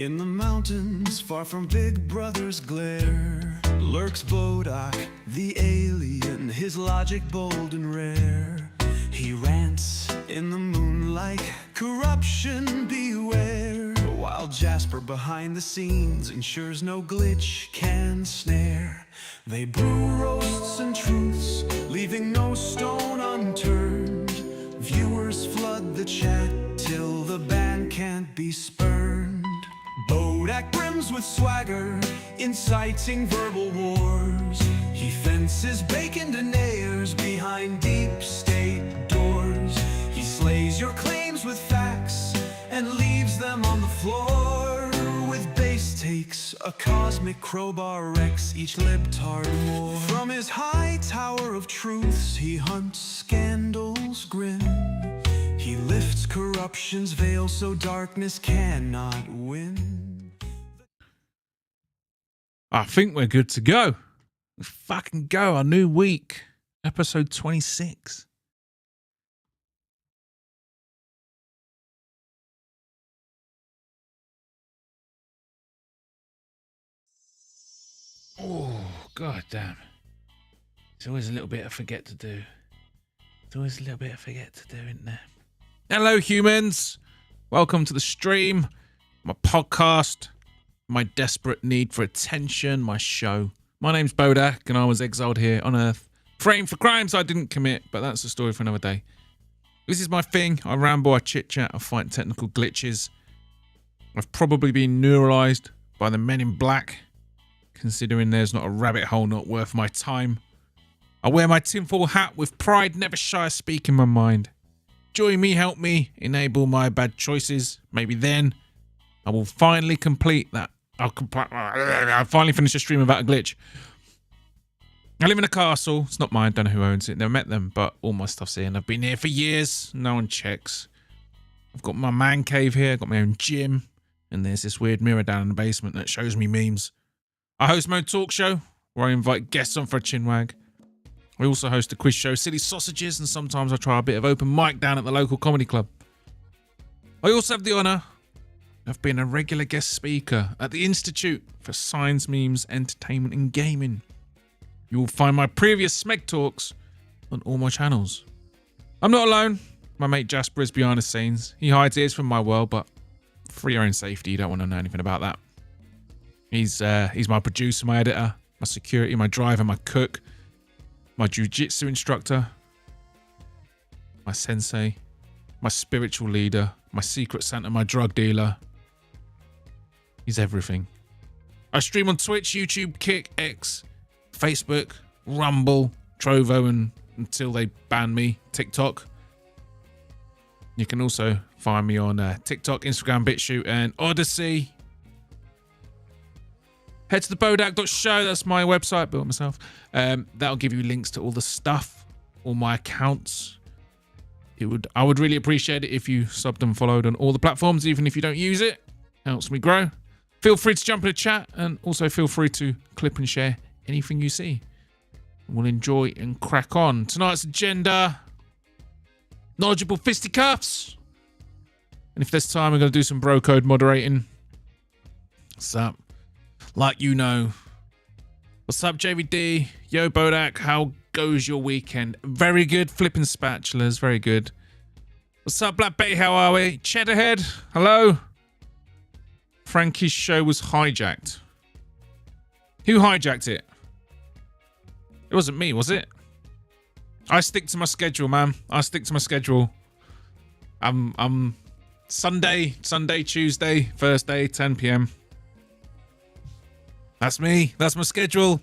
In the mountains, far from Big Brother's glare, lurks Bodach, the alien, his logic bold and rare. He rants in the moonlight, corruption beware, while Jasper behind the scenes ensures no glitch can snare. They brew roasts and truths, leaving no stone unturned. Viewers flood the chat till the ban can't be spurned. Bodach brims with swagger, inciting verbal wars. He fences bacon deniers behind deep state doors. He slays your claims with facts and leaves them on the floor. With base takes, a cosmic crowbar wrecks each libtard more. From his high tower of truths, he hunts scandals grim. He lifts corruption's veil so darkness cannot win. I think we're good to go. Let's fucking go. Our new week. Episode 26. Oh, god damn. There's always a little bit I forget to do. There's always a little bit I forget to do, isn't there? Hello, humans. Welcome to the stream, my podcast, my desperate need for attention, my show. My name's Bodach, and I was exiled here on Earth, framed for crimes I didn't commit, but that's a story for another day. This is my thing. I ramble, I chit-chat, I fight technical glitches. I've probably been neuralized by the men in black, considering there's not a rabbit hole not worth my time. I wear my tinfoil hat with pride, never shy of speaking my mind. Join me, help me, enable my bad choices. Maybe then I will finally complete that. I'll finally finish a stream without a glitch. I live in a castle. It's not mine. Don't know who owns it. Never met them, but all my stuff's here. And I've been here for years. No one checks. I've got my man cave here. I've got my own gym. And there's this weird mirror down in the basement that shows me memes. I host my own talk show where I invite guests on for a chinwag. I also host a quiz show, Silly Sausages, and sometimes I try a bit of open mic down at the local comedy club. I also have the honour of being a regular guest speaker at the Institute for Science, Memes, Entertainment and Gaming. You will find my previous Smeg talks on all my channels. I'm not alone. My mate Jasper is behind the scenes. He hides ears from my world, but for your own safety, you don't want to know anything about that. He's my producer, my editor, my security, my driver, my cook, my jiu-jitsu instructor, my sensei, my spiritual leader, my secret Santa, my drug dealer. He's everything. I stream on Twitch, YouTube, Kick, X, Facebook, Rumble, Trovo, and until they ban me, TikTok. You can also find me on TikTok, Instagram, BitChute, and Odyssey. Head to the Bodach.show. That's my website, built myself. That'll give you links to all the stuff, all my accounts. I would really appreciate it if you subbed and followed on all the platforms, even if you don't use it. Helps me grow. Feel free to jump in the chat, and also feel free to clip and share anything you see. We'll enjoy and crack on. Tonight's agenda: knowledgeable fisticuffs. And if there's time, we're going to do some bro code moderating. What's up? Like you know. What's up, JVD? Yo, Bodach, how goes your weekend? Very good. Flipping spatulas. Very good. What's up, Black Betty? How are we? Cheddarhead. Hello. Frankie's show was hijacked. Who hijacked it? It wasn't me, was it? I stick to my schedule, man. I stick to my schedule. I'm Sunday, Tuesday, Thursday, 10 p.m. That's me. That's my schedule.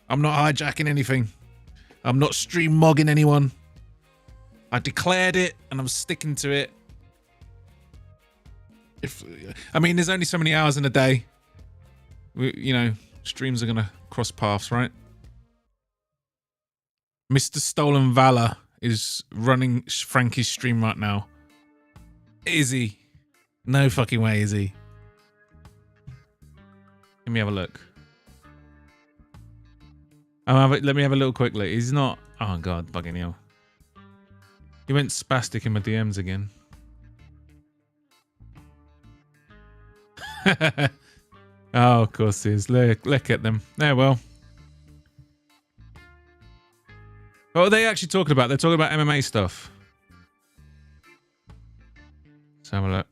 I'm not hijacking anything. I'm not stream mogging anyone. I declared it and I'm sticking to it. There's only so many hours in a day. Streams are going to cross paths, right? Mr. Stolen Valor is running Frankie's stream right now. Is he? No fucking way is he. Let me have a look. Let me have a little quick look. He's not... Oh, God. Bugging hell. He went spastic in my DMs again. Oh, of course it is. Look at them. There, well. What are they actually talking about? They're talking about MMA stuff. Let's have a look.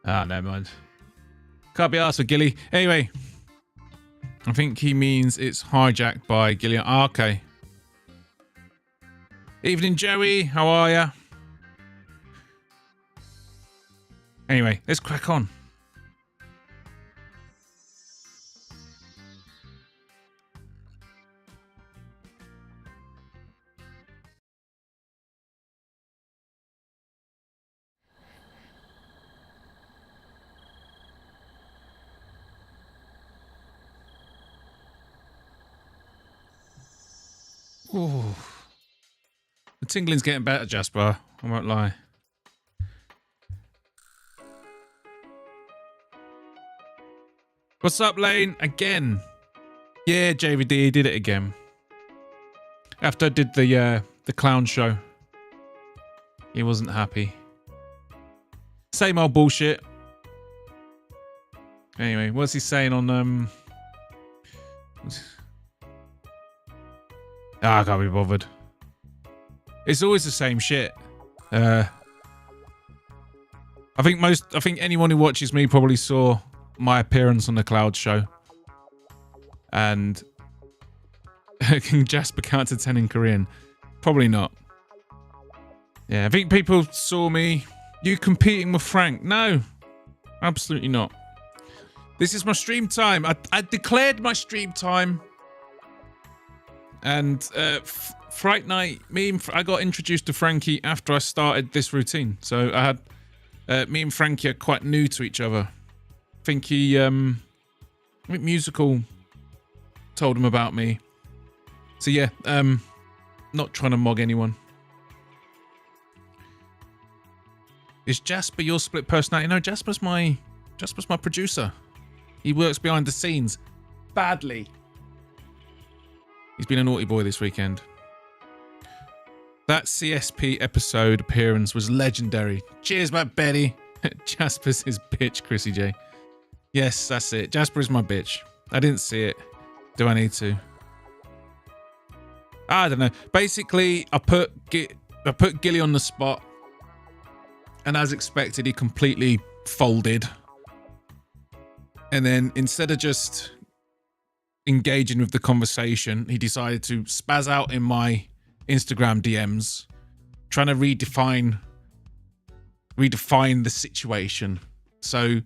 Ah, never mind. Can't be asked for Gilly. Anyway, I think he means it's hijacked by Gillian. Ah, okay. Evening, Joey. How are ya? Anyway, let's crack on. Ooh. The tingling's getting better, Jasper. I won't lie. What's up, Lane? Again. Yeah, JVD did it again. After I did the clown show. He wasn't happy. Same old bullshit. Anyway, what's he saying on I can't be bothered. It's always the same shit. I think anyone who watches me probably saw my appearance on the Cloud Show. And can Jasper count to 10 in Korean? Probably not. Yeah, I think people saw me. You competing with Frank? No, absolutely not. This is my stream time. I declared my stream time. And Fright Night, I got introduced to Frankie after I started this routine. So I had me and Frankie are quite new to each other. I think Musical told him about me. So yeah, not trying to mog anyone. Is Jasper your split personality? No, Jasper's my producer. He works behind the scenes badly. He's been a naughty boy this weekend. That CSP episode appearance was legendary. Cheers, my Betty. Jasper's his bitch, Chrissy J. Yes, that's it. Jasper is my bitch. I didn't see it. Do I need to? I don't know. Basically, I put Gilly on the spot. And as expected, he completely folded. And then instead of just engaging with the conversation, he decided to spaz out in my Instagram DMs, trying to redefine the situation. So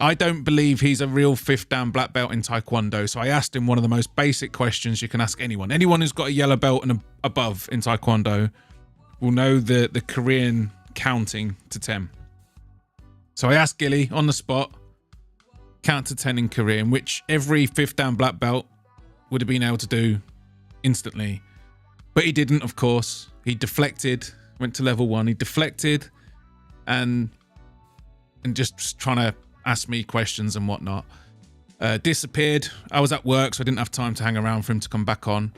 I don't believe he's a real 5th Dan black belt in Taekwondo. So I asked him one of the most basic questions you can ask anyone. Anyone who's got a yellow belt and above in Taekwondo will know the Korean counting to 10. So I asked Gilly on the spot, count to 10 in Korean, which every 5th Dan black belt would have been able to do instantly. But he didn't, of course. He deflected, went to level 1. He deflected and just trying to ask me questions and whatnot. Disappeared. I was at work, so I didn't have time to hang around for him to come back on.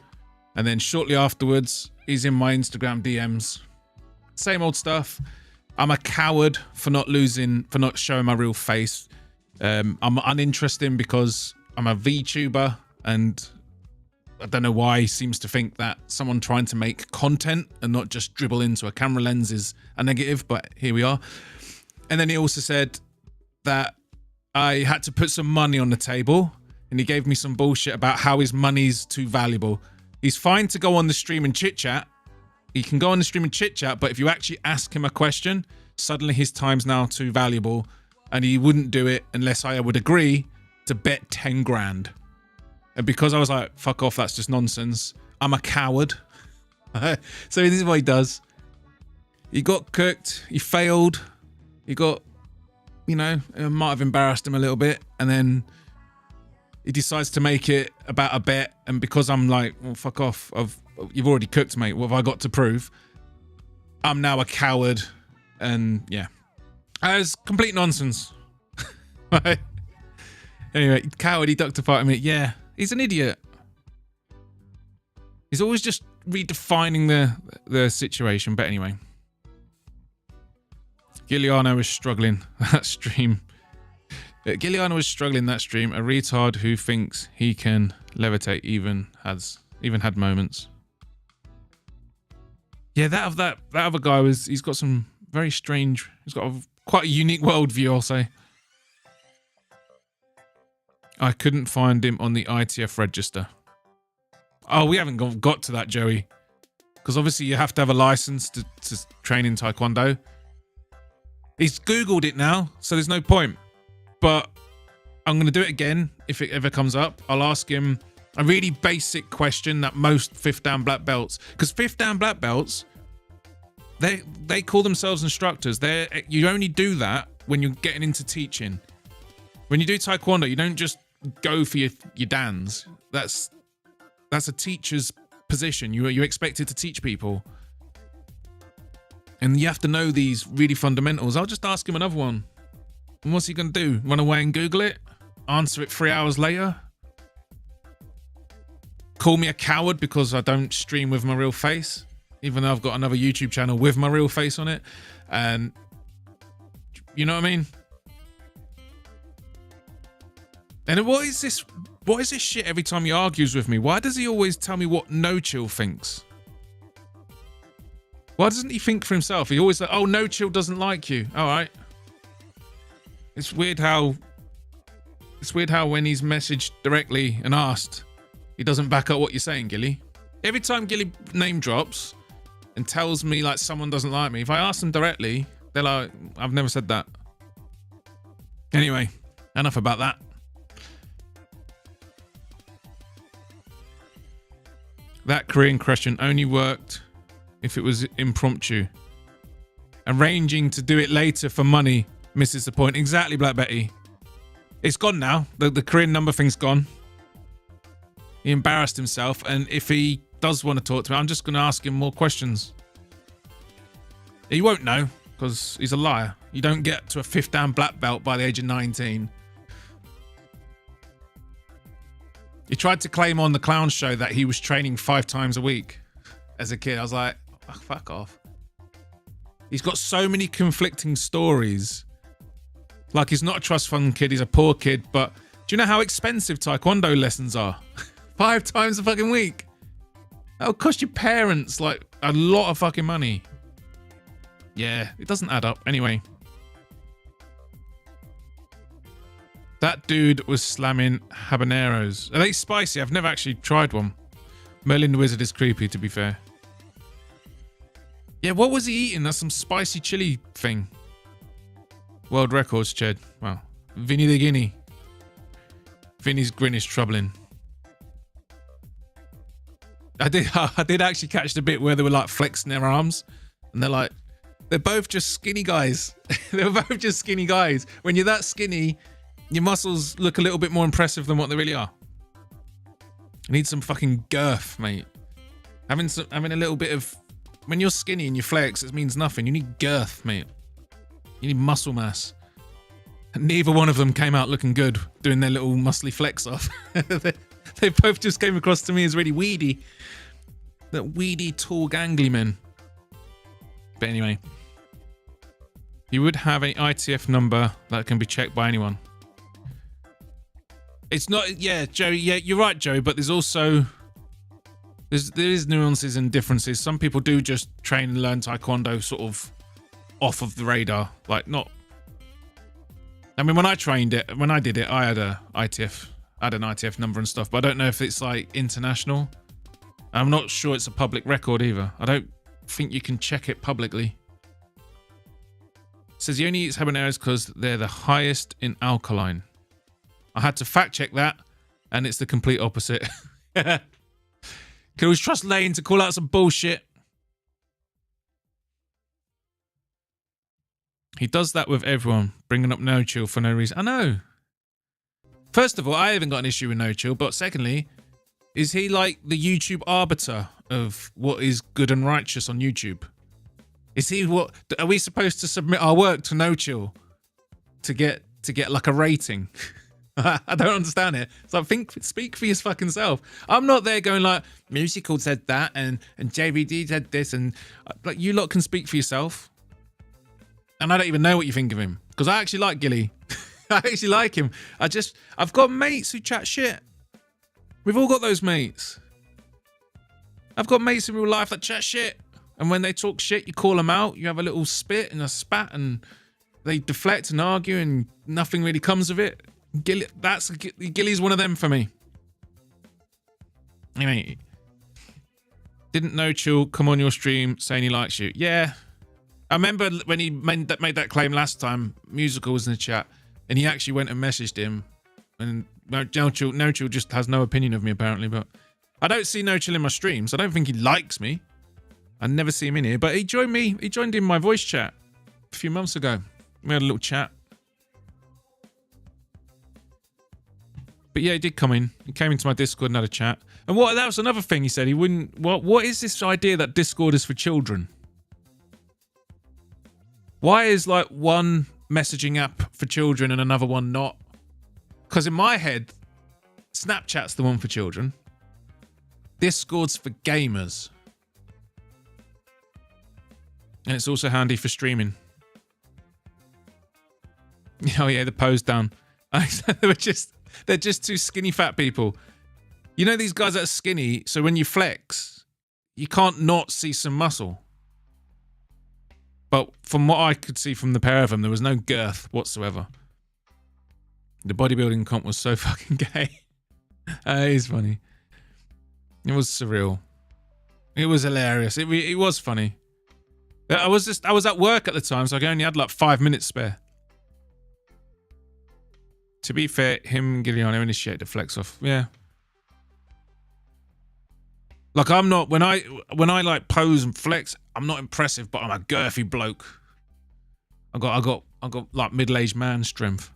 And then shortly afterwards, he's in my Instagram DMs. Same old stuff. I'm a coward for not showing my real face. I'm uninteresting because I'm a VTuber, and I don't know why he seems to think that someone trying to make content and not just dribble into a camera lens is a negative, but here we are. And then he also said that I had to put some money on the table, and he gave me some bullshit about how his money's too valuable. He's fine to go on the stream and chit chat. He can go on the stream and chit chat, but if you actually ask him a question, suddenly his time's now too valuable, and he wouldn't do it unless I would agree to bet 10 grand. And because I was like, fuck off, that's just nonsense. I'm a coward. So this is what he does. He got cooked. He failed. He got, it might have embarrassed him a little bit. And then he decides to make it about a bet. And because I'm like, well, fuck off. You've already cooked, mate. What have I got to prove? I'm now a coward. And yeah. It's complete nonsense. Anyway, coward, he ducked a fight at me. Yeah, he's an idiot. He's always just redefining the situation. But anyway. Giuliano was struggling that stream. Giuliano was struggling that stream. A retard who thinks he can levitate even had moments. Yeah, that other guy he's got some very strange. He's got quite a unique worldview, I'll say. I couldn't find him on the ITF register. Oh, we haven't got to that, Joey. Because obviously you have to have a license to train in Taekwondo. He's Googled it now, so there's no point. But I'm going to do it again if it ever comes up. I'll ask him a really basic question that most 5th Dan black belts... Because 5th Dan black belts, they call themselves instructors. You only do that when you're getting into teaching. When you do Taekwondo, you don't just go for your dans. That's a teacher's position. You're expected to teach people. And you have to know these really fundamentals. I'll just ask him another one. And what's he going to do? Run away and Google it? Answer it 3 hours later? Call me a coward because I don't stream with my real face? Even though I've got another YouTube channel with my real face on it. And you know what I mean? And what is this shit every time he argues with me? Why does he always tell me what No Chill thinks? Why doesn't he think for himself? He always like, oh, No Chill doesn't like you. All right. It's weird how when he's messaged directly and asked, he doesn't back up what you're saying, Gilly. Every time Gilly name drops and tells me like someone doesn't like me, if I ask them directly, they're like, I've never said that. Anyway, enough about that. That Korean question only worked if it was impromptu. Arranging to do it later for money misses the point. Exactly, Black Betty. It's gone now. The Korean number thing's gone. He embarrassed himself, and if he does want to talk to me, I'm just going to ask him more questions. He won't know, because he's a liar. You don't get to a 5th Dan black belt by the age of 19. He tried to claim on the clown show that he was training 5 times a week as a kid. I was like, oh, fuck off. He's got so many conflicting stories. Like, he's not a trust fund kid, he's a poor kid, but do you know how expensive Taekwondo lessons are? 5 times a fucking week. That'll cost your parents, like, a lot of fucking money. Yeah, it doesn't add up. Anyway. That dude was slamming habaneros. Are they spicy? I've never actually tried one. Merlin the Wizard is creepy, to be fair. Yeah, what was he eating? That's some spicy chili thing. World records, Ched. Wow. Vinny the Guinea. Vinny's grin is troubling. I did actually catch the bit where they were like flexing their arms. And they're both just skinny guys. They're both just skinny guys. When you're that skinny, your muscles look a little bit more impressive than what they really are. You need some fucking girth, mate. Having a little bit of... When you're skinny and you flex, it means nothing. You need girth, mate. You need muscle mass. And neither one of them came out looking good, doing their little muscly flex off. They both just came across to me as really weedy. That weedy, tall, gangly men. But anyway. You would have an ITF number that can be checked by anyone. It's not... Yeah, Joey. Yeah, you're right, Joey. But there's also... There is nuances and differences. Some people do just train and learn Taekwondo sort of off of the radar. Like, not... I mean, when I did it, I had an ITF number and stuff, but I don't know if it's like international. I'm not sure it's a public record either. I don't think you can check it publicly. It says he only eats habaneros because they're the highest in alkaline. I had to fact check that, and it's the complete opposite. Can always trust Lane to call out some bullshit. He does that with everyone, bringing up No Chill for no reason. I know. First of all, I haven't got an issue with No Chill, but secondly, is he like the YouTube arbiter of what is good and righteous on YouTube? Is he what? Are we supposed to submit our work to No Chill to get like a rating? I don't understand it. So speak for your fucking self. I'm not there going like, Musical said that and JVD said this, and like, you lot can speak for yourself. And I don't even know what you think of him. Because I actually like Gilly. I actually like him. I've got mates who chat shit. We've all got those mates. I've got mates in real life that chat shit. And when they talk shit, you call them out. You have a little spit and a spat and they deflect and argue and nothing really comes of it. Gilly's one of them for me. Anyway, didn't No Chill come on your stream saying he likes you? Yeah. I remember when he made that claim last time, Musical was in the chat, and he actually went and messaged him. And No Chill just has no opinion of me, apparently. But I don't see No Chill in my streams. I don't think he likes me. I never see him in here. But he joined me. He joined in my voice chat a few months ago. We had a little chat. But yeah, he did come in. He came into my Discord and had a chat. And that was another thing he said. He wouldn't... What is this idea that Discord is for children? Why is like one messaging app for children and another one not? Because in my head, Snapchat's the one for children. Discord's for gamers. And it's also handy for streaming. Oh yeah, the pose down. They're just two skinny fat people. You know these guys that are skinny, so when you flex, you can't not see some muscle. But from what I could see from the pair of them, there was no girth whatsoever. The bodybuilding comp was so fucking gay. It is funny. It was surreal. It was hilarious. It was funny. I was at work at the time, so I only had like 5 minutes spare. To be fair, him and Giuliano initiate the flex off. Yeah. Like I'm not when I like pose and flex, I'm not impressive, but I'm a girthy bloke. I got like middle-aged man strength.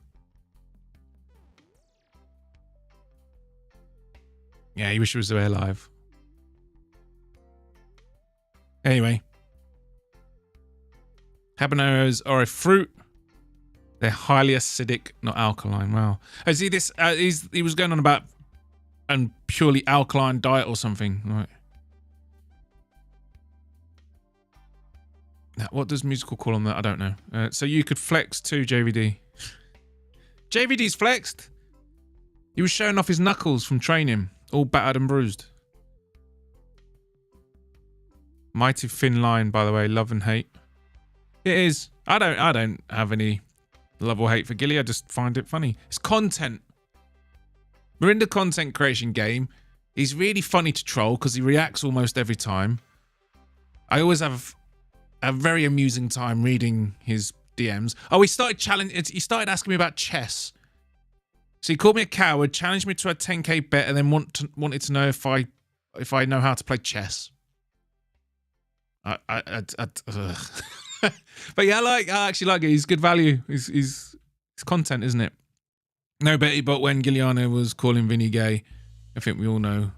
Yeah, you wish he was there live. Anyway. Habaneros are a fruit. They're highly acidic, not alkaline. Wow. Oh, see this? He was going on about a purely alkaline diet or something. Right. Now, what does Musical call on that? I don't know. So you could flex too, JVD. JVD's flexed. He was showing off his knuckles from training, all battered and bruised. Mighty thin line, by the way. Love and hate. It is. I don't have any love or hate for Gilly. I just find it funny. It's content. We're in the content creation game. He's really funny to troll because he reacts almost every time. I always have a very amusing time reading his DMs. Oh, he started asking me about chess. So he called me a coward, challenged me to a 10k bet, and then wanted to know if I know how to play chess. But yeah, I actually like it. He's good value. He's content, isn't it? No Betty, but when Giuliano was calling Vinny gay, I think we all know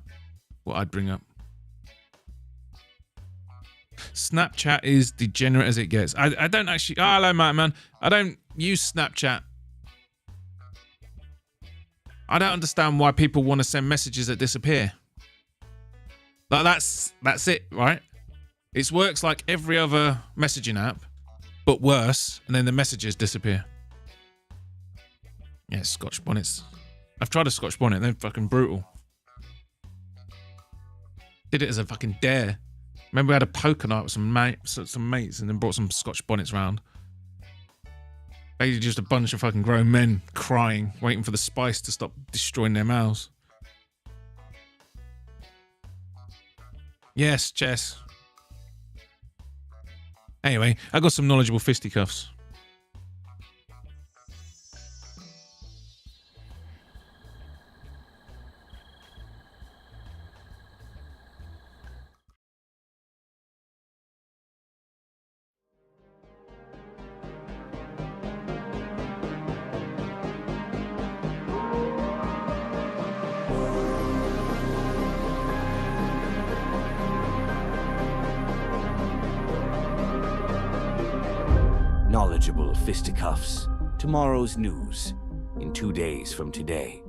what I'd bring up. Snapchat is degenerate as it gets. I don't actually... Oh, hello, man. I don't use Snapchat. I don't understand why people want to send messages that disappear. Like, that's it, right? It works like every other messaging app, but worse, and then the messages disappear. Yeah, Scotch bonnets. I've tried a Scotch bonnet. They're fucking brutal. Did it as a fucking dare. Remember we had a poker night with some mates and then brought some Scotch bonnets round. Basically just a bunch of fucking grown men crying, waiting for the spice to stop destroying their mouths. Yes, chess. Anyway, I got some knowledgeable fisticuffs. Knowledgeable fisticuffs. Tomorrow's news in 2 days from today.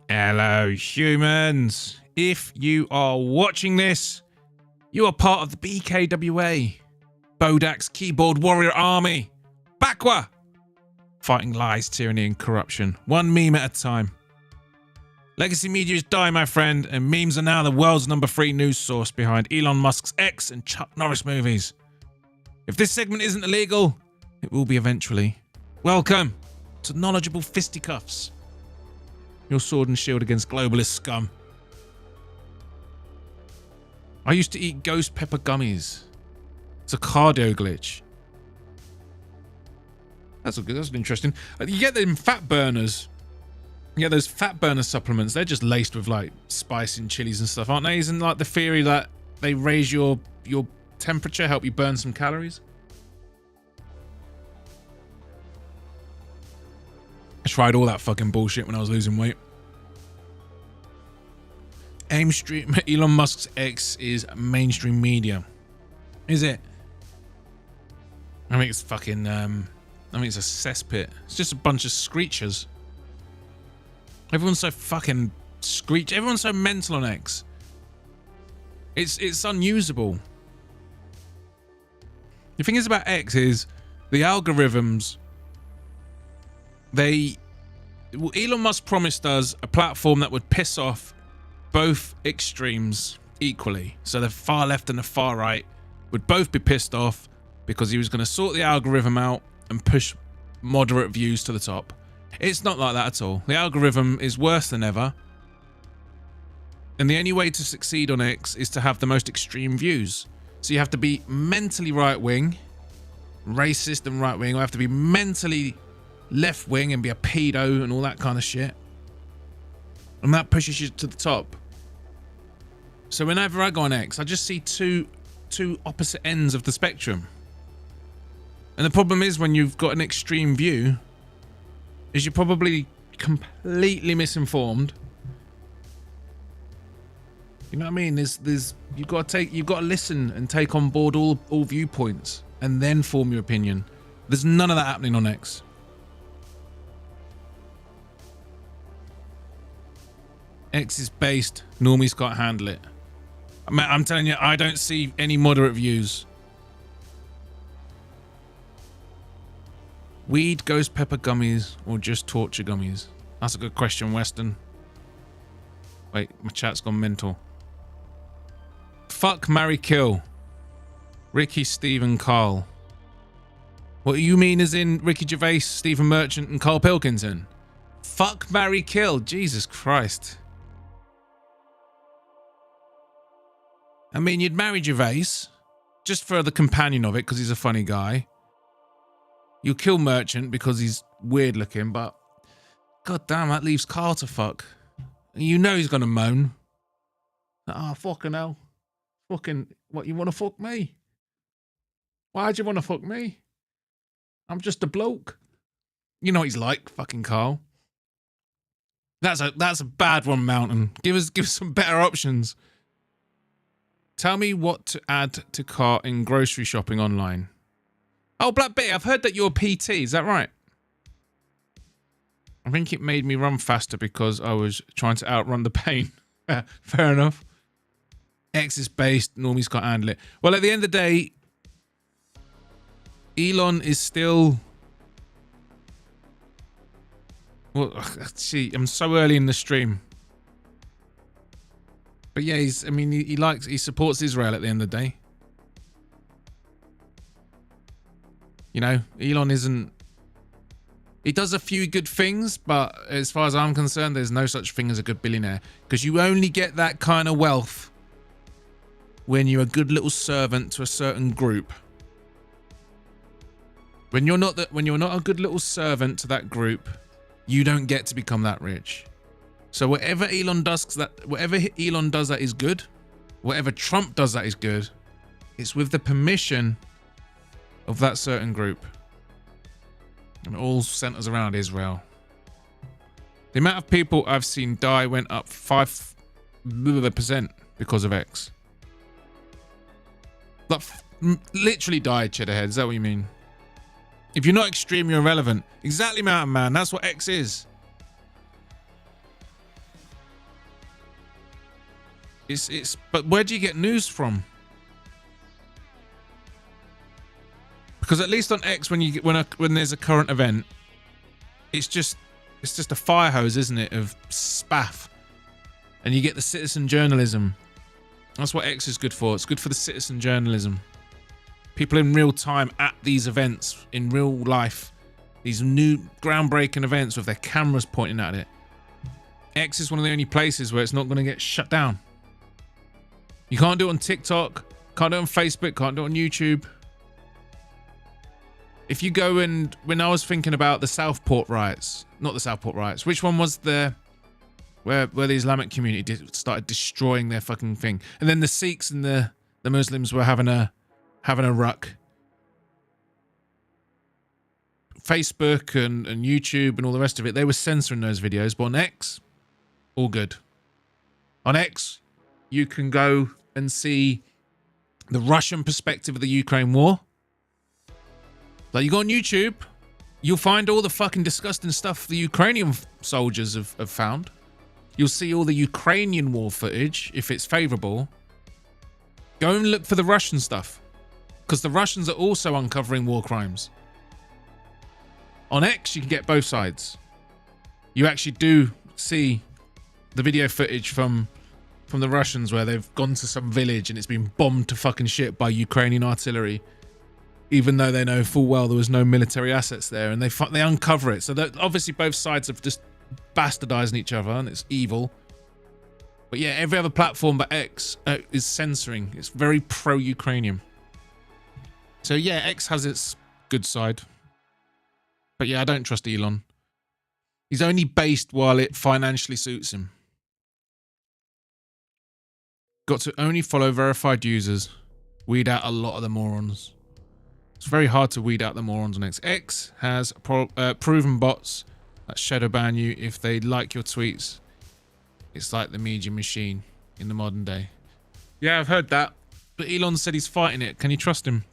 Hello, humans. If you are watching this, you are part of the BKWA. Bodach's keyboard warrior army. Backward! Fighting lies, tyranny, and corruption. One meme at a time. Legacy media is dying, my friend, and memes are now the world's #3 news source behind Elon Musk's X and Chuck Norris movies. If this segment isn't illegal, it will be eventually. Welcome to Knowledgeable Fisticuffs, your sword and shield against globalist scum. I used to eat ghost pepper gummies. It's a cardio glitch. That's interesting. You get them fat burners. Yeah, those fat burner supplements, they're just laced with like spice and chilies and stuff, aren't they? Isn't like the theory that they raise your temperature, help you burn some calories? I tried all that fucking bullshit when I was losing weight. Elon Musk's X is mainstream media. Is it? I think it's fucking, I think it's a cesspit. It's just a bunch of screechers. Everyone's so fucking everyone's so mental on X. It's unusable. The thing is about X is the algorithms. Elon Musk promised us a platform that would piss off both extremes equally. So the far left and the far right would both be pissed off because he was going to sort the algorithm out and push moderate views to the top. It's not like that at all. The algorithm is worse than ever. And the only way to succeed on X is to have the most extreme views. So you have to be mentally right-wing, racist and right-wing, or have to be mentally left-wing and be a pedo and all that kind of shit. And that pushes you to the top. So whenever I go on X, I just see two opposite ends of the spectrum. And the problem is when you've got an extreme view, is you're probably completely misinformed. You know what I mean? You've got to listen and take on board all viewpoints and then form your opinion. There's none of that happening on X. X is based. Normies can't handle it. I'm telling you, I don't see any moderate views. Weed, ghost pepper gummies, or just torture gummies? That's a good question, Weston. Wait, my chat's gone mental. Fuck, marry, kill. Ricky, Stephen, Carl. What you mean is in Ricky Gervais, Stephen Merchant, and Carl Pilkington? Fuck, marry, kill. Jesus Christ. I mean, you'd marry Gervais just for the companion of it because he's a funny guy. You'll kill Merchant because he's weird looking, but god damn, that leaves Carl to fuck. You know he's gonna moan. Ah, fucking hell. Fucking, what, you want to fuck me? Why'd you want to fuck me? I'm just a bloke. You know what he's like, fucking Carl. That's a bad one, Mountain. Give us some better options. Tell me what to add to cart in grocery shopping online. Oh, Black Betty, I've heard that you're a PT. Is that right? I think it made me run faster because I was trying to outrun the pain. Fair enough. X is based. Normies can't handle it. Well, at the end of the day, Elon is still... Well, see, I'm so early in the stream. But yeah, he supports Israel at the end of the day. You know, Elon isn't... He does a few good things, but as far as I'm concerned, there's no such thing as a good billionaire. Because you only get that kind of wealth when you're a good little servant to a certain group. When you're not a good little servant to that group, you don't get to become that rich. So whatever Elon does that is good, whatever Trump does that is good, it's with the permission of that certain group. And it all centers around Israel. The amount of people I've seen die went up 5% because of X. Like, literally died, Cheddarhead. Is that what you mean? If you're not extreme, you're irrelevant. Exactly, Mountain Man. That's what X is. But where do you get news from? Because at least on X, when there's a current event, it's just a fire hose, isn't it, of spaff, and you get the citizen journalism. That's what X is good for. It's good for the citizen journalism. People in real time at these events, in real life, these new groundbreaking events with their cameras pointing at it. X is one of the only places where it's not going to get shut down. You can't do it on TikTok, can't do it on Facebook, can't do it on YouTube. If you go and, when I was thinking about the Southport riots, not the Southport riots, which one was the, where the Islamic community started destroying their fucking thing, and then the Sikhs and the Muslims were having a ruck. Facebook and YouTube and all the rest of it, they were censoring those videos, but on X, all good. On X, you can go and see the Russian perspective of the Ukraine war. Like, you go on YouTube, you'll find all the fucking disgusting stuff the Ukrainian soldiers have found. You'll see all the Ukrainian war footage, if it's favorable. Go and look for the Russian stuff, because the Russians are also uncovering war crimes. On X, you can get both sides. You actually do see the video footage from the Russians where they've gone to some village and it's been bombed to fucking shit by Ukrainian artillery, even though they know full well there was no military assets there, and they uncover it. So that obviously both sides have just bastardizing each other, and it's evil. But yeah, every other platform but X is censoring. It's very pro-Ukrainian. So yeah, X has its good side. But yeah, I don't trust Elon. He's only based while it financially suits him. Got to only follow verified users. Weed out a lot of the morons. It's very hard to weed out the morons on X. X has proven bots that shadow ban you if they like your tweets. It's like the media machine in the modern day. Yeah, I've heard that. But Elon said he's fighting it. Can you trust him?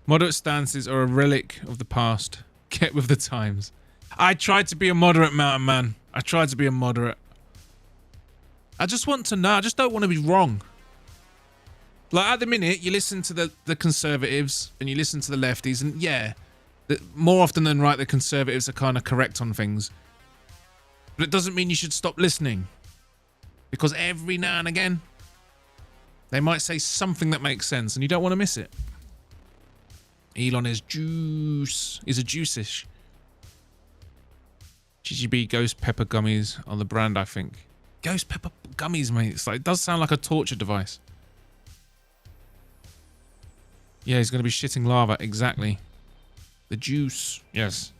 Moderate stances are a relic of the past. Get with the times. I tried to be a moderate, mountain man. I tried to be a moderate. I just want to know. I just don't want to be wrong. Like, at the minute, you listen to the conservatives and you listen to the lefties, and yeah, more often than right, the conservatives are kind of correct on things. But it doesn't mean you should stop listening. Because every now and again, they might say something that makes sense, and you don't want to miss it. Elon is juice. Is a juice-ish. GGB Ghost Pepper Gummies are the brand, I think. Ghost Pepper Gummies, mate. It's like, it does sound like a torture device. Yeah, he's going to be shitting lava. Exactly. The juice. Yes.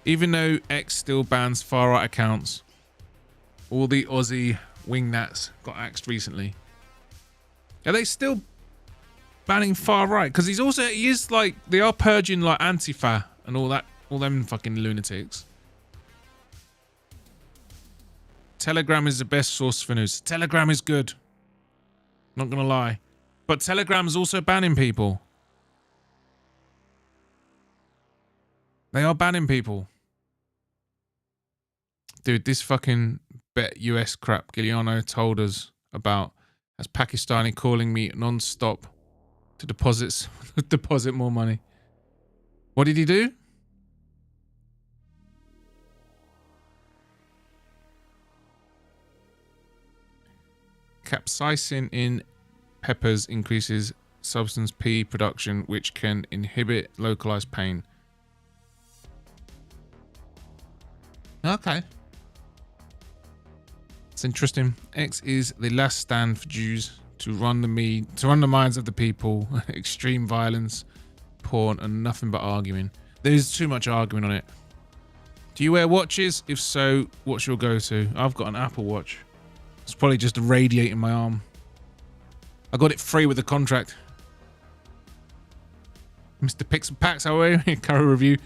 Even though X still bans far-right accounts, all the Aussie wingnats got axed recently. Are they still banning far-right? Because he is like, they are purging like Antifa and all that, all them fucking lunatics. Telegram is the best source for news. Telegram is good. Not going to lie. But Telegram is also banning people. They are banning people. Dude, this fucking bet US crap Giuliano told us about as Pakistani calling me non-stop to deposit more money. What did he do? Capsaicin in peppers increases substance P production, which can inhibit localized pain. Okay. It's interesting. X is the last stand for Jews to run the minds of the people. Extreme violence, porn, and nothing but arguing. There's too much arguing on it. Do you wear watches? If so, what's your go-to? I've got an Apple Watch. It's probably just a radiator in my arm. I got it free with the contract. Mr. Pix and Pax, how are you? Curry review.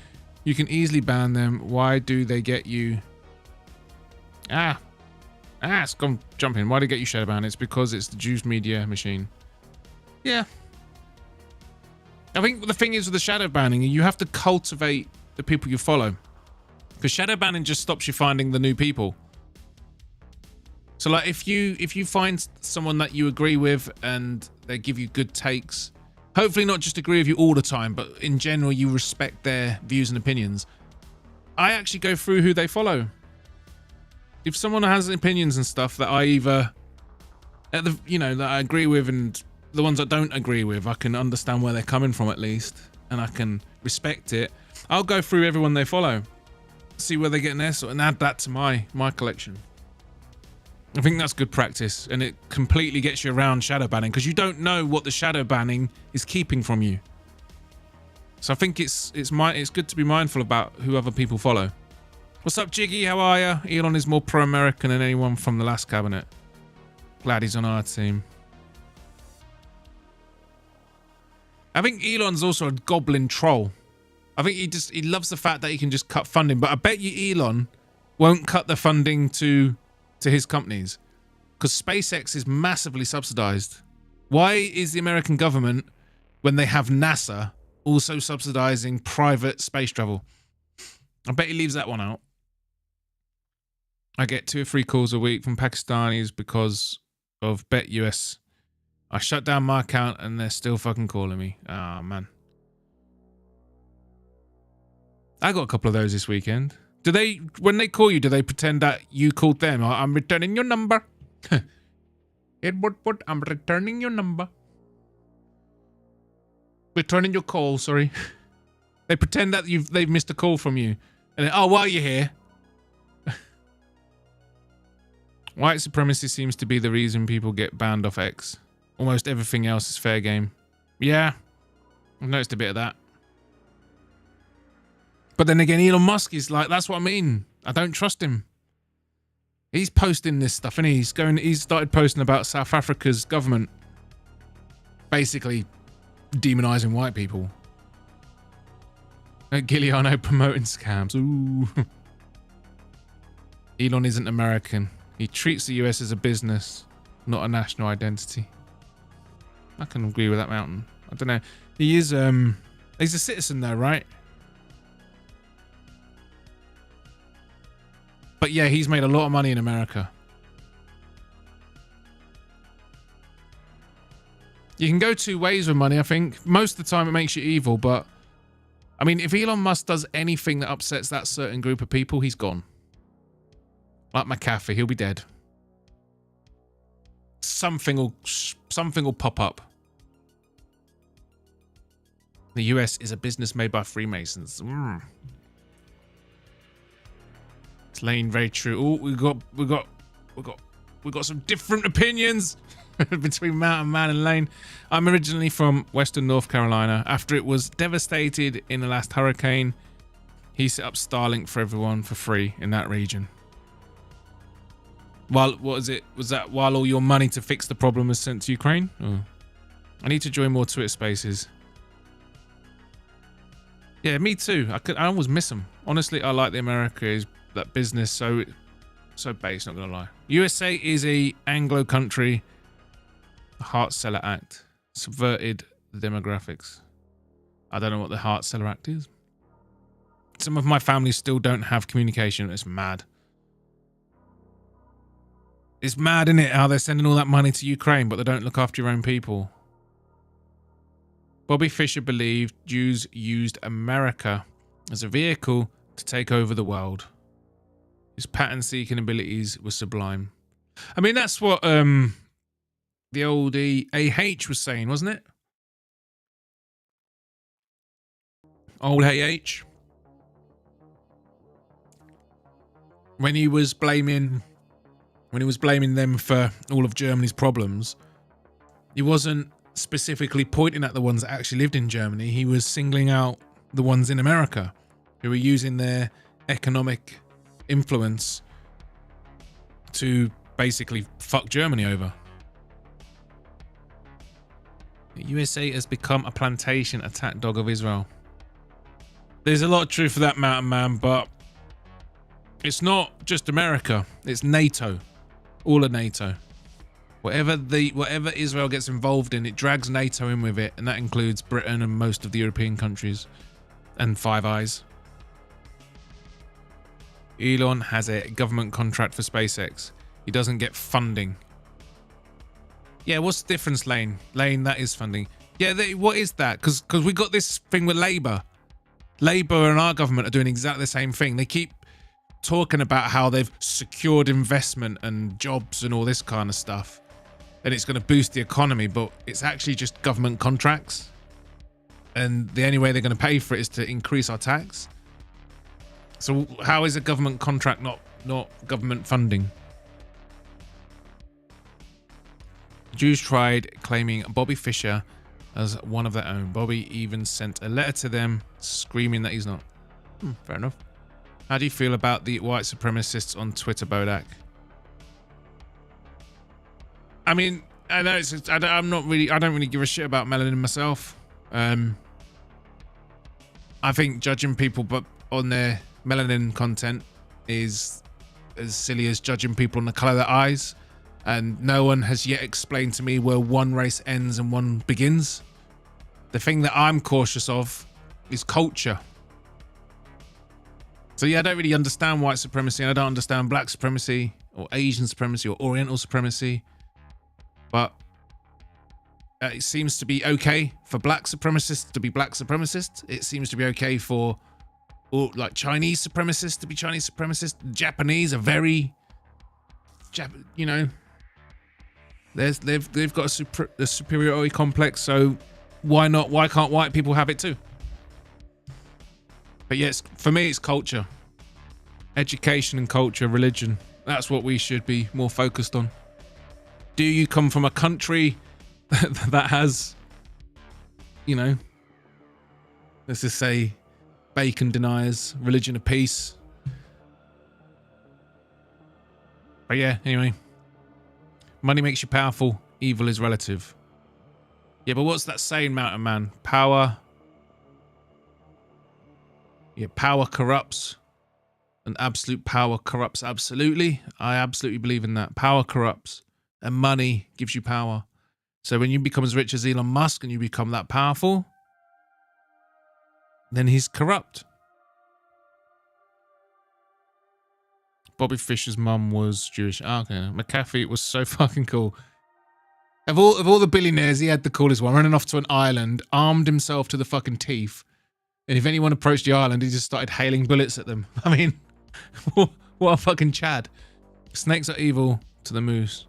You can easily ban them. Why do they get you? It's gone jumping. Why do they get you shadow banned? It's because it's the Jews media machine. Yeah. I think the thing is with the shadow banning, you have to cultivate the people you follow. Because shadow banning just stops you finding the new people. So like if you find someone that you agree with and they give you good takes hopefully not just agree with you all the time, but in general, you respect their views and opinions. I actually go through who they follow. If someone has opinions and stuff that I either, that I agree with, and the ones I don't agree with, I can understand where they're coming from at least, and I can respect it. I'll go through everyone they follow, see where they're getting their sort, and add that to my collection. I think that's good practice, and it completely gets you around shadow banning, because you don't know what the shadow banning is keeping from you. So I think it's good to be mindful about who other people follow. What's up, Jiggy? How are you? Elon is more pro-American than anyone from the last cabinet. Glad he's on our team. I think Elon's also a goblin troll. I think he loves the fact that he can just cut funding, but I bet you Elon won't cut the funding to his companies, because SpaceX is massively subsidized. Why is the American government, when they have NASA, also subsidizing private space travel? I bet he leaves that one out. I get 2 or 3 calls a week from Pakistanis because of Bet US. I shut down my account and they're still fucking calling me. Ah, man. I got a couple of those this weekend. When they call you, do they pretend that you called them? I'm returning your number. Edward, I'm returning your number. Returning your call, sorry. They pretend that they've missed a call from you. And then, oh, why are you here? White supremacy seems to be the reason people get banned off X. Almost everything else is fair game. Yeah, I've noticed a bit of that. But then again, Elon Musk is like, that's what I mean. I don't trust him. He's posting this stuff, and he's started posting about South Africa's government basically demonizing white people. Giuliano promoting scams. Ooh. Elon isn't American. He treats the US as a business, not a national identity. I can agree with that mountain. I don't know. He is, he's a citizen though, right? But yeah, he's made a lot of money in America. You can go 2 ways with money, I think. Most of the time it makes you evil, but I mean, if Elon Musk does anything that upsets that certain group of people, he's gone. Like McAfee, he'll be dead. Something will pop up. The US is a business made by Freemasons. It's Lane, very true. Oh, we got some different opinions between Mountain Man and Lane. I'm originally from Western North Carolina. After it was devastated in the last hurricane, he set up Starlink for everyone for free in that region. While was that while all your money to fix the problem was sent to Ukraine? Oh. I need to join more Twitter spaces. Yeah, me too. I always miss them. Honestly, I like the America, that business so base, not gonna lie. USA is a Anglo country. The Heart Seller Act subverted the demographics. I don't know what the Heart Seller Act is. Some of my family still don't have communication. It's mad. It's mad, isn't it, how they're sending all that money to Ukraine, but they don't look after your own people. Bobby Fischer believed Jews used America as a vehicle to take over the world. His pattern-seeking abilities were sublime. I mean, that's what the old AH was saying, wasn't it? Old AH. When he was blaming them for all of Germany's problems, he wasn't specifically pointing at the ones that actually lived in Germany. He was singling out the ones in America who were using their economic influence to basically fuck Germany over. The USA has become a plantation attack dog of Israel. There's a lot of truth for that, Mountain Man, but it's not just America, it's NATO. All of NATO. Whatever Israel gets involved in, it drags NATO in with it, and that includes Britain and most of the European countries and Five Eyes. Elon has a government contract for SpaceX. He doesn't get funding. Yeah, what's the difference, Lane? Lane, that is funding. Yeah, what is that? Because we got this thing with Labour. Labour and our government are doing exactly the same thing. They keep talking about how they've secured investment and jobs and all this kind of stuff, and it's going to boost the economy, but it's actually just government contracts. And the only way they're going to pay for it is to increase our tax. So how is a government contract not government funding? Jews tried claiming Bobby Fischer as one of their own. Bobby even sent a letter to them screaming that he's not. Fair enough. How do you feel about the white supremacists on Twitter, Bodach? I mean, I know I don't really give a shit about melanin myself. I think judging people but on their melanin content is as silly as judging people on the color of their eyes. And no one has yet explained to me where one race ends and one begins. The thing that I'm cautious of is culture. So yeah, I don't really understand white supremacy, and I don't understand black supremacy or Asian supremacy or Oriental supremacy. But it seems to be okay for black supremacists to be black supremacists. It seems to be okay for like Chinese supremacists to be Chinese supremacists. The Japanese are very, you know, they've got a superiority complex. So why not? Why can't white people have it too? But yes, for me, it's culture, education and culture, religion. That's what we should be more focused on. Do you come from a country that has, you know, let's just say bacon deniers, religion of peace? But yeah, anyway, money makes you powerful, evil is relative. Yeah, but what's that saying, Mountain Man? Power. Yeah, power corrupts, and absolute power corrupts absolutely. I absolutely believe in that. Power corrupts, and money gives you power. So when you become as rich as Elon Musk and you become that powerful, then he's corrupt. Bobby Fischer's mum was Jewish. Oh, okay. McAfee was so fucking cool. Of all the billionaires, he had the coolest one. Running off to an island, armed himself to the fucking teeth. And if anyone approached the island, he just started hailing bullets at them. I mean, what a fucking Chad. Snakes are evil to the moose,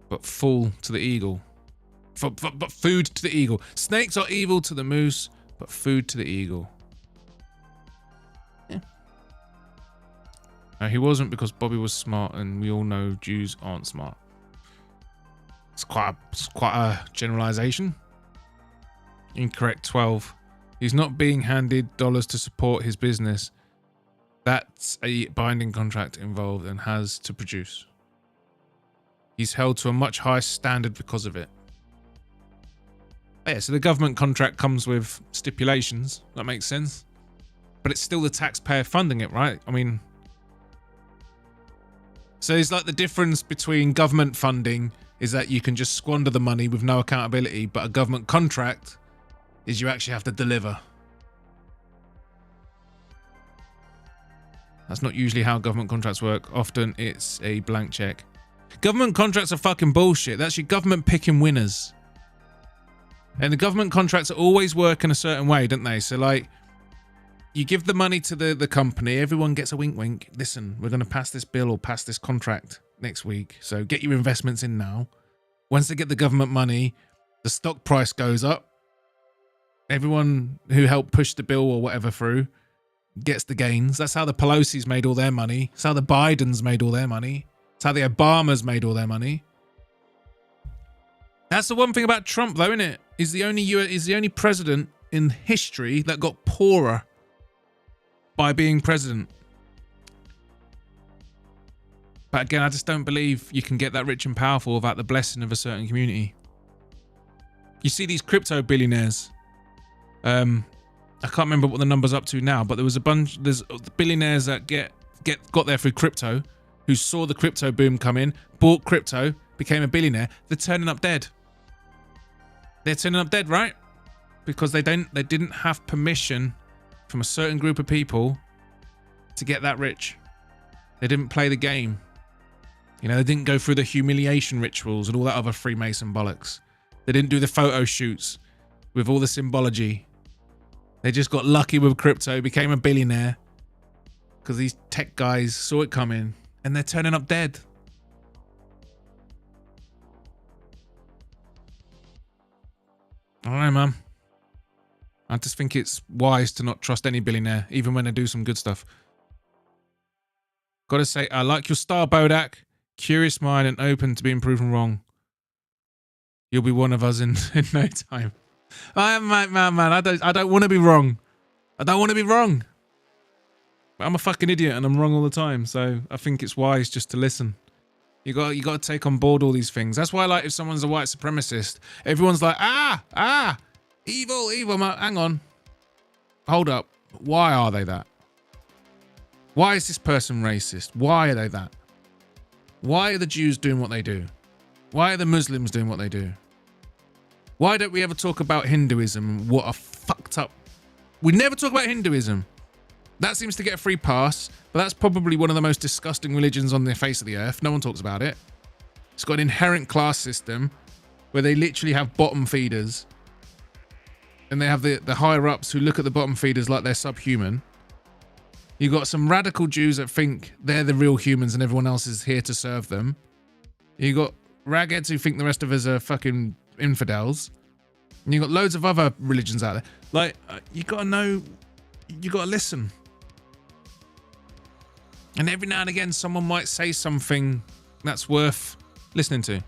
but fool to the eagle. But food to the eagle. Snakes are evil to the moose, but food to the eagle. Yeah. No, he wasn't, because Bobby was smart, and we all know Jews aren't smart. It's quite a generalization. Incorrect 12. He's not being handed dollars to support his business. That's a binding contract involved and has to produce. He's held to a much higher standard because of it. Yeah, so the government contract comes with stipulations. That makes sense. But it's still the taxpayer funding it, right? I mean, so it's like the difference between government funding is that you can just squander the money with no accountability, but a government contract is you actually have to deliver. That's not usually how government contracts work. Often it's a blank check. Government contracts are fucking bullshit. That's your government picking winners. And the government contracts always work in a certain way, don't they? So like, you give the money to the company, everyone gets a wink wink. Listen, we're going to pass this bill or pass this contract next week. So get your investments in now. Once they get the government money, the stock price goes up. Everyone who helped push the bill or whatever through gets the gains. That's how the Pelosi's made all their money. That's how the Bidens made all their money. That's how the Obamas made all their money. That's the one thing about Trump, though, isn't it? He's the only president in history that got poorer by being president. But again, I just don't believe you can get that rich and powerful without the blessing of a certain community. You see these crypto billionaires. I can't remember what the number's up to now, but there's billionaires that got there through crypto, who saw the crypto boom come in, bought crypto, became a billionaire. They're turning up dead. They're turning up dead, right? Because they didn't have permission from a certain group of people to get that rich. They didn't play the game. You know, they didn't go through the humiliation rituals and all that other Freemason bollocks. They didn't do the photo shoots with all the symbology. They just got lucky with crypto, became a billionaire because these tech guys saw it coming, and they're turning up dead. I don't know, man. I just think it's wise to not trust any billionaire, even when they do some good stuff. Gotta say, I like your style, Bodach. Curious mind and open to being proven wrong. You'll be one of us in no time. Man. I don't want to be wrong. I don't want to be wrong. But I'm a fucking idiot and I'm wrong all the time. So I think it's wise just to listen. You got to take on board all these things. That's why, like, if someone's a white supremacist, everyone's like, evil. Hang on. Hold up. Why are they that? Why is this person racist? Why are they that? Why are the Jews doing what they do? Why are the Muslims doing what they do? Why don't we ever talk about Hinduism and what a fucked up... We never talk about Hinduism. That seems to get a free pass, but that's probably one of the most disgusting religions on the face of the earth. No one talks about it. It's got an inherent class system where they literally have bottom feeders. And they have the higher-ups who look at the bottom feeders like they're subhuman. You've got some radical Jews that think they're the real humans and everyone else is here to serve them. You've got ragheads who think the rest of us are fucking infidels. And you've got loads of other religions out there. Like, you got to know, you got to listen. And every now and again, someone might say something that's worth listening to.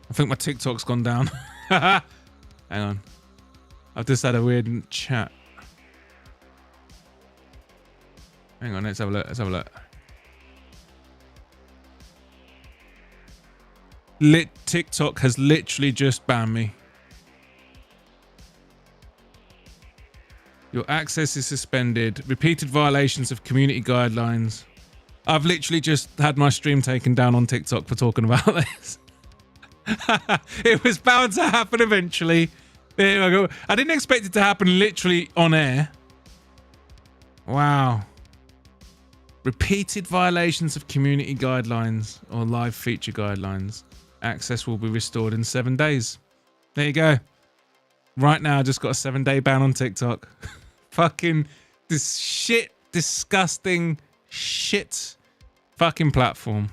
I think my TikTok's gone down. Hang on. I've just had a weird chat. Hang on, let's have a look. TikTok has literally just banned me. Your access is suspended. Repeated violations of community guidelines. I've literally just had my stream taken down on TikTok for talking about this. It was bound to happen eventually. There I go. I didn't expect it to happen literally on air. Wow. Repeated violations of community guidelines or live feature guidelines. Access will be restored in 7 days. There you go. Right now, I just got a 7-day ban on TikTok. Fucking this shit, disgusting shit fucking platform.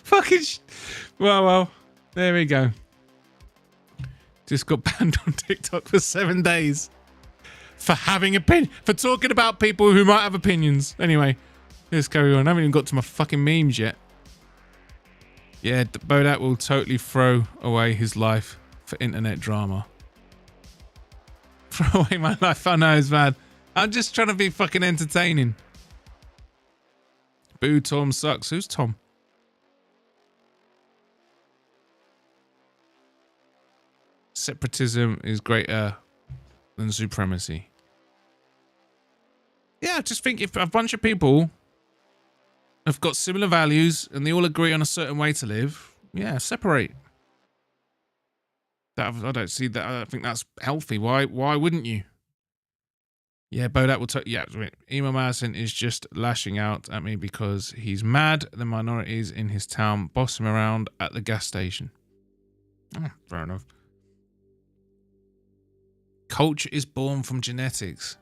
Fucking well, there we go. Just got banned on TikTok for 7 days. For having for talking about people who might have opinions. Anyway, let's carry on. I haven't even got to my fucking memes yet. Yeah, Bodach will totally throw away his life for internet drama. Throw away my life. I know it's bad. I'm just trying to be fucking entertaining. Boo, Tom sucks. Who's Tom? Separatism is greater than supremacy. Yeah, I just think if a bunch of people have got similar values and they all agree on a certain way to live, yeah, separate. I don't see that. I think that's healthy. Why wouldn't you? Yeah, Bodach will yeah, Emo Madison is just lashing out at me because he's mad the minorities in his town boss him around at the gas station. Fair enough. Culture is born from genetics.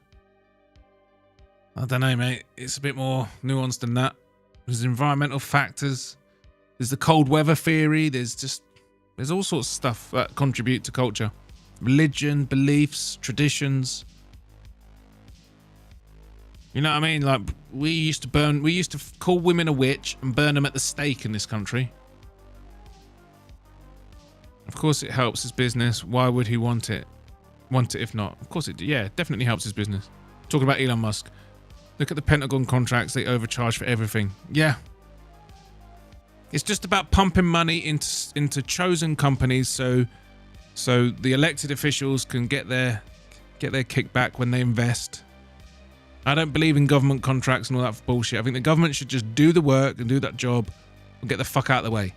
I don't know, mate. It's a bit more nuanced than that. There's environmental factors. There's the cold weather theory. There's all sorts of stuff that contribute to culture. Religion, beliefs, traditions. You know what I mean? Like, we used to call women a witch and burn them at the stake in this country. Of course it helps his business. Why would he want it? If not? Of course it definitely helps his business. Talking about Elon Musk. Look at the Pentagon contracts. They overcharge for everything. Yeah. It's just about pumping money into chosen companies so the elected officials can get their kickback when they invest. I don't believe in government contracts and all that bullshit. I think the government should just do the work and do that job and get the fuck out of the way.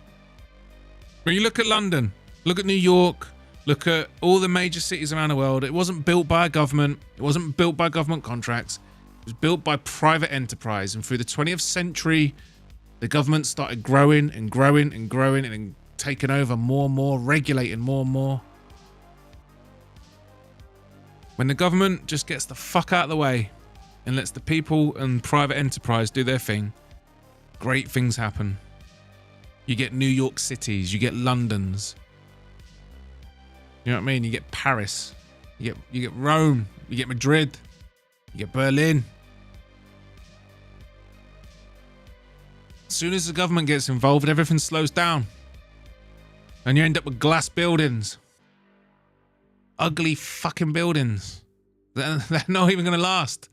When you look at London, look at New York, look at all the major cities around the world, it wasn't built by a government. It wasn't built by government contracts. It was built by private enterprise, and through the 20th century, the government started growing and growing and growing and taking over more and more, regulating more and more. When the government just gets the fuck out of the way and lets the people and private enterprise do their thing, great things happen. You get New York cities, you get Londons. You know what I mean? You get Paris, you get Rome, you get Madrid, you get Berlin. As soon as the government gets involved, everything slows down. And you end up with glass buildings. Ugly fucking buildings. They're not even going to last.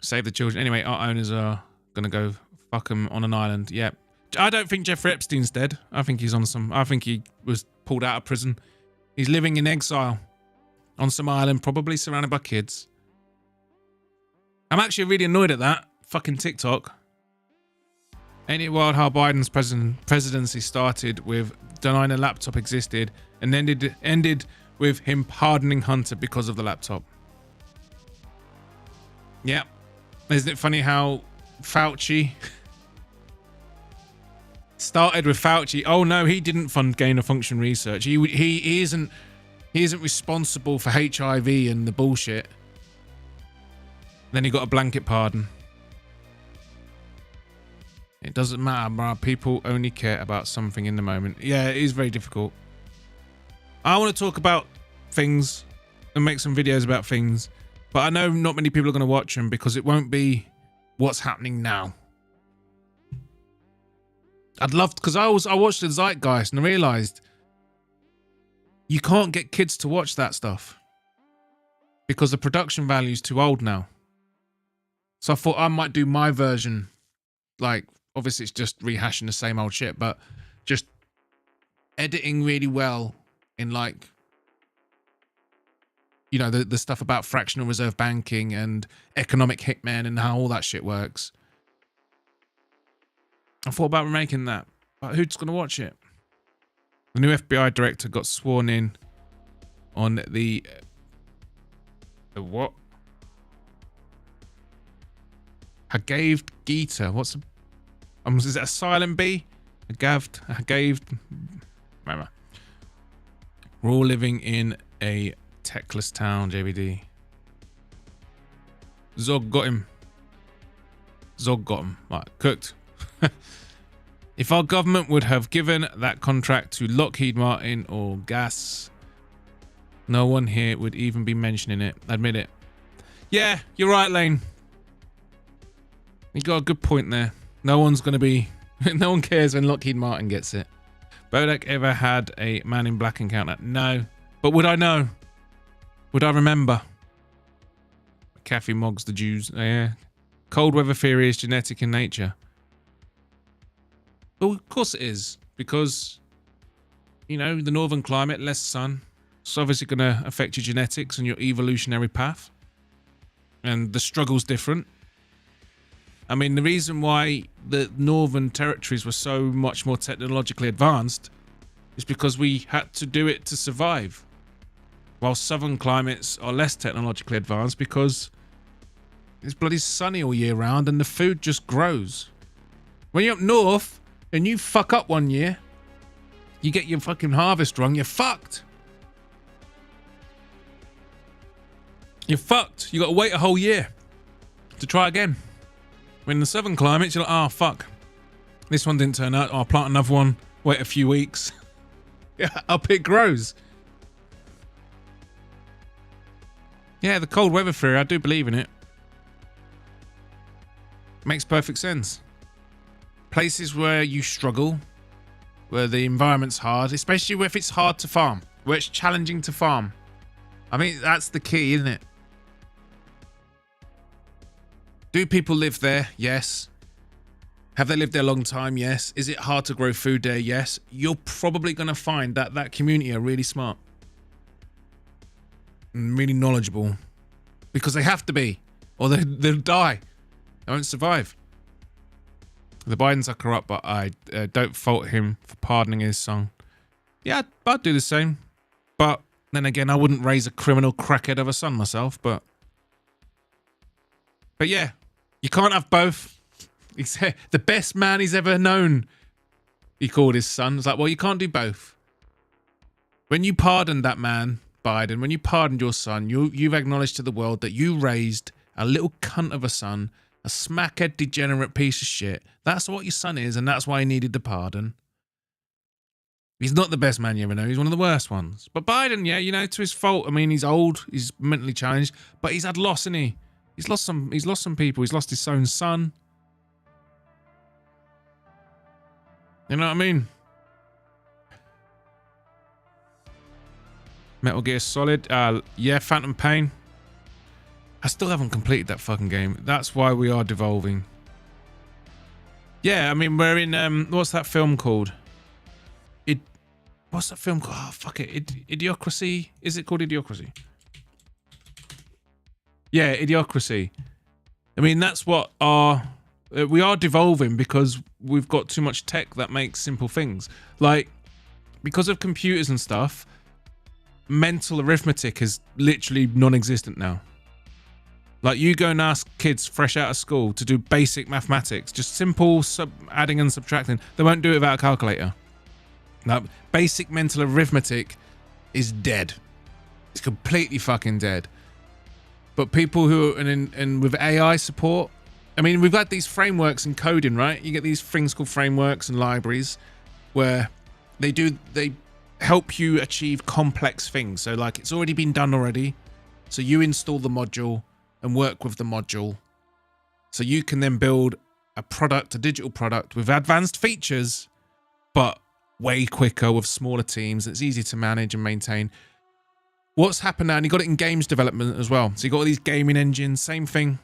Save the children. Anyway, our owners are going to go fuck them on an island. Yep. I don't think Jeffrey Epstein's dead. I think he's on some... I think he was pulled out of prison. He's living in exile on some island, probably surrounded by kids. I'm actually really annoyed at that. Fucking TikTok. Ain't it wild how Biden's presidency started with denying a laptop existed and ended with him pardoning Hunter because of the laptop? Yep. Isn't it funny how Fauci started with Fauci? Oh no, he didn't fund gain of function research. He isn't responsible for HIV and the bullshit. Then he got a blanket pardon. It doesn't matter, bro. People only care about something in the moment. Yeah, it is very difficult. I want to talk about things and make some videos about things, but I know not many people are going to watch them because it won't be what's happening now. I'd love, because I watched the Zeitgeist and I realized you can't get kids to watch that stuff because the production value is too old now. So I thought I might do my version, like, obviously it's just rehashing the same old shit, but just editing really well in, like, you know, the stuff about fractional reserve banking and economic hitmen and how all that shit works. I thought about remaking that, but who's going to watch it? The new FBI director got sworn in on the what? Hagaved Gita. What's a... is it a silent B? Hagaved. Remember. We're all living in a techless town, JBD. Zog got him. Right, cooked. If our government would have given that contract to Lockheed Martin or Gas, no one here would even be mentioning it. Admit it. Yeah, you're right, Lane. You got a good point there. No one's going to be... no one cares when Lockheed Martin gets it. Bodach ever had a Man in Black encounter? No. But would I know? Would I remember? Kathy Moggs the Jews. Yeah. Cold weather theory is genetic in nature. Well, of course it is. Because, you know, the northern climate, less sun. It's obviously going to affect your genetics and your evolutionary path. And the struggle's different. I mean, the reason why the northern territories were so much more technologically advanced is because we had to do it to survive. While southern climates are less technologically advanced because it's bloody sunny all year round and the food just grows. When you're up north and you fuck up one year, you get your fucking harvest wrong, you're fucked. You're fucked. You got to wait a whole year to try again. When in the southern climates, you're like, oh, fuck. This one didn't turn out. I'll plant another one. Wait a few weeks. Yeah, up it grows. Yeah, the cold weather theory, I do believe in it. Makes perfect sense. Places where you struggle, where the environment's hard, especially if it's hard to farm, where it's challenging to farm. I mean, that's the key, isn't it? Do people live there? Yes. Have they lived there a long time? Yes. Is it hard to grow food there? Yes. You're probably going to find that that community are really smart and really knowledgeable because they have to be, or they'll die. They won't survive. The Bidens are corrupt, but I don't fault him for pardoning his son. Yeah, I'd do the same. But then again, I wouldn't raise a criminal crackhead of a son myself, but But yeah, you can't have both. He said the best man he's ever known, he called his son. It's like, well, you can't do both. When you pardoned that man, Biden, when you pardoned your son, you've acknowledged to the world that you raised a little cunt of a son, a smackhead, degenerate piece of shit. That's what your son is, and that's why he needed the pardon. He's not the best man you ever know. He's one of the worst ones. But Biden, yeah, you know, to his fault. I mean, he's old. He's mentally challenged. But he's had loss, hasn't he? He's lost some people. He's lost his own son. You know what I mean? Metal Gear Solid. Yeah, Phantom Pain. I still haven't completed that fucking game. That's why we are devolving. Yeah, I mean, we're in, what's that film called? What's that film called? Oh, fuck it. Idiocracy? Is it called Idiocracy? Yeah, Idiocracy. I mean, that's what we are devolving because we've got too much tech that makes simple things. Like, because of computers and stuff, mental arithmetic is literally non-existent now. Like, you go and ask kids fresh out of school to do basic mathematics, just simple adding and subtracting. They won't do it without a calculator. Now, basic mental arithmetic is dead. It's completely fucking dead. But people who are and with AI support, I mean, we've got these frameworks in coding, right? You get these things called frameworks and libraries where they help you achieve complex things. So like, it's already been done already. So you install the module and work with the module. So you can then build a product, a digital product with advanced features, but way quicker with smaller teams. It's easy to manage and maintain. What's happened now, and you got it in games development as well. So you got all these gaming engines, same thing,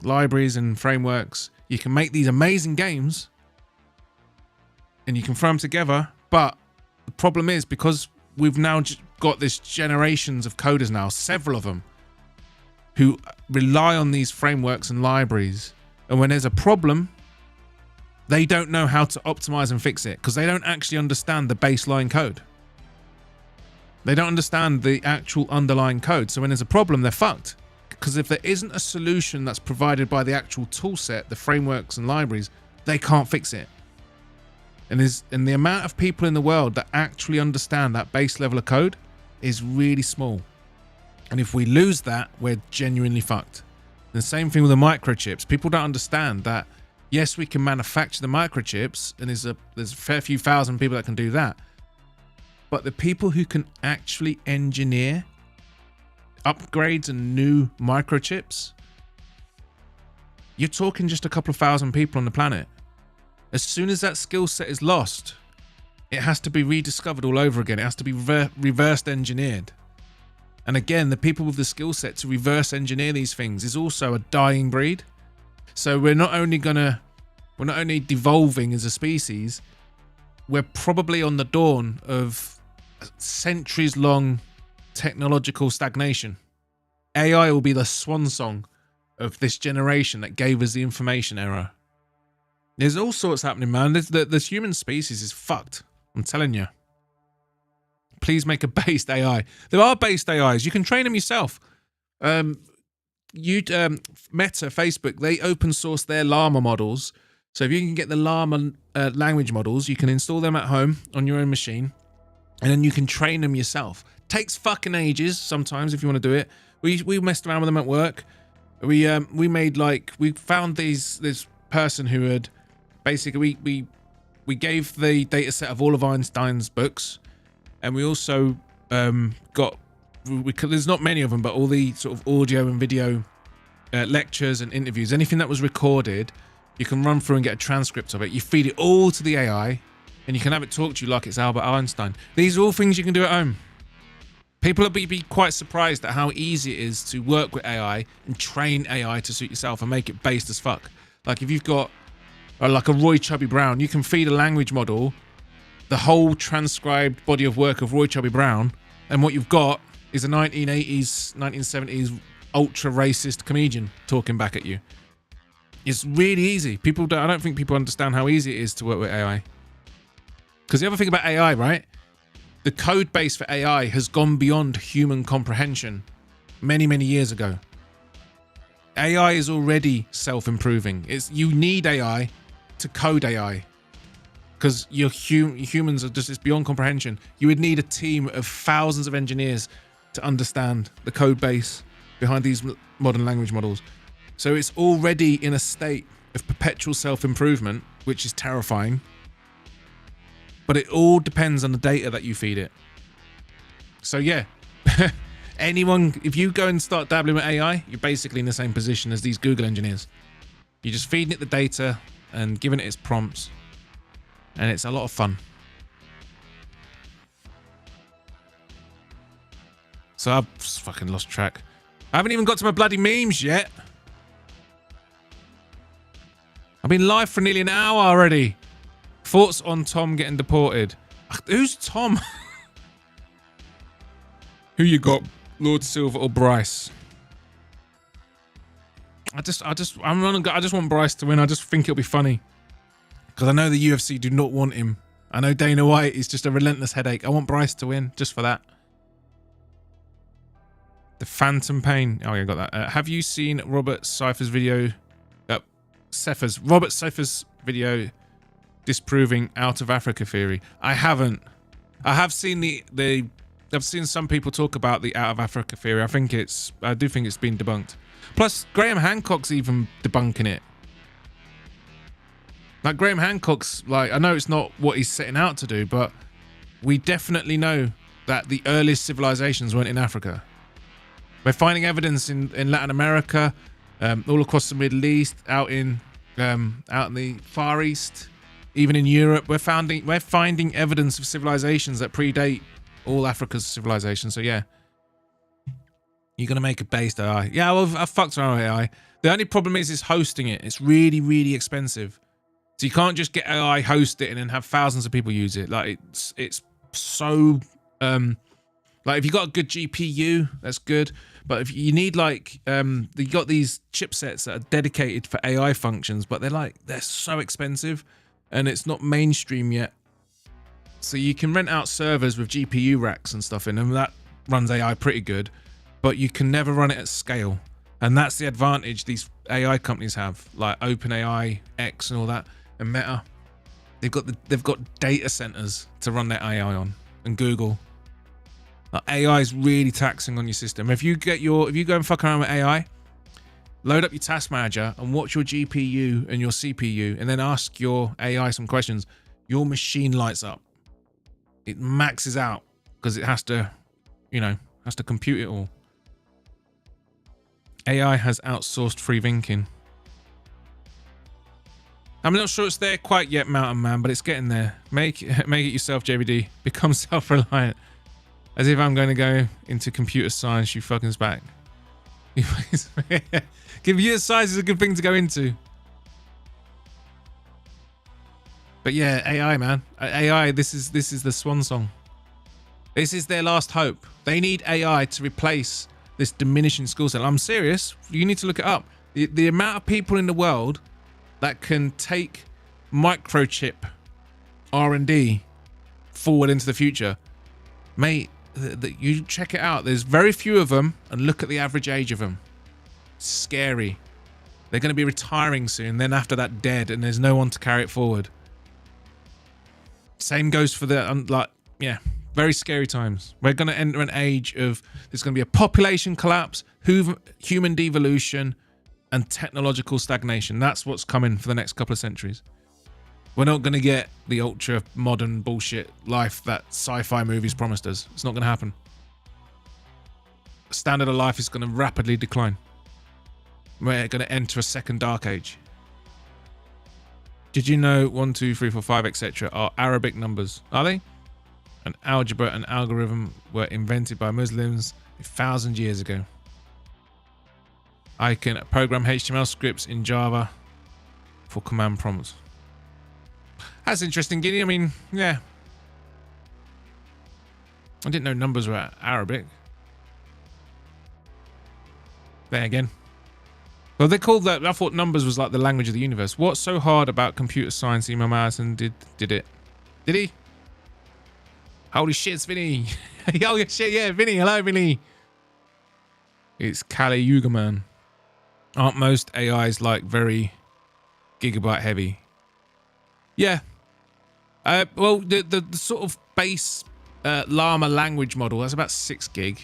libraries and frameworks. You can make these amazing games and you can throw them together. But the problem is, because we've now got this generations of coders now, several of them, who rely on these frameworks and libraries. And when there's a problem, they don't know how to optimize and fix it because they don't actually understand the baseline code. They don't understand the actual underlying code. So when there's a problem, they're fucked. Because if there isn't a solution that's provided by the actual tool set, the frameworks and libraries, they can't fix it. And the amount of people in the world that actually understand that base level of code is really small. And if we lose that, we're genuinely fucked. And the same thing with the microchips. People don't understand that, yes, we can manufacture the microchips, and there's a fair few thousand people that can do that. But the people who can actually engineer upgrades and new microchips, you're talking just a couple of thousand people on the planet. As soon as that skill set is lost, it has to be rediscovered all over again. It has to be reversed engineered. And again, the people with the skill set to reverse engineer these things is also a dying breed. So we're not only devolving as a species, we're probably on the dawn of centuries-long technological stagnation. AI will be the swan song of this generation that gave us the information era. There's all sorts happening, man. The human species is fucked. I'm telling you. Please make a based AI. There are based AIs. You can train them yourself. Meta, Facebook, they open source their llama models. So if you can get the llama language models, you can install them at home on your own machine, and then you can train them yourself. Takes fucking ages sometimes if you want to do it. We messed around with them at work. We found this person who had basically we gave the data set of all of Einstein's books, and we also there's not many of them, but all the sort of audio and video lectures and interviews, anything that was recorded, you can run through and get a transcript of it. You feed it all to the AI, and you can have it talk to you like it's Albert Einstein. These are all things you can do at home. People will be quite surprised at how easy it is to work with AI and train AI to suit yourself and make it based as fuck. Like if you've got like a Roy Chubby Brown, you can feed a language model the whole transcribed body of work of Roy Chubby Brown, and what you've got is a 1980s, 1970s ultra racist comedian talking back at you. It's really easy. I don't think people understand how easy it is to work with AI. Because the other thing about AI, right? The code base for AI has gone beyond human comprehension many, many years ago. AI is already self-improving. You need AI to code AI because humans are just, it's beyond comprehension. You would need a team of thousands of engineers to understand the code base behind these modern language models. So it's already in a state of perpetual self-improvement, which is terrifying. But it all depends on the data that you feed it. So yeah, anyone, if you go and start dabbling with AI, you're basically in the same position as these Google engineers. You're just feeding it the data and giving it its prompts. And it's a lot of fun. So I've just fucking lost track. I haven't even got to my bloody memes yet. I've been live for nearly an hour already. Thoughts on Tom getting deported? Who's Tom? Who you got, Lord Silver or Bryce? I just want Bryce to win. I just think it'll be funny because I know the UFC do not want him. I know Dana White is just a relentless headache. I want Bryce to win just for that. The Phantom Pain. Oh yeah, got that. Have you seen Robert Cypher's video? Robert Cypher's video disproving out of Africa theory. I haven't. I have seen I've seen some people talk about the out of Africa theory. I do think it's been debunked. Plus, Graham Hancock's even debunking it. Like Graham Hancock's, like, I know it's not what he's setting out to do, but we definitely know that the earliest civilizations weren't in Africa. We're finding evidence in Latin America, all across the Middle East, out in the Far East, even in Europe. We're finding evidence of civilizations that predate all Africa's civilizations. So yeah, you're gonna make a based AI. Yeah, well, I've fucked around with AI. The only problem is hosting it. It's really, really expensive. So you can't just get AI, host it, and then have thousands of people use it. Like it's so like if you got a good GPU, that's good. But if you need like you got these chipsets that are dedicated for AI functions, but they're so expensive and it's not mainstream yet. So you can rent out servers with GPU racks and stuff in them. That runs AI pretty good, but you can never run it at scale. And that's the advantage these AI companies have, like OpenAI, X and all that, and Meta. They've got data centers to run their AI on, and Google. Like, AI is really taxing on your system. If you go and fuck around with AI, load up your task manager and watch your GPU and your CPU, and then ask your AI some questions, your machine lights up. It maxes out because it has to compute it all. AI has outsourced free thinking. I'm not sure it's there quite yet, Mountain Man, but it's getting there. Make it yourself, JBD. Become self-reliant. As if I'm going to go into computer science, you fucking back. Computer science is a good thing to go into. But yeah, AI, man. AI, this is the swan song. This is their last hope. They need AI to replace this diminishing skill set. I'm serious. You need to look it up. The amount of people in the world that can take microchip R&D forward into the future, mate, you check it out. There's very few of them, and look at the average age of them. Scary. They're going to be retiring soon, then after that dead, and there's no one to carry it forward. Same goes for the very scary times. We're going to enter an age of there's going to be a population collapse, human devolution, and technological stagnation. That's what's coming for the next couple of centuries. We're not going to get the ultra modern bullshit life that sci-fi movies promised us. It's not going to happen. The standard of life is going to rapidly decline. We're going to enter a second dark age. Did you know 1, 2, 3, 4, 5, etc. are Arabic numbers? Are they? An algebra and algorithm were invented by Muslims 1,000 years ago. I can program HTML scripts in Java for command prompts. That's interesting, Giddy. I mean, yeah. I didn't know numbers were Arabic. There again. Well, they called that. I thought numbers was like the language of the universe. What's so hard about computer science? Emo Madison did it. Did he? Holy shit, it's Vinny. Oh shit, yeah, Vinny. Hello, Vinny. It's Kali Yuga Man. Aren't most AIs like very gigabyte heavy? Yeah. Well, the sort of base llama language model, that's about 6 gig.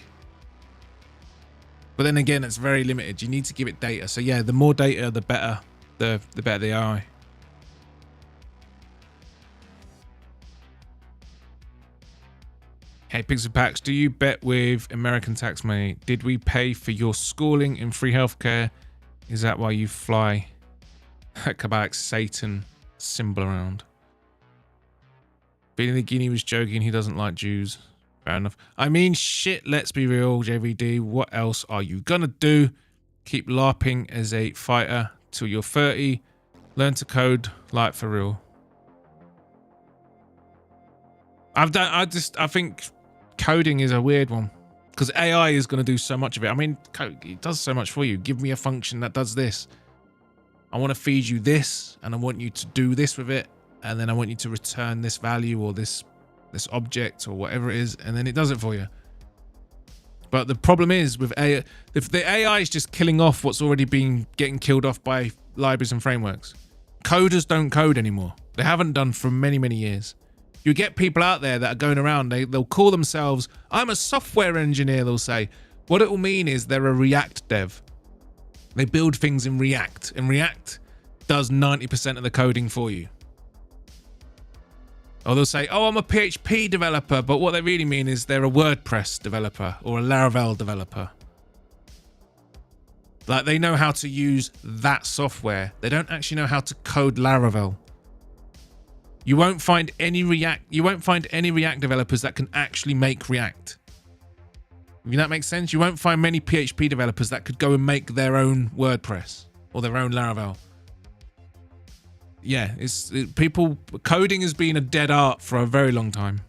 But then again, it's very limited. You need to give it data. So yeah, the more data, the better. The better the AI. Hey, Pixel Packs, do you bet with American tax money? Did we pay for your schooling and free healthcare? Is that why you fly Kabak Satan symbol around? Billy the Guinea was joking. He doesn't like Jews. Fair enough. I mean, shit, let's be real, JVD. What else are you gonna do? Keep LARPing as a fighter till you're 30. Learn to code, like, for real. I think coding is a weird one. Because AI is going to do so much of it. I mean, it does so much for you. Give me a function that does this. I want to feed you this, and I want you to do this with it. And then I want you to return this value or this object or whatever it is, and then it does it for you. But the problem is with AI, if the AI is just killing off what's already been getting killed off by libraries and frameworks. Coders don't code anymore. They haven't done for many, many years. You get people out there that are going around, they'll call themselves, I'm a software engineer, they'll say. What it will mean is they're a React dev. They build things in React, and React does 90% of the coding for you. Or they'll say, oh, I'm a PHP developer, but what they really mean is they're a WordPress developer or a Laravel developer. Like, they know how to use that software. They don't actually know how to code Laravel. You won't find any React developers that can actually make React. If that makes sense, you won't find many PHP developers that could go and make their own WordPress or their own Laravel. Yeah, coding has been a dead art for a very long time.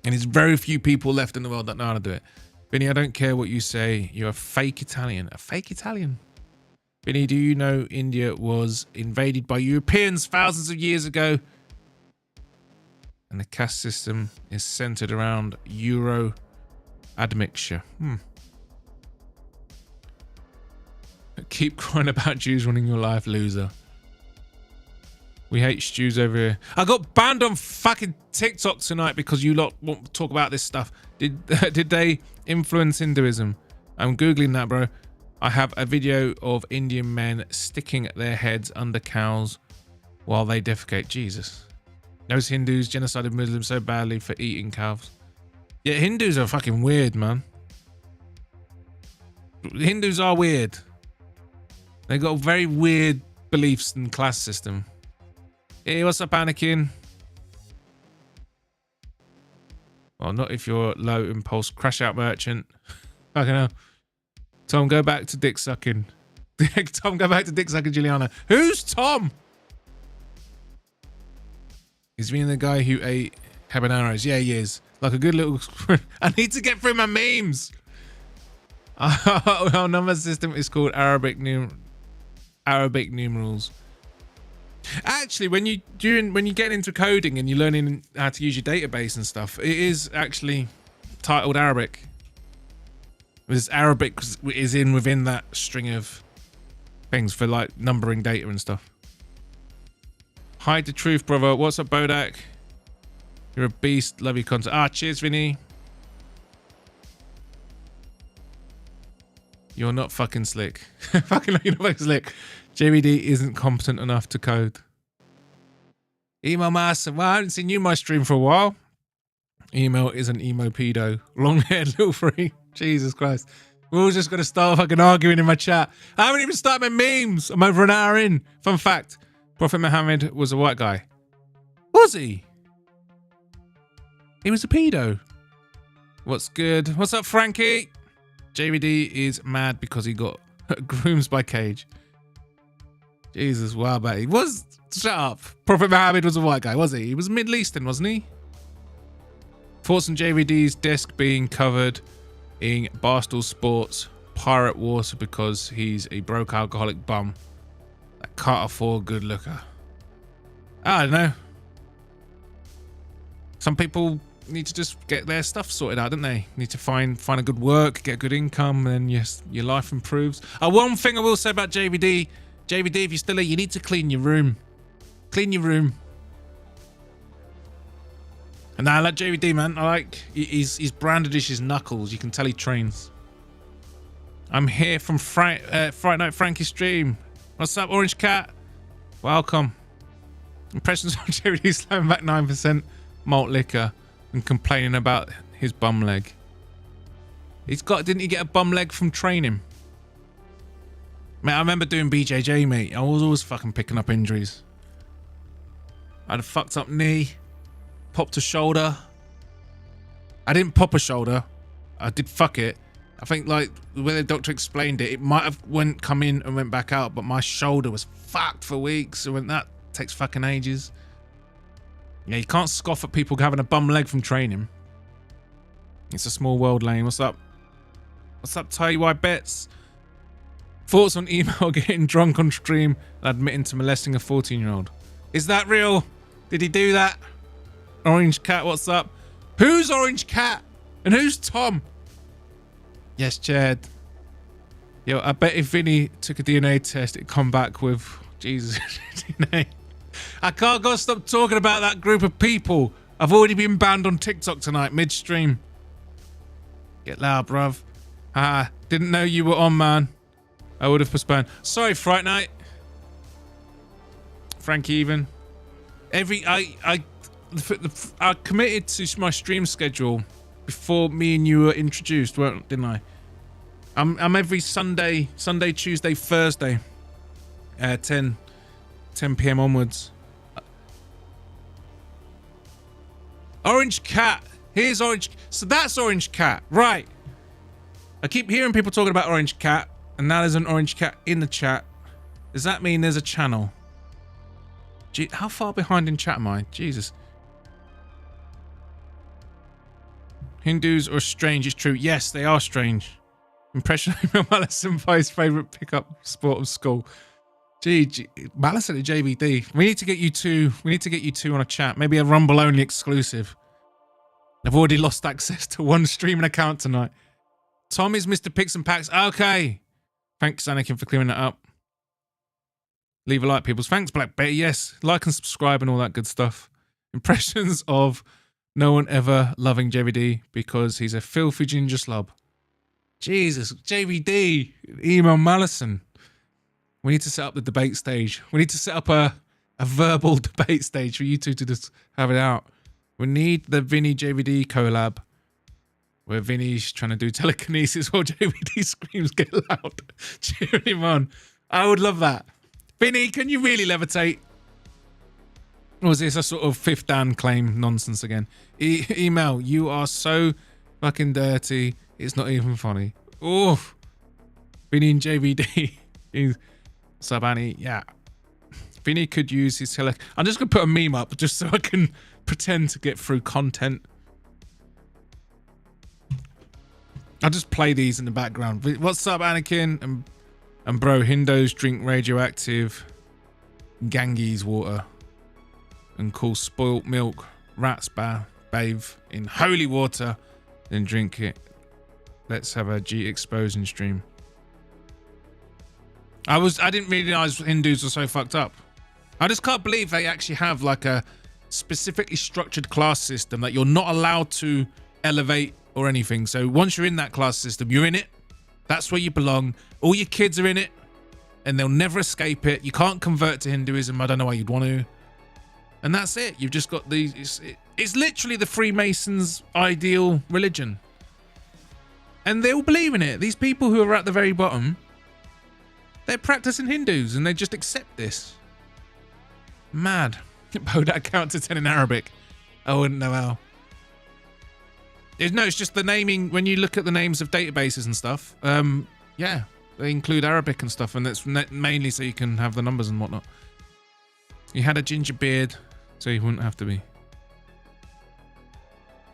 And there's very few people left in the world that know how to do it. Vinny, I don't care what you say. You're a fake Italian. A fake Italian? Vinny, do you know India was invaded by Europeans thousands of years ago? And the caste system is centered around Euro admixture. Keep crying about Jews running your life, loser. We hate stews over here. I got banned on fucking TikTok tonight because you lot won't talk about this stuff. Did they influence Hinduism? I'm Googling that, bro. I have a video of Indian men sticking their heads under cows while they defecate. Jesus. Those Hindus genocided Muslims so badly for eating cows. Yeah, Hindus are fucking weird, man. Hindus are weird. They got very weird beliefs and class system. Hey, what's up, Anakin? Well, not if you're low impulse crash out merchant. Fucking hell. Tom, go back to dick sucking. Tom, go back to dick sucking, Juliana. Who's Tom? He's being the guy who ate habaneros. Yeah, he is. Like a good little... I need to get through my memes. Our number system is called Arabic numerals. Actually, when you get into coding and you're learning how to use your database and stuff, it is actually titled Arabic. Because Arabic is within that string of things for like numbering data and stuff. Hide the truth, brother. What's up, Bodach? You're a beast. Love your content. Ah, cheers, Vinny. You're not fucking slick. Fucking you're not fucking slick. JVD isn't competent enough to code. Email master. Well, I haven't seen you in my stream for a while. Email is an emo pedo. Long-haired little freak. Jesus Christ. We're all just going to start fucking arguing in my chat. I haven't even started my memes. I'm over an hour in. Fun fact. Prophet Muhammad was a white guy. Was he? He was a pedo. What's good? What's up, Frankie? JVD is mad because he got grooms by Cage. Jesus, wow, but he was... Shut up. Prophet Muhammad was a white guy, was he? He was Middle Eastern, wasn't he? Thoughts on JVD's desk being covered in Barstool Sports pirate water because he's a broke alcoholic bum that can't afford good liquor. I don't know. Some people need to just get their stuff sorted out, don't they? Need to find a good work, get a good income, and then your life improves. One thing I will say about JVD, if you're still here, you need to clean your room. Clean your room. And I like JVD, man. I like he's branded as his knuckles. You can tell he trains. I'm here from Friday Night Frankie's stream. What's up, Orange Cat? Welcome. Impressions on JVD slamming back 9% malt liquor and complaining about his bum leg. Didn't he get a bum leg from training? Mate, I remember doing BJJ, mate. I was always fucking picking up injuries. I had a fucked up knee, popped a shoulder. I didn't pop a shoulder. I did fuck it. I think like the way the doctor explained it, it might have come in and went back out, but my shoulder was fucked for weeks. So when that takes fucking ages. Yeah, you can't scoff at people having a bum leg from training. It's a small world, Lane. What's up? What's up, Ty Bets? Thoughts on email getting drunk on stream and admitting to molesting a 14-year-old. Is that real? Did he do that? Orange Cat, what's up? Who's Orange Cat? And who's Tom? Yes, Chad. Yo, I bet if Vinny took a DNA test, it'd come back with Jesus DNA. I can't go stop talking about that group of people. I've already been banned on TikTok tonight, midstream. Get loud, bruv. Didn't know you were on, man. I would have postponed. Sorry, Fright Night. Frank even. I committed to my stream schedule before me and you were introduced, didn't I? I'm every Sunday, Tuesday, Thursday, 10 p.m. onwards. Orange Cat. Here's Orange. So that's Orange Cat, right? I keep hearing people talking about Orange Cat, and now there's an Orange Cat in the chat. Does that mean there's a channel? Gee, how far behind in chat am I? Jesus. Hindus are strange, it's true. Yes, they are strange. Impression of Malison by his favourite pickup sport of school. Gee, Malison at JVD. We need to get you two. We need to get you two on a chat. Maybe a Rumble only exclusive. I've already lost access to one streaming account tonight. Tom is Mr. Picks and Packs. Okay. Thanks, Anakin, for clearing that up. Leave a like, peoples. Thanks, Black Betty. Yes, like and subscribe and all that good stuff. Impressions of no one ever loving JVD because he's a filthy ginger slob. Jesus, JVD, email Malison. We need to set up the debate stage. We need to set up a verbal debate stage for you two to just have it out. We need the Vinny JVD collab where Vinny's trying to do telekinesis while JVD screams get loud. Cheering him on. I would love that. Vinny, can you really levitate? Or is this a sort of fifth Dan claim nonsense again? Email, you are so fucking dirty. It's not even funny. Oof. Vinny and JVD. Sabani, yeah. Vinny could use his I'm just going to put a meme up just so I can pretend to get through content. I'll just play these in the background. What's up, Anakin? And bro, Hindus drink radioactive Ganges water and call spoilt milk rats bathe in holy water, then drink it. Let's have a G exposing stream. I didn't realize Hindus were so fucked up. I just can't believe they actually have like a specifically structured class system that you're not allowed to elevate or anything. So once you're in that class system, you're in it. That's where you belong. All your kids are in it and they'll never escape it. You can't convert to Hinduism. I don't know why you'd want to. And that's it. You've just got these. It's literally the Freemasons' ideal religion. And they all believe in it. These people who are at the very bottom, they're practicing Hindus and they just accept this. Mad. Bodach count to 10 in Arabic. I wouldn't know how. No, it's just the naming. When you look at the names of databases and stuff, yeah, they include Arabic and stuff, and that's mainly so you can have the numbers and whatnot. He had a ginger beard, so he wouldn't have to be.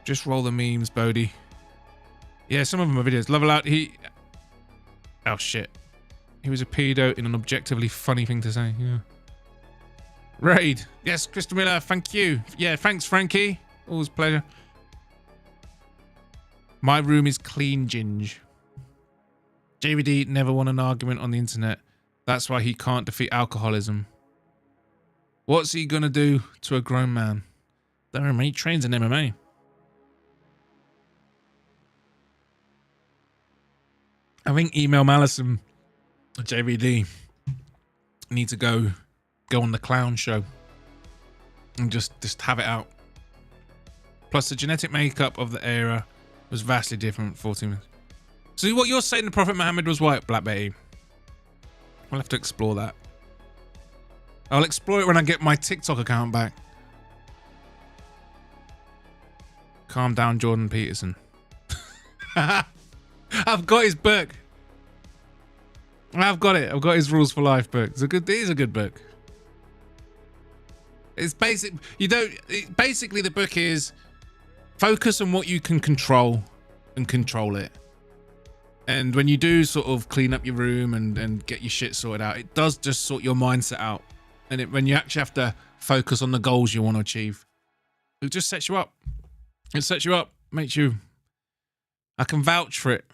Just roll the memes, Bodhi. Yeah, some of them are videos. Level out. Oh shit. He was a pedo in an objectively funny thing to say. Yeah. Raid. Yes, Crystal Miller. Thank you. Yeah, thanks, Frankie. Always a pleasure. My room is clean, Ginge. JVD never won an argument on the internet. That's why he can't defeat alcoholism. What's he gonna do to a grown man? Don't remember, he trains in MMA. I think email Malison, JVD, need to go on the clown show and just have it out. Plus, the genetic makeup of the era was vastly different 14 minutes. So what you're saying, the Prophet Muhammad was white, Black Betty? We'll have to explore that. I'll explore it when I get my TikTok account back. Calm down, Jordan Peterson. I've got his book. I've got it. I've got his Rules for Life book. It is a good book. It's basic. Basically, the book is focus on what you can control and control it. And when you do sort of clean up your room and get your shit sorted out, it does just sort your mindset out. And when you actually have to focus on the goals you want to achieve, it just sets you up. It sets you up, makes you... I can vouch for it.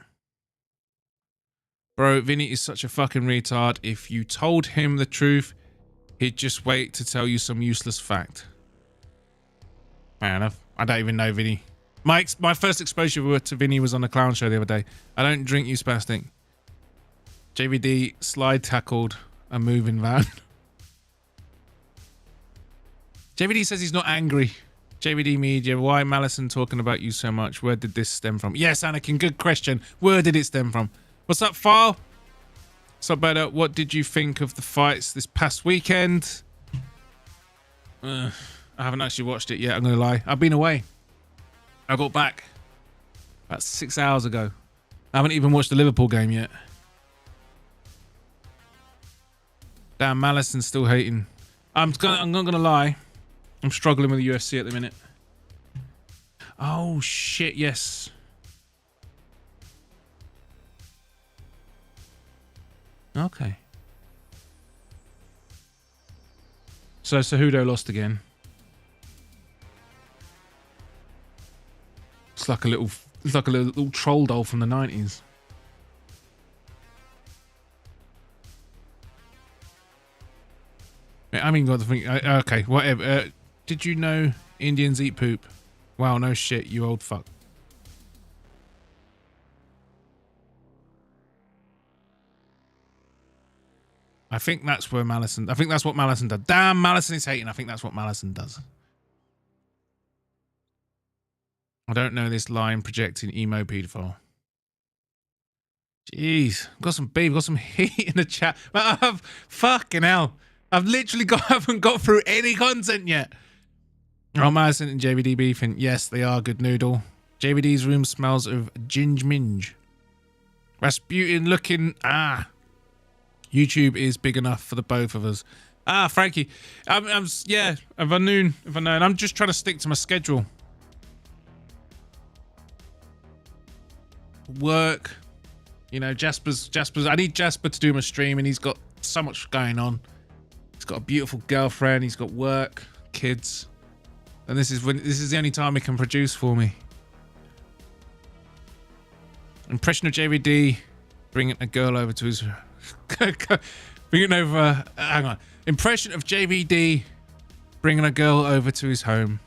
Bro, Vinny is such a fucking retard. If you told him the truth, he'd just wait to tell you some useless fact. Fair enough. I don't even know Vinny. My first exposure to Vinny was on the clown show the other day. I don't drink, you spastic. JVD slide tackled a moving van. JVD says he's not angry. JVD Media, why Malison talking about you so much? Where did this stem from? Yes, Anakin, good question. Where did it stem from? What's up, File? So, better. What did you think of the fights this past weekend? I haven't actually watched it yet, I'm going to lie. I've been away. I got back about 6 hours ago. I haven't even watched the Liverpool game yet. Damn, Malison's still hating. I'm not going to lie. I'm struggling with the UFC at the minute. Oh, shit, yes. Okay. So Cejudo lost again. It's like a little troll doll from the 90s. I mean, got the thing. Okay, whatever. Did you know Indians eat poop? Wow, no shit, you old fuck. I think that's where Malison... I think that's what Malison does. Damn, Malison is hating. I think that's what Malison does. I don't know this line projecting emo pedophile. Jeez. Got some beef. Got some heat in the chat. Fucking hell. I've literally haven't got through any content yet. Oh, Madison and JVD beefing. Yes, they are good noodle. JVD's room smells of ginge minge. Rasputin looking... YouTube is big enough for the both of us. Frankie. Yeah, if I known. I'm just trying to stick to my schedule. Work. You know, Jasper's... I need Jasper to do my stream and he's got so much going on. He's got a beautiful girlfriend. He's got work, kids. And this is the only time he can produce for me. Impression of JVD bringing a girl over to his... bringing over... hang on. Impression of JVD bringing a girl over to his home.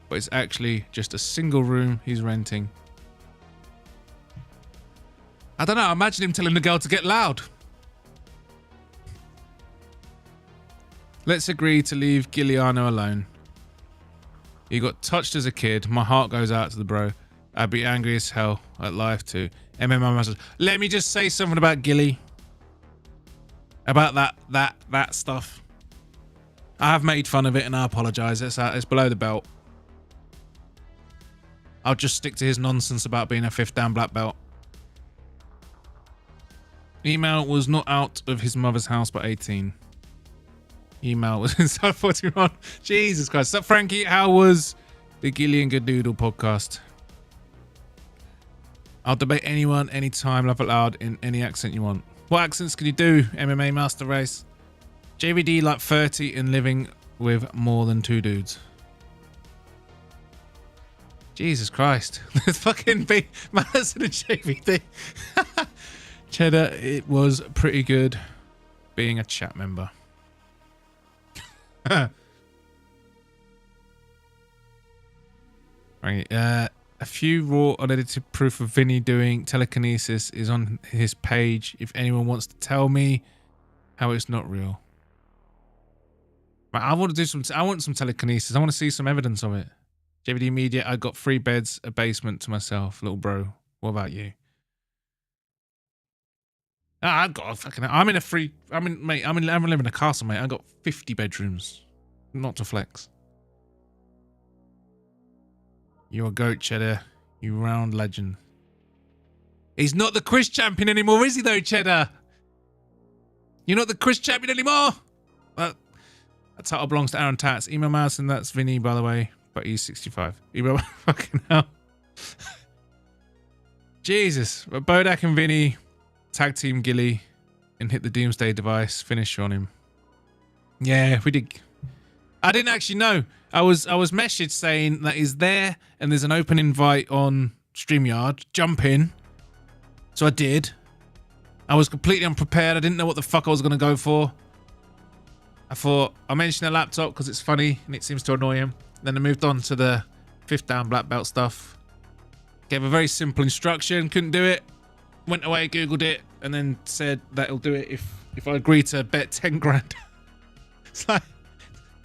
But it's actually just a single room he's renting. I don't know. I imagine him telling the girl to get loud. Let's agree to leave Giuliano alone. He got touched as a kid. My heart goes out to the bro. I'd be angry as hell at life too. MMO masters. Let me just say something about Gilly. About that stuff. I have made fun of it and I apologise. It's below the belt. I'll just stick to his nonsense about being a 5th dan black belt. Email was not out of his mother's house by 18. Email was inside 41. Jesus Christ. So, Frankie, how was the Gillian Good Noodle podcast? I'll debate anyone, anytime, laugh out loud in any accent you want. What accents can you do, MMA Master Race? JVD like 30 and living with more than 2 dudes. Jesus Christ. There's fucking big Madison and JVD. Cheddar, it was pretty good being a chat member. Right, a few raw unedited proof of Vinny doing telekinesis is on his page if anyone wants to tell me how it's not real. Right, I want some telekinesis. I want to see some evidence of it. JVD Media, I got 3 beds, a basement to myself, little bro. What about you? I've got a fucking. I'm living in a castle, mate. I've got 50 bedrooms. Not to flex. You're a goat, Cheddar. You round legend. He's not the quiz champion anymore, is he though, Cheddar? You're not the quiz champion anymore. That title belongs to Aaron Tats. Emo Madison, that's Vinny, by the way. But he's 65. Emo, fucking hell. Jesus. But Bodach and Vinny tag team Gilly and hit the Doomsday device. Finish on him. Yeah, we did. I didn't actually know. I was messaged saying that he's there and there's an open invite on StreamYard. Jump in. So I did. I was completely unprepared. I didn't know what the fuck I was going to go for. I thought I'll mention a laptop because it's funny and it seems to annoy him. Then I moved on to the 5th Dan black belt stuff. Gave a very simple instruction. Couldn't do it. Went away, Googled it, and then said that he'll do it if I agree to bet 10 grand. It's like,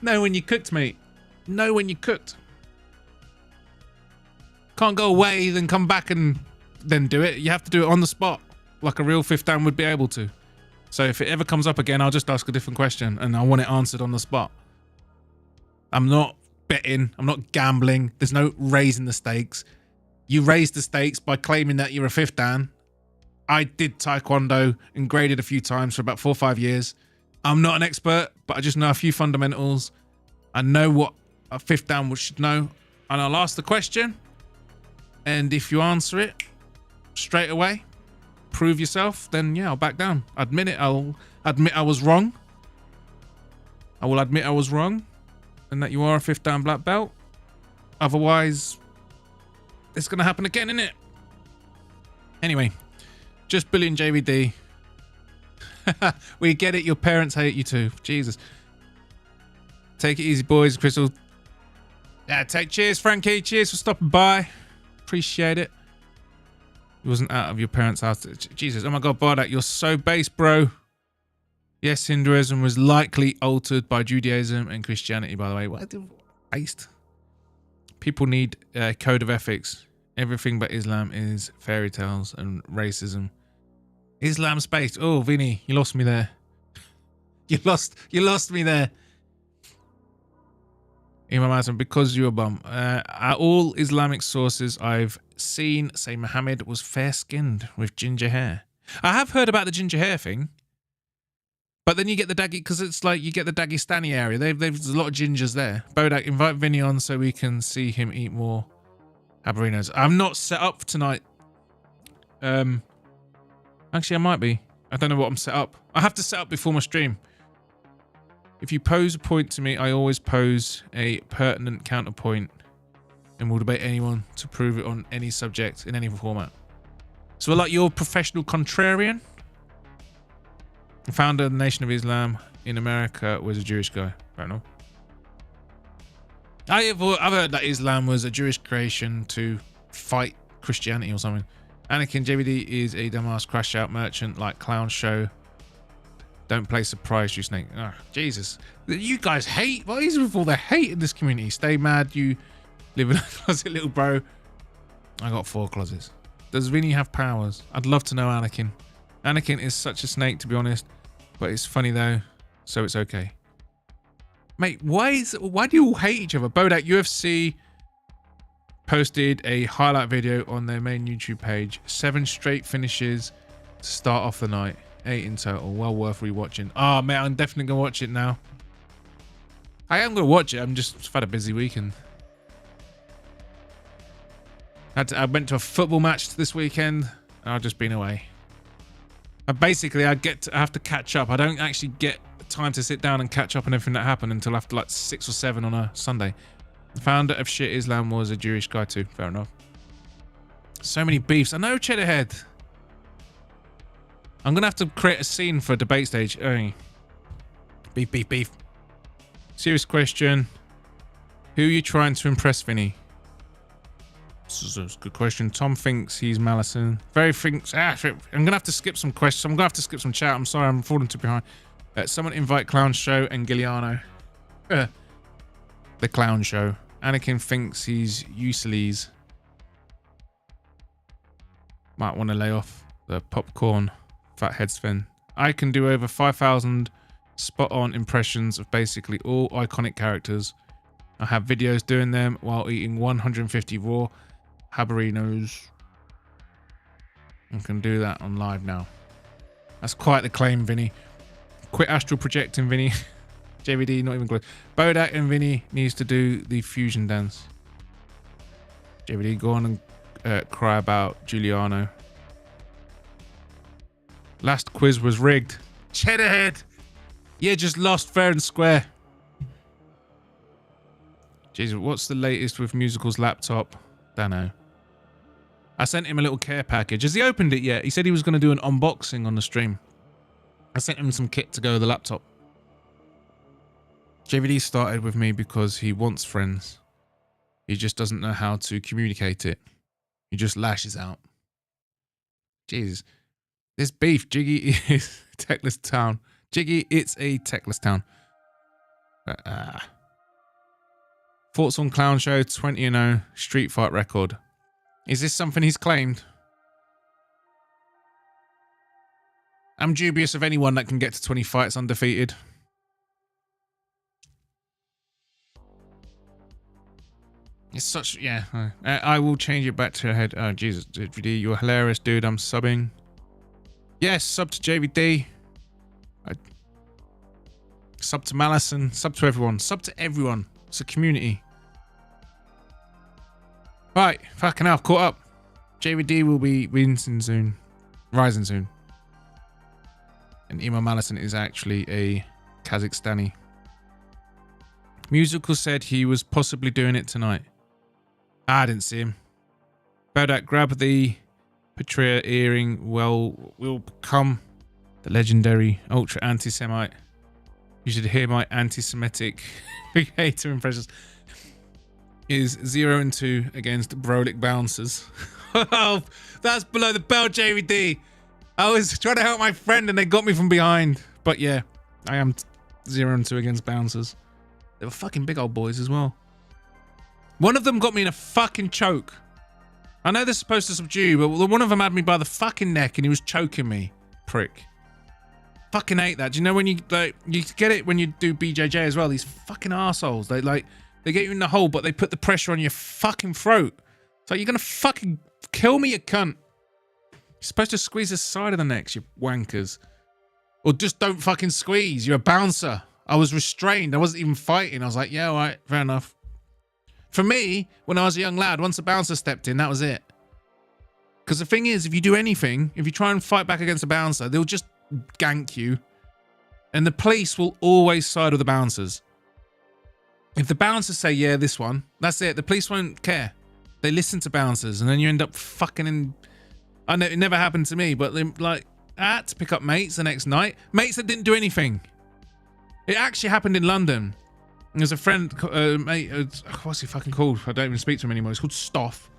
know when you cooked, mate. Know when you cooked. Can't go away, then come back and then do it. You have to do it on the spot, like a real 5th Dan would be able to. So if it ever comes up again, I'll just ask a different question, and I want it answered on the spot. I'm not betting. I'm not gambling. There's no raising the stakes. You raise the stakes by claiming that you're a 5th Dan. I did Taekwondo and graded a few times for about 4 or 5 years. I'm not an expert, but I just know a few fundamentals. I know what a 5th Dan should know. And I'll ask the question. And if you answer it straight away, prove yourself, then yeah, I'll back down. Admit it. I'll admit I was wrong. I will admit I was wrong. And that you are a 5th Dan black belt. Otherwise, it's going to happen again, innit? Anyway, just Billy and JVD. We get it. Your parents hate you too. Jesus. Take it easy, boys. Crystal. Yeah, cheers, Frankie. Cheers for stopping by. Appreciate it. He wasn't out of your parents' house. Jesus. Oh my God, Bodach, you're so base, bro. Yes, Hinduism was likely altered by Judaism and Christianity, by the way. What? Based. People need a code of ethics. Everything but Islam is fairy tales and racism. Islam's based. Oh, Vinny, you lost me there. You lost me there. Imam Azam, because you're a bum. All Islamic sources I've seen say Muhammad was fair-skinned with ginger hair. I have heard about the ginger hair thing. But then you get the Daggy, because it's like you get the Dagestani area. There's a lot of gingers there. Bodach, invite Vinny on so we can see him eat more haberinos. I'm not set up for tonight. Actually, I might be. I don't know what I'm set up. I have to set up before my stream. If you pose a point to me, I always pose a pertinent counterpoint and will debate anyone to prove it on any subject in any format. So like your professional contrarian? The founder of the Nation of Islam in America was a Jewish guy. I don't know. I've heard that Islam was a Jewish creation to fight Christianity or something. Anakin JVD is a dumbass crash out merchant like Clown Show. Don't play surprise, you snake. Oh, Jesus. You guys hate. What is with all the hate in this community? Stay mad, you live in a closet, little bro. I got 4 closets. Does Vinny have powers? I'd love to know, Anakin. Anakin is such a snake, to be honest. But it's funny, though. So it's okay. Mate, why do you all hate each other? Bodach UFC posted a highlight video on their main YouTube page. 7 straight finishes to start off the night. 8 in total. Well worth rewatching. Oh, mate, I'm definitely going to watch it now. I am going to watch it. I've had a busy weekend. I went to a football match this weekend. And I've just been away. I have to catch up. I don't actually get time to sit down and catch up on everything that happened until after like 6 or 7 on a Sunday. The founder of Shit Islam was a Jewish guy too. Fair enough. So many beefs. I know, Cheddarhead. I'm going to have to create a scene for a debate stage. Hey. Beef, beef, beef. Serious question. Who are you trying to impress, Vinny? This is a good question. Tom thinks he's Malison. Very thinks... I'm going to have to skip some questions. I'm going to have to skip some chat. I'm sorry, I'm falling too behind. Someone invite Clown Show and Giuliano. The Clown Show. Anakin thinks he's Ulysses. Might want to lay off the popcorn. Fathead Sven. I can do over 5,000 spot-on impressions of basically all iconic characters. I have videos doing them while eating 150 raw haberinos. I can do that on live now. That's quite the claim, Vinny. Quit astral projecting, Vinny. JVD, not even close. Bodach and Vinny needs to do the fusion dance. JVD, go on and cry about Giuliano. Last quiz was rigged. Cheddarhead! Yeah, just lost fair and square. Jesus, what's the latest with Musical's laptop? Don't know. I sent him a little care package. Has he opened it yet? He said he was going to do an unboxing on the stream. I sent him some kit to go with the laptop. JVD started with me because he wants friends. He just doesn't know how to communicate it. He just lashes out. Jesus. This beef, Jiggy is techless town. Jiggy, it's a techless town. Thoughts on Clown Show 20-0 street fight record. Is this something he's claimed? I'm dubious of anyone that can get to 20 fights undefeated. It's such, yeah. I will change it back to your head. Oh, Jesus, JVD, you're hilarious, dude. I'm subbing. Yes, sub to JVD. Sub to Malison. Sub to everyone. Sub to everyone. It's a community. Right, fucking hell, caught up. JVD will be rising soon. And Emo Malison is actually a Kazakhstani. Musical said he was possibly doing it tonight. I didn't see him. Bodach, grab the Patria earring. Well, will become the legendary ultra anti-Semite. You should hear my anti-Semitic hater impressions. Is 0-2 against Brolic bouncers. Oh, that's below the belt, JVD. I was trying to help my friend and they got me from behind. But yeah, I am 0-2 against bouncers. They were fucking big old boys as well. One of them got me in a fucking choke. I know they're supposed to subdue, but one of them had me by the fucking neck and he was choking me. Prick. Fucking hate that. Do you know when you get it when you do BJJ as well? These fucking assholes. They get you in the hole, but they put the pressure on your fucking throat. It's like, you're gonna fucking kill me, you cunt. You're supposed to squeeze the side of the neck, you wankers. Or just don't fucking squeeze. You're a bouncer. I was restrained. I wasn't even fighting. I was like, yeah, all right, fair enough. For me, when I was a young lad, once a bouncer stepped in, that was it. Because the thing is, if you do anything, if you try and fight back against a bouncer, they'll just gank you. And the police will always side with the bouncers. If the bouncers say, yeah, this one, that's it. The police won't care. They listen to bouncers and then you end up fucking in... I know it never happened to me, but like, I had to pick up mates the next night. Mates that didn't do anything. It actually happened in London. There's a friend, mate, what's he fucking called? I don't even speak to him anymore. He's called Stoff.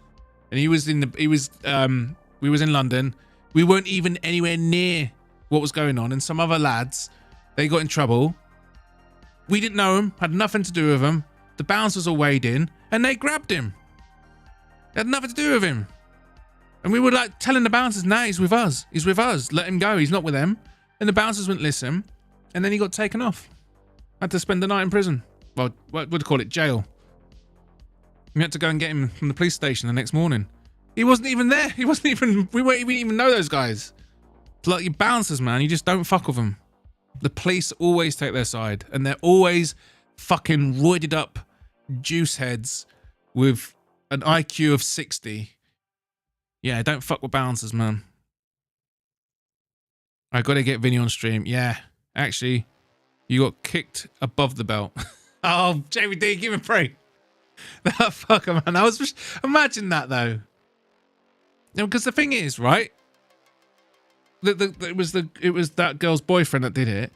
And we was in London. We weren't even anywhere near what was going on. And some other lads, they got in trouble. We didn't know him, had nothing to do with him. The bouncers all weighed in and they grabbed him. They had nothing to do with him. And we were like telling the bouncers, nah, he's with us. He's with us. Let him go. He's not with them. And the bouncers wouldn't listen. And then he got taken off. Had to spend the night in prison. Well, what would you call it? Jail. We had to go and get him from the police station the next morning. He wasn't even there. He wasn't even, we didn't even know those guys. It's like your bouncers, man. You just don't fuck with them. The police always take their side. And they're always fucking roided up juice heads with an IQ of 60. Yeah, don't fuck with bouncers, man. I gotta get Vinny on stream. Yeah, actually, you got kicked above the belt. Oh, JVD, give him a break. That fucker, man. I was just imagine that though. Because the thing is, right? It was that girl's boyfriend that did it.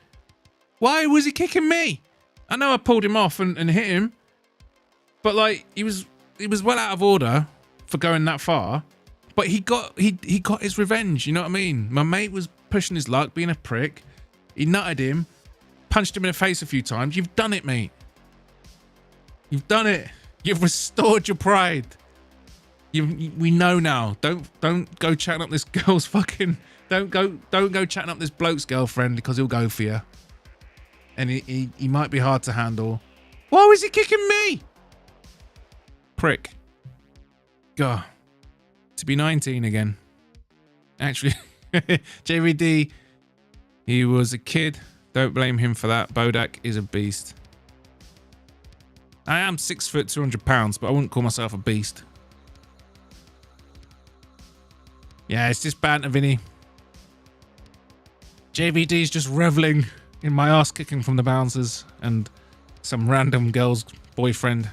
Why was he kicking me? I know I pulled him off and hit him, but like he was well out of order for going that far. But he got his revenge. You know what I mean? My mate was pushing his luck, being a prick. He nutted him, punched him in the face a few times. You've done it, mate. You've done it. You've restored your pride. We know now. Don't go chatting up this girl's fucking. Don't go chatting up this bloke's girlfriend because he'll go for you. And he might be hard to handle. Why was he kicking me? Prick. God. To be 19 again. Actually, JVD, he was a kid. Don't blame him for that. Bodach is a beast. I am 6 foot, 200 pounds, but I wouldn't call myself a beast. Yeah, it's just banter, Vinny. JVD's just reveling in my ass kicking from the bouncers and some random girl's boyfriend.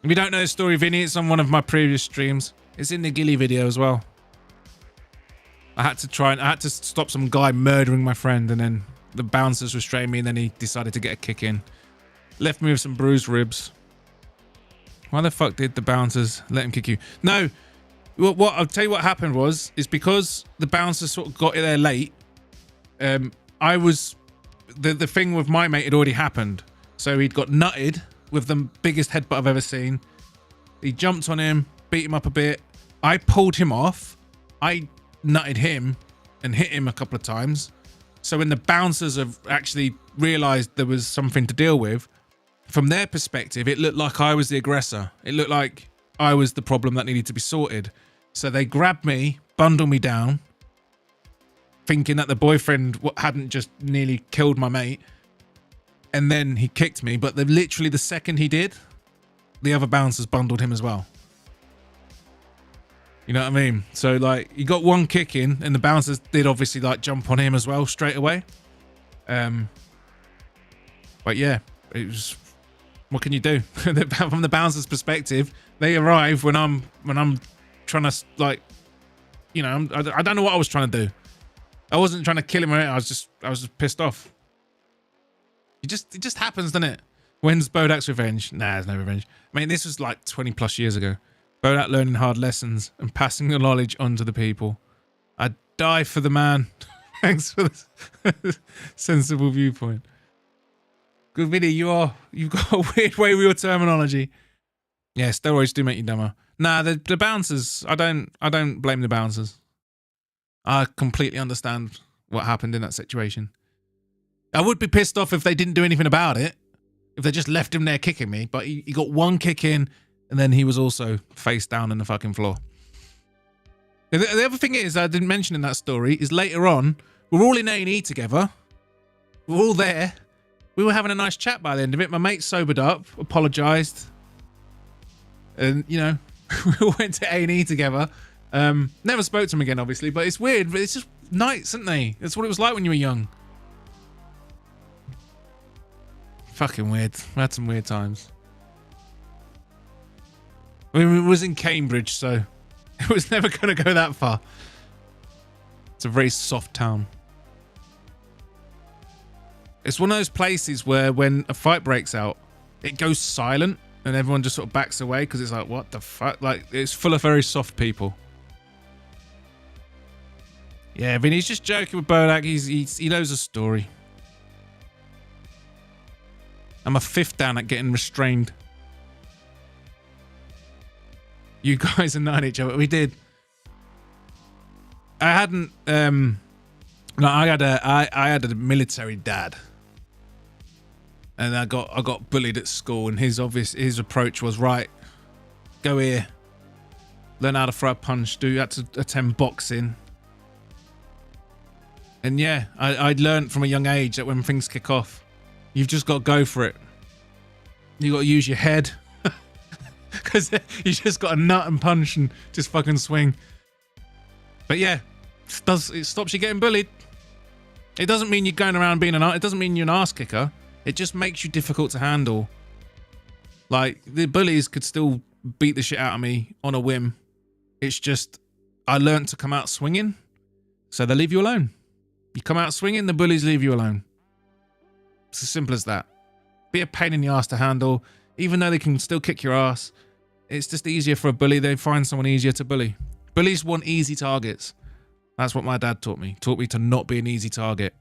If you don't know the story, Vinny, it's on one of my previous streams. It's in the Gilly video as well. I had to stop some guy murdering my friend, and then the bouncers restrained me, and then he decided to get a kick in. Left me with some bruised ribs. Why the fuck did the bouncers let him kick you? No, what I'll tell you what happened is because the bouncers sort of got there late. I was the thing with my mate had already happened, so he'd got nutted with the biggest headbutt I've ever seen. He jumped on him, beat him up a bit. I pulled him off. I nutted him and hit him a couple of times. So when the bouncers have actually realized there was something to deal with, from their perspective, it looked like I was the aggressor. It looked like I was the problem that needed to be sorted. So they grabbed me, bundled me down, thinking that the boyfriend hadn't just nearly killed my mate. And then he kicked me. But literally the second he did, the other bouncers bundled him as well. You know what I mean? So like he got one kick in, and the bouncers did obviously like jump on him as well straight away. But yeah, it was, what can you do? From the bouncers' perspective, they arrive when I'm trying to, like, you know, I don't know what I was trying to do. I wasn't trying to kill him or anything. I was just pissed off. It just happens, doesn't it? When's Bodach's revenge? Nah, there's no revenge. I mean, this was like 20 plus years ago. Bodach learning hard lessons and passing the knowledge on to the people. I'd die for the man. Thanks for the sensible viewpoint. Good video. You've got a weird way with your terminology. Yeah, steroids do make you dumber. Nah, the bouncers. I don't blame the bouncers. I completely understand what happened in that situation. I would be pissed off if they didn't do anything about it. If they just left him there kicking me. But he got one kick in, and then he was also face down in the fucking floor. The other thing is, I didn't mention in that story, is later on, we're all in A&E together. We're all there. We were having a nice chat by the end of it. My mate sobered up, apologised. And, you know, we all went to A&E together. Never spoke to him again, obviously. But it's weird. But it's just nights, isn't they? That's what it was like when you were young. Fucking weird. We had some weird times. I mean, it was in Cambridge, so it was never going to go that far. It's a very soft town. It's one of those places where when a fight breaks out, it goes silent and everyone just sort of backs away because it's like, what the fuck? Like, it's full of very soft people. Yeah, Vinny's just joking with Bodach. He knows a story. I'm a fifth down at getting restrained. You guys are nutting each other. We did. I hadn't. No, I had a military dad, and I got bullied at school. And his approach was, right, go here, learn how to throw a punch. You had to attend boxing. And yeah, I'd learned from a young age that when things kick off, you've just got to go for it. You got to use your head. Because you just got to nut and punch and just fucking swing. But yeah, it stops you getting bullied. It doesn't mean you're going around being it doesn't mean you're an ass kicker. It just makes you difficult to handle. Like, the bullies could still beat the shit out of me on a whim. It's just, I learned to come out swinging, so they leave you alone. You come out swinging, the bullies leave you alone. It's as simple as that. Be a pain in the ass to handle, even though they can still kick your ass. It's just easier for a bully. They find someone easier to bully. Bullies want easy targets. That's what my dad taught me. Taught me to not be an easy target.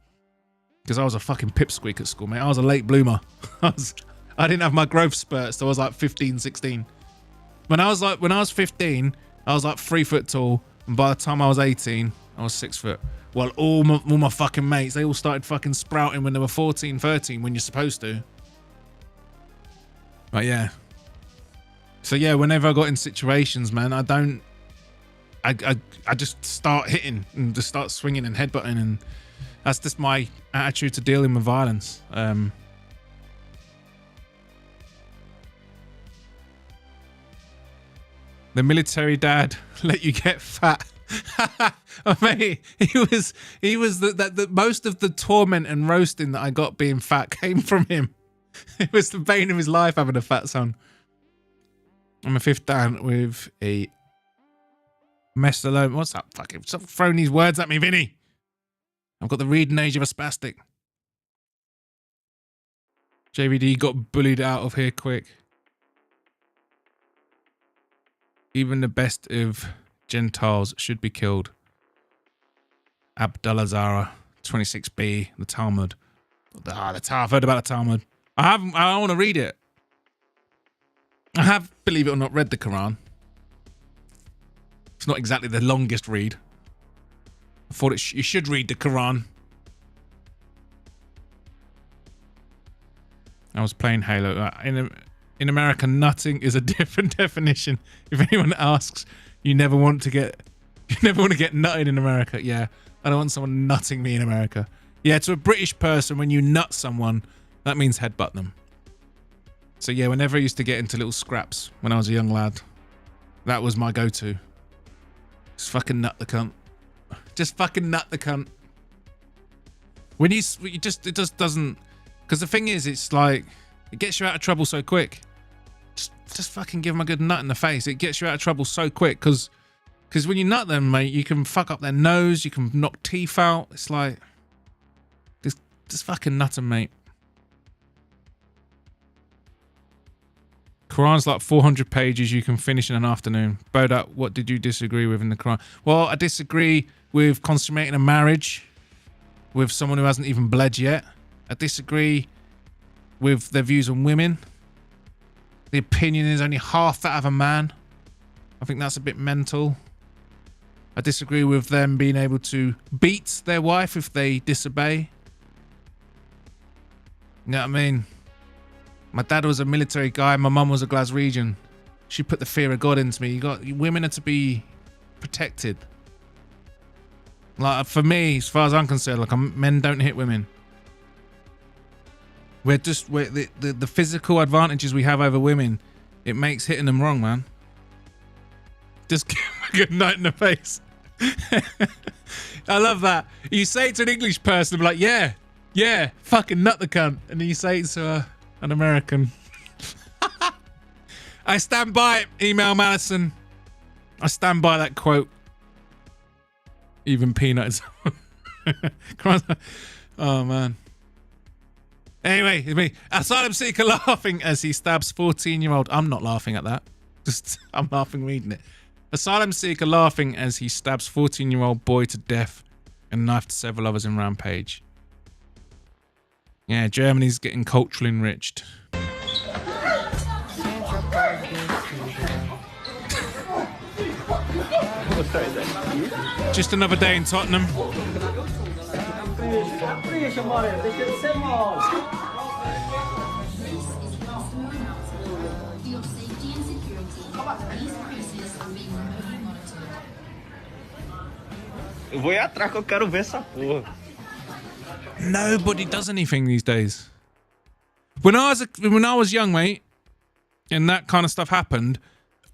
Because I was a fucking pipsqueak at school, mate. I was a late bloomer. I didn't have my growth spurts till I was like 15, 16. When I was 15, I was like 3 foot tall. And by the time I was 18, I was 6 foot. Well, all my fucking mates, they all started fucking sprouting when they were 14, 13, when you're supposed to. But yeah. So yeah, whenever I got in situations, man, I just start hitting and just start swinging and headbutting, and that's just my attitude to dealing with violence. The military dad let you get fat. Oh, mate, he was the most of the torment and roasting that I got being fat came from him. It was the bane of his life having a fat son. I'm a fifth dan with a mess alone. What's that fucking? Stop throwing these words at me, Vinny. I've got the reading age of a spastic. JVD got bullied out of here quick. Even the best of Gentiles should be killed. Abdullah Zara, 26b, the Talmud. I've heard about the Talmud. I want to read it. I have, believe it or not, read the Quran. It's not exactly the longest read. I thought you should read the Quran. I was playing Halo. In America, nutting is a different definition. If anyone asks, you never want to get nutted in America. Yeah, I don't want someone nutting me in America. Yeah, to a British person, when you nut someone, that means headbutt them. So yeah, whenever I used to get into little scraps when I was a young lad, that was my go-to. Just fucking nut the cunt. Just fucking nut the cunt. When it just doesn't, because the thing is, it's like, it gets you out of trouble so quick. Just fucking give them a good nut in the face. It gets you out of trouble so quick, because when you nut them, mate, you can fuck up their nose, you can knock teeth out. It's like, just fucking nut them, mate. Quran's like 400 pages you can finish in an afternoon. Bodach, what did you disagree with in the Quran? Well, I disagree with consummating a marriage with someone who hasn't even bled yet. I disagree with their views on women. The opinion is only half that of a man. I think that's a bit mental. I disagree with them being able to beat their wife if they disobey. You know what I mean? My dad was a military guy. My mum was a Glaswegian. She put the fear of God into me. Women are to be protected. Like, for me, as far as I'm concerned, like, men don't hit women. The physical advantages we have over women, it makes hitting them wrong, man. Just give them a good night in the face. I love that. You say it to an English person, like, yeah, fucking nut the cunt. And then you say it to an American. I stand by it, email Madison. I stand by that quote. Even peanuts. Oh, man. Anyway, it's me. Asylum seeker laughing as he stabs 14-year-old. I'm not laughing at that. I'm laughing reading it. Asylum seeker laughing as he stabs 14-year-old boy to death and knifed several others in rampage. Yeah, Germany's getting culturally enriched. Just another day in Tottenham. Vou ir atrás que eu quero ver essa porra. Nobody does anything these days. When I was young, mate, and that kind of stuff happened,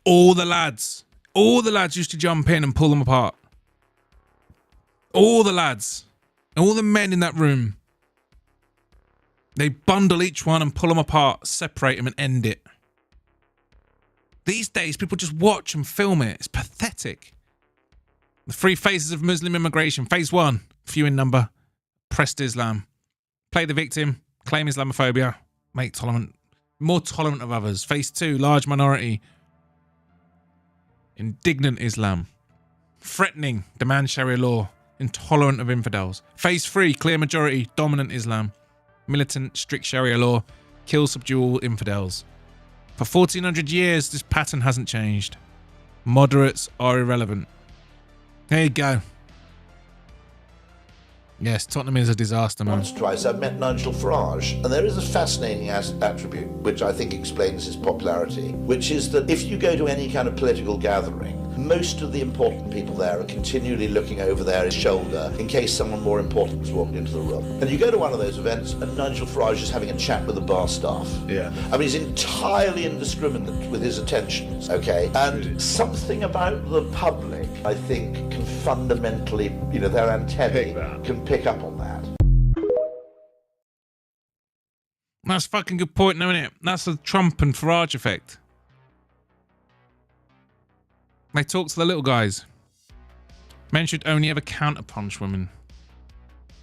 all the lads used to jump in and pull them apart. All the lads, all the men in that room, they bundle each one and pull them apart, separate them and end it. These days, people just watch and film it. It's pathetic. The 3 phases of Muslim immigration. Phase 1, few in number, oppressed Islam. Play the victim, claim Islamophobia, make tolerant, more tolerant of others. Phase 2, large minority, indignant Islam. Threatening, demand Sharia law, intolerant of infidels. Phase 3, clear majority, dominant Islam. Militant, strict Sharia law, kill, subdue all infidels. For 1400 years, this pattern hasn't changed. Moderates are irrelevant. There you go. Yes, Tottenham is a disaster, man. Once, twice, I've met Nigel Farage, and there is a fascinating attribute which I think explains his popularity, which is that if you go to any kind of political gathering, most of the important people there are continually looking over their shoulder in case someone more important has walked into the room. And you go to one of those events and Nigel Farage is having a chat with the bar staff. Yeah. I mean, he's entirely indiscriminate with his attentions, okay? And something about the public, I think, can fundamentally, their antennae can pick up on that. That's a fucking good point, isn't it? That's the Trump and Farage effect. They talk to the little guys. Men should only ever counterpunch women.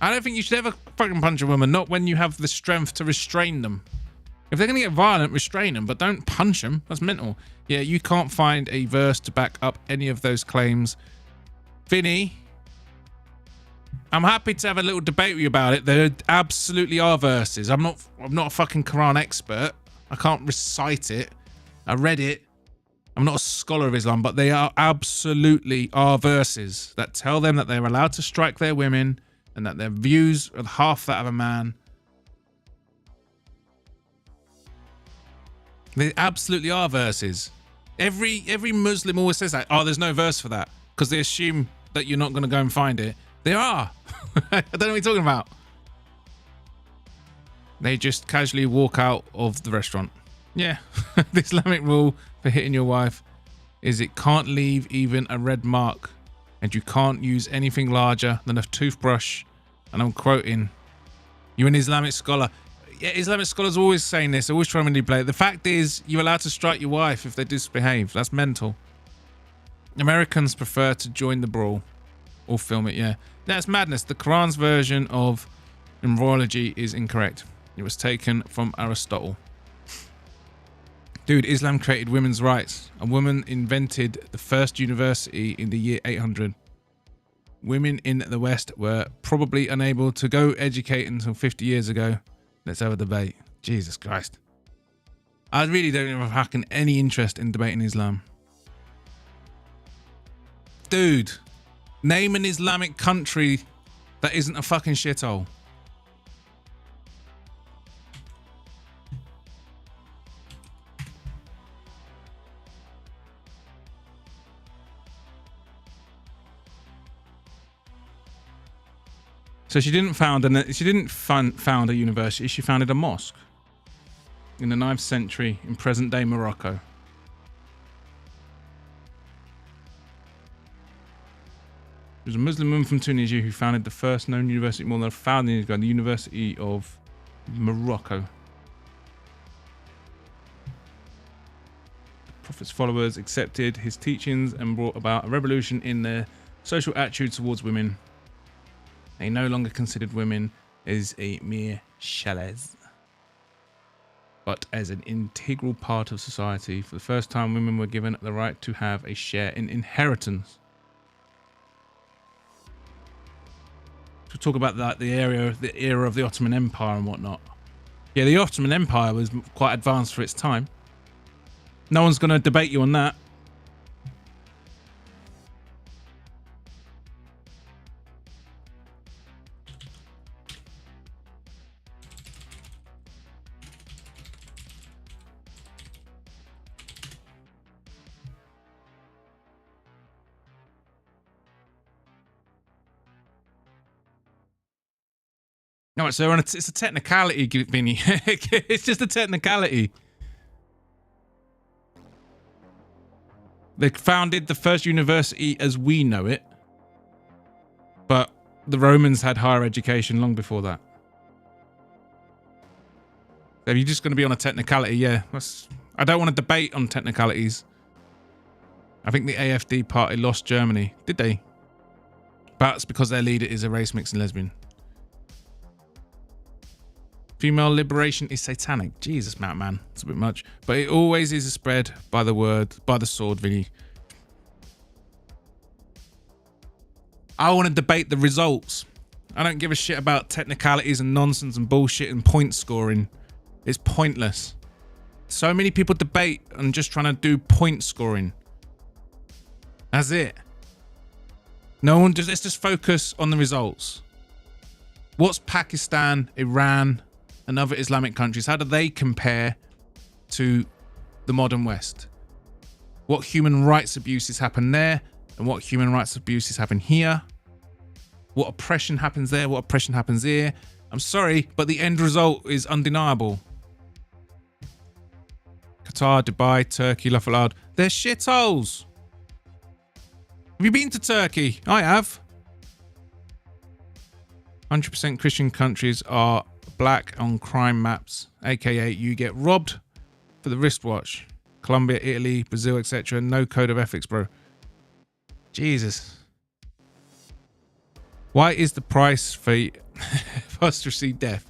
I don't think you should ever fucking punch a woman, not when you have the strength to restrain them. If they're going to get violent, restrain them, but don't punch them. That's mental. Yeah, you can't find a verse to back up any of those claims. Vinny, I'm happy to have a little debate with you about it. There absolutely are verses. I'm not a fucking Quran expert. I can't recite it. I read it. I'm not a scholar of Islam, but they absolutely are verses that tell them that they're allowed to strike their women and that their views are half that of a man. They absolutely are verses. Every Muslim always says that. Oh, there's no verse for that because they assume that you're not going to go and find it. There are. I don't know what you're talking about. They just casually walk out of the restaurant. Yeah, the Islamic rule for hitting your wife is it can't leave even a red mark, and you can't use anything larger than a toothbrush. And I'm quoting, you're an Islamic scholar. Yeah, Islamic scholars are always saying this, always trying to manipulate. The fact is, you're allowed to strike your wife if they disbehave. That's mental. Americans prefer to join the brawl or film it, yeah. That's madness. The Quran's version of embryology is incorrect. It was taken from Aristotle. Dude, Islam created women's rights. A woman invented the first university in the year 800. Women in the West were probably unable to go educate until 50 years ago. Let's have a debate. Jesus Christ. I really don't have fucking any interest in debating Islam. Dude, name an Islamic country that isn't a fucking shithole. So she didn't found a university. She founded a mosque in the 9th century in present-day Morocco. She was a Muslim woman from Tunisia who founded the first known university more than 1,000 years ago, the University of Morocco. The Prophet's followers accepted his teachings and brought about a revolution in their social attitude towards women. They no longer considered women as a mere shalaz, but as an integral part of society. For the first time, women were given the right to have a share in inheritance. To talk about that, the era of the Ottoman Empire and whatnot. Yeah, the Ottoman Empire was quite advanced for its time. No one's going to debate you on that. No, so it's a technicality, Vinny. It's just a technicality. They founded the first university as we know it, but the Romans had higher education long before that. So if you're just going to be on a technicality, yeah. I don't want to debate on technicalities. I think the AfD party lost Germany. Did they? Perhaps because their leader is a race mixing lesbian. Female liberation is satanic. Jesus, man. It's a bit much. But it always is spread by the sword, Vinny. I want to debate the results. I don't give a shit about technicalities and nonsense and bullshit and point scoring. It's pointless. So many people debate and just trying to do point scoring. That's it. Let's just focus on the results. What's Pakistan, Iran, and other Islamic countries? How do they compare to the modern West? What human rights abuses happen there and what human rights abuses happen here? What oppression happens there? What oppression happens here? I'm sorry, but the end result is undeniable. Qatar, Dubai, Turkey, laugh out loud. They're shitholes. Have you been to Turkey? I have. 100% Christian countries are black on crime maps, aka you get robbed for the wristwatch. Colombia, Italy, Brazil, etc. No code of ethics, bro. Jesus. Why is the price for apostasy death?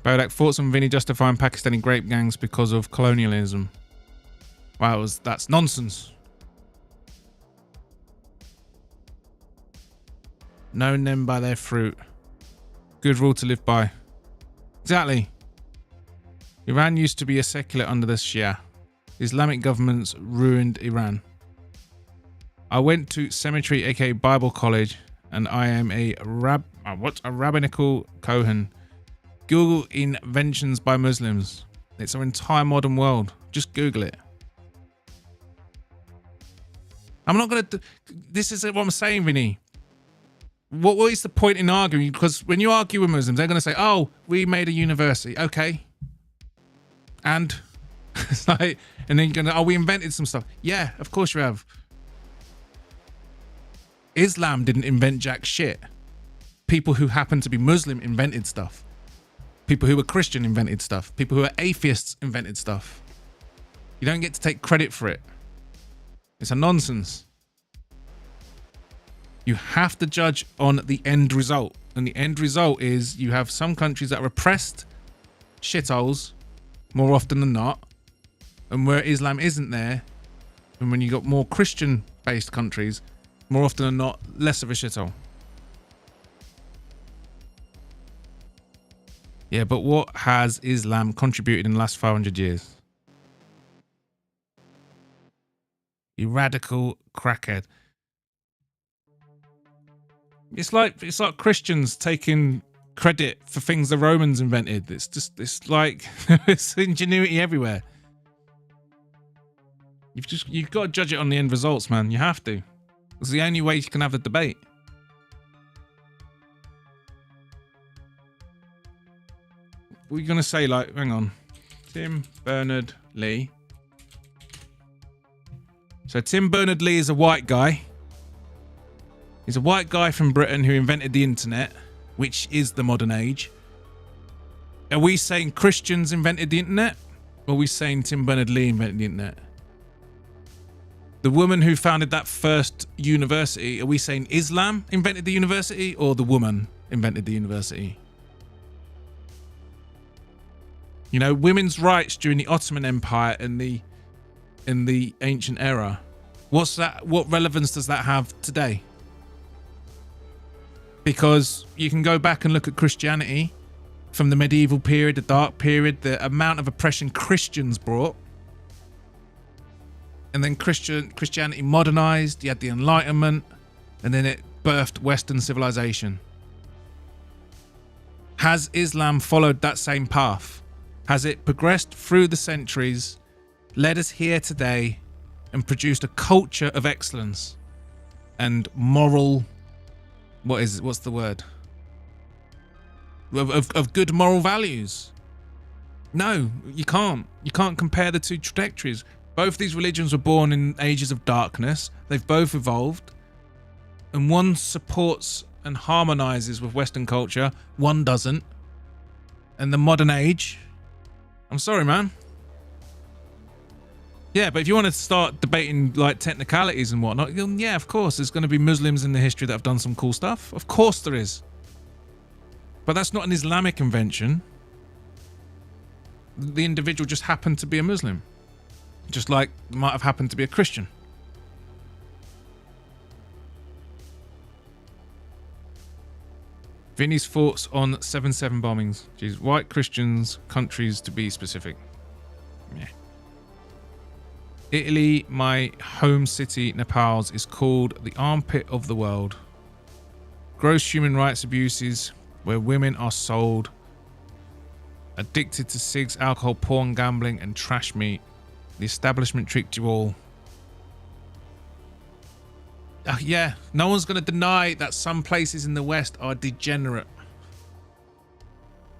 Bodach, thoughts on Vinny justifying Pakistani grape gangs because of colonialism? Wow, that's nonsense. Known them by their fruit. Good rule to live by. Exactly. Iran used to be a secular under the Shia. Islamic governments ruined Iran. I went to seminary, aka Bible college, and I am a rabbinical Kohen. Google inventions by Muslims. It's our entire modern world. Just Google it. I'm not going to... This is what I'm saying, Vinny. What is the point in arguing? Because when you argue with Muslims, they're going to say, oh, we made a university. Okay. And it's like, and then you're going to, oh, we invented some stuff. Yeah, of course you have. Islam didn't invent jack shit. People who happen to be Muslim invented stuff. People who were Christian invented stuff. People who are atheists invented stuff. You don't get to take credit for it. It's a nonsense. You have to judge on the end result. And the end result is you have some countries that are oppressed shitholes more often than not. And where Islam isn't there, and when you got more Christian-based countries, more often than not, less of a shithole. Yeah, but what has Islam contributed in the last 500 years? You radical crackhead. It's like Christians taking credit for things the Romans invented. It's like it's ingenuity everywhere. You've got to judge it on the end results, man. You have to. It's the only way you can have the debate. What are you gonna say? Like, hang on, Tim Berners-Lee. So Tim Berners-Lee is a white guy. He's a white guy from Britain who invented the internet, which is the modern age. Are we saying Christians invented the internet? Or are we saying Tim Berners-Lee invented the internet? The woman who founded that first university, are we saying Islam invented the university or the woman invented the university? You know, women's rights during the Ottoman Empire and the ancient era. What's that? What relevance does that have today? Because you can go back and look at Christianity from the medieval period, the dark period, the amount of oppression Christians brought. And then Christianity modernized, you had the Enlightenment, and then it birthed Western civilization. Has Islam followed that same path? Has it progressed through the centuries, led us here today, and produced a culture of excellence and moral... What's the word? Of good moral values? No, you can't. You can't compare the two trajectories. Both these religions were born in ages of darkness. They've both evolved. And one supports and harmonizes with Western culture. One doesn't. And the modern age... I'm sorry, man. Yeah, but if you want to start debating like technicalities and whatnot, then yeah, of course, there's going to be Muslims in the history that have done some cool stuff. Of course there is. But that's not an Islamic invention. The individual just happened to be a Muslim. Just like might have happened to be a Christian. Vinny's thoughts on 7/7 bombings. Jeez, white Christians, countries to be specific. Yeah. Italy, my home city, Nepal's, is called the armpit of the world. Gross human rights abuses where women are sold, addicted to cigs, alcohol, porn, gambling, and trash meat. The establishment tricked you all. Yeah, no one's going to deny that some places in the West are degenerate.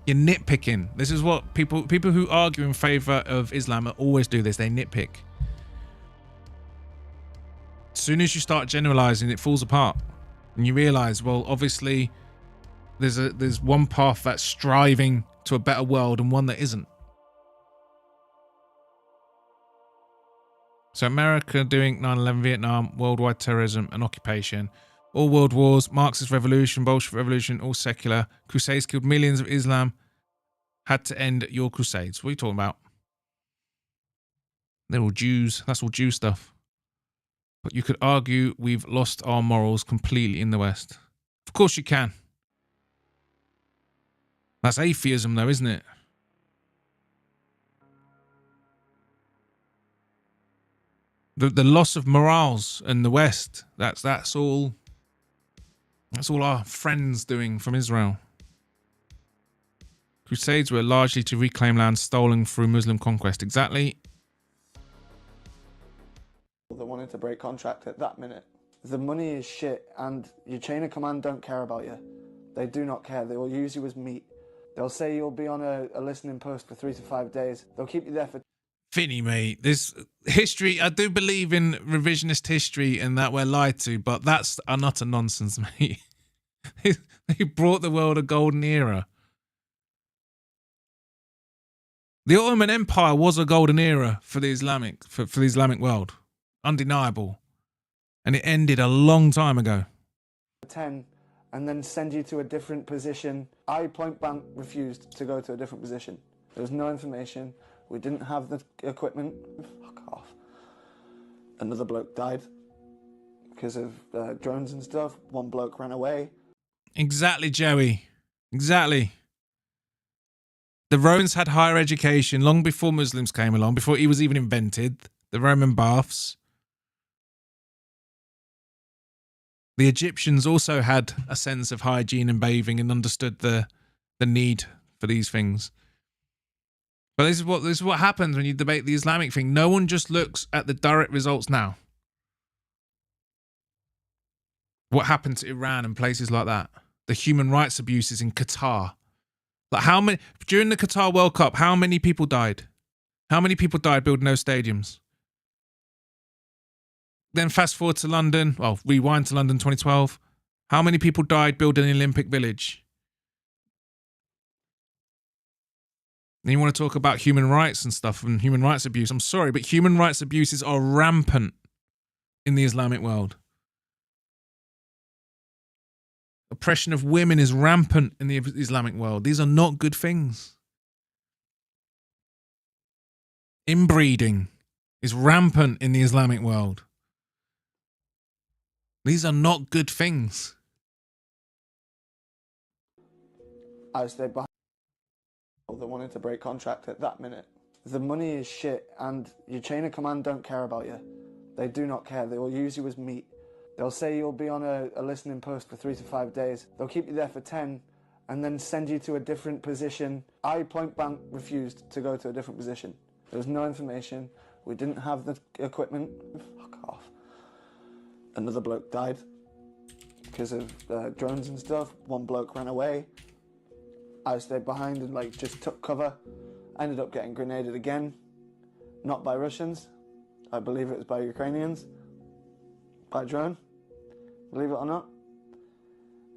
You're nitpicking. This is what people who argue in favor of Islam always do this. They nitpick. As soon as you start generalizing, it falls apart. And you realize, well, obviously there's one path that's striving to a better world and one that isn't. So America doing 9/11, Vietnam, worldwide terrorism and occupation, all world wars, Marxist revolution, Bolshevik revolution, all secular, crusades killed millions of Islam, had to end your crusades. What are you talking about? They're all Jews. That's all Jew stuff. But you could argue we've lost our morals completely in the West. Of course you can. That's atheism though, isn't it? The loss of morals in the West, that's all our friends doing from Israel. Crusades were largely to reclaim land stolen through Muslim conquest. Exactly. They wanted to break contract at that minute. The money is shit and your chain of command don't care about you. They do not care. They will use you as meat. They'll say you'll be on a listening post for 3 to 5 days. They'll keep you there for... Finny, mate, this history, I do believe in revisionist history and that we're lied to, but that's utter nonsense, mate. They brought the world a golden era. The Ottoman Empire was a golden era for the Islamic world. Undeniable. And it ended a long time ago. 10 and then send you to a different position. I point blank refused to go to a different position. There was no information. We didn't have the equipment. Fuck off. Another bloke died because of drones and stuff. One bloke ran away. Exactly, Joey. Exactly. The Romans had higher education long before Muslims came along, before it was even invented. The Roman baths. The Egyptians also had a sense of hygiene and bathing and understood the need for these things. But this is what happens when you debate the Islamic thing. No one just looks at the direct results now. What happened to Iran and places like that? The human rights abuses in Qatar. Like how many during the Qatar World Cup? How many people died? How many people died building those stadiums? Then fast forward to London. Well, rewind to London 2012. How many people died building the Olympic Village? And you want to talk about human rights and stuff and human rights abuse. I'm sorry, but human rights abuses are rampant in the Islamic world. Oppression of women is rampant in the Islamic world. These are not good things. Inbreeding is rampant in the Islamic world. These are not good things. I stayed behind. They wanted to break contract at that minute. The money is shit and your chain of command don't care about you. They do not care. They will use you as meat. They'll say you'll be on a listening post for 3 to 5 days. They'll keep you there for 10 and then send you to a different position. I point blank refused to go to a different position. There was no information. We didn't have the equipment. Fuck off. Another bloke died because of drones and stuff. One bloke ran away. I stayed behind and just took cover. I ended up getting grenaded again. Not by Russians. I believe it was by Ukrainians. By drone. Believe it or not.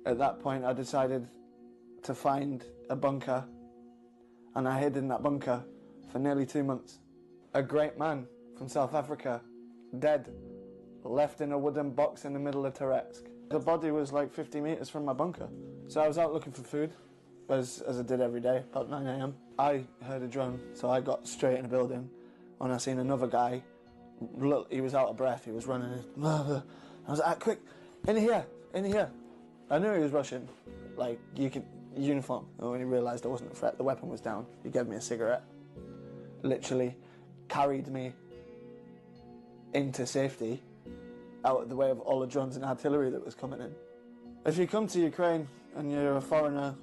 At that point I decided to find a bunker and I hid in that bunker for nearly 2 months. A great man from South Africa, dead, left in a wooden box in the middle of Teretsk. The body was like 50 meters from my bunker. So I was out looking for food, as I did every day, about 9 a.m. I heard a drone, so I got straight in a building, and I seen another guy. Look, he was out of breath, he was running. I was like, quick, in here, in here. I knew he was Russian, like, uniform. And when he realised I wasn't a threat, the weapon was down. He gave me a cigarette, literally carried me into safety, out of the way of all the drones and artillery that was coming in. If you come to Ukraine and you're a foreigner,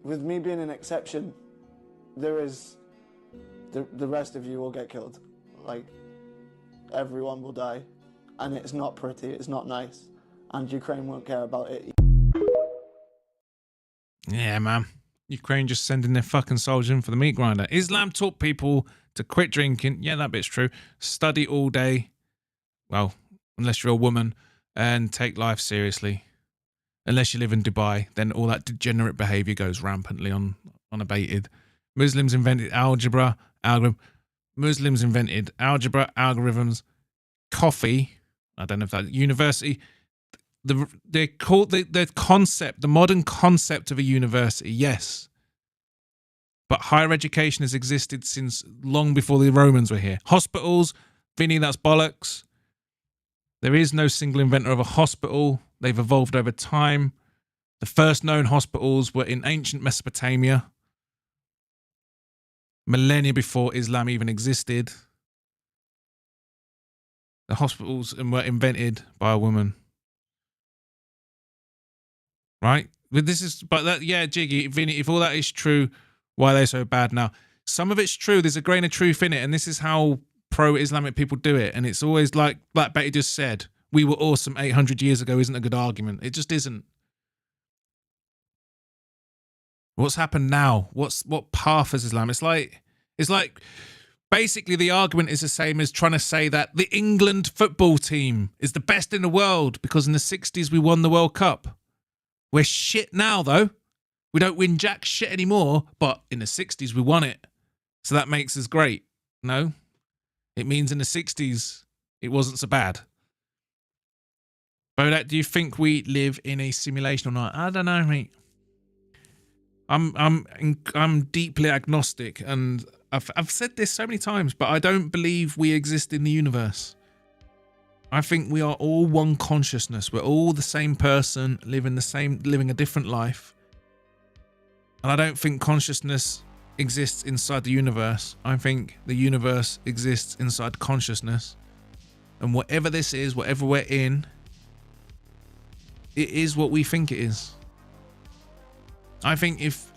with me being an exception, there is, the rest of you will get killed. Like, everyone will die, and it's not pretty, it's not nice, and Ukraine won't care about it. Yeah, man. Ukraine just sending their fucking soldiers in for the meat grinder. Islam taught people to quit drinking. Yeah, that bit's true. Study all day. Well, unless you're a woman, and take life seriously. Unless you live in Dubai, then all that degenerate behavior goes rampantly unabated. Muslims invented algebra, Muslims invented algebra, algorithms, coffee. I don't know if that university. They're called the concept, the modern concept of a university. Yes, but higher education has existed since long before the Romans were here. Hospitals, Vinny, that's bollocks. There is no single inventor of a hospital. They've evolved over time. The first known hospitals were in ancient Mesopotamia, millennia before Islam even existed. The hospitals were invented by a woman. Right? But yeah, Jiggy, Vinny, if all that is true, why are they so bad now? Some of it's true. There's a grain of truth in it. And this is how pro-Islamic people do it. And it's always like Betty just said, we were awesome 800 years ago isn't a good argument. It just isn't. What's happened now? What path is Islam? It's like basically the argument is the same as trying to say that the England football team is the best in the world because in the 60s we won the World Cup. We're shit now, though. We don't win jack shit anymore, but in the 60s we won it. So that makes us great. No? It means in the 60s it wasn't so bad. Bodach, do you think we live in a simulation or not? I don't know, mate. I'm deeply agnostic, and I've said this so many times, but I don't believe we exist in the universe. I think we are all one consciousness. We're all the same person, living a different life. And I don't think consciousness exists inside the universe. I think the universe exists inside consciousness. And whatever this is, whatever we're in, it is what we think it is. I think if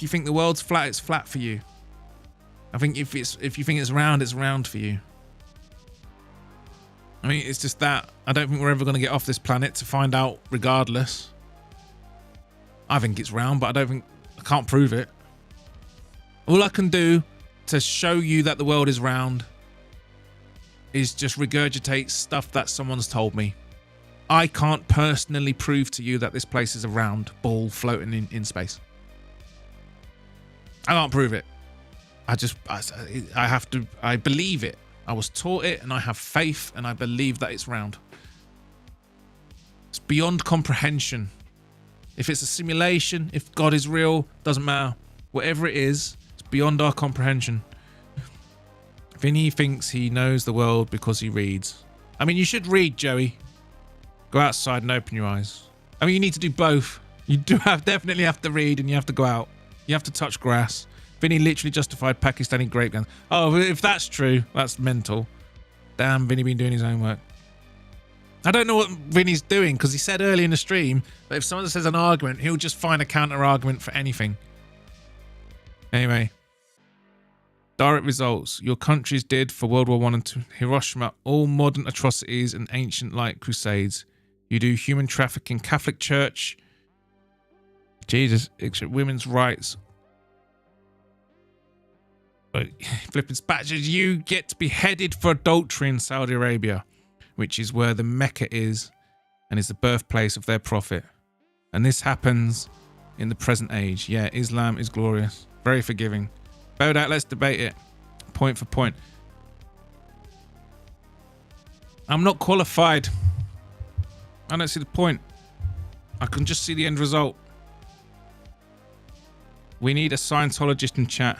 you think the world's flat, it's flat for you. I think if you think it's round, it's round for you. I mean, it's just that. I don't think we're ever going to get off this planet to find out regardless. I think it's round, but I can't prove it. All I can do to show you that the world is round is just regurgitate stuff that someone's told me. I can't personally prove to you that this place is a round ball floating in space. I can't prove it. I believe it. I was taught it and I have faith and I believe that it's round. It's beyond comprehension. If it's a simulation, if God is real, doesn't matter. Whatever it is, it's beyond our comprehension. Vinny thinks he knows the world because he reads. I mean, you should read, Joey. Go outside and open your eyes. I mean, you need to do both. You definitely have to read and you have to go out. You have to touch grass. Vinny literally justified Pakistani grape guns. Oh, if that's true, that's mental. Damn, Vinny been doing his own work. I don't know what Vinny's doing because he said earlier in the stream that if someone says an argument, he'll just find a counter argument for anything. Anyway. Direct results. Your countries did for World War I and II. Hiroshima, all modern atrocities and ancient light crusades. You do human trafficking, Catholic Church. Jesus, women's rights. Flipping spatches. You get beheaded for adultery in Saudi Arabia, which is where the Mecca is and is the birthplace of their prophet. And this happens in the present age. Yeah, Islam is glorious. Very forgiving. Bodach, let's debate it. Point for point. I'm not qualified. I don't see the point. I can just see the end result. We need a Scientologist in chat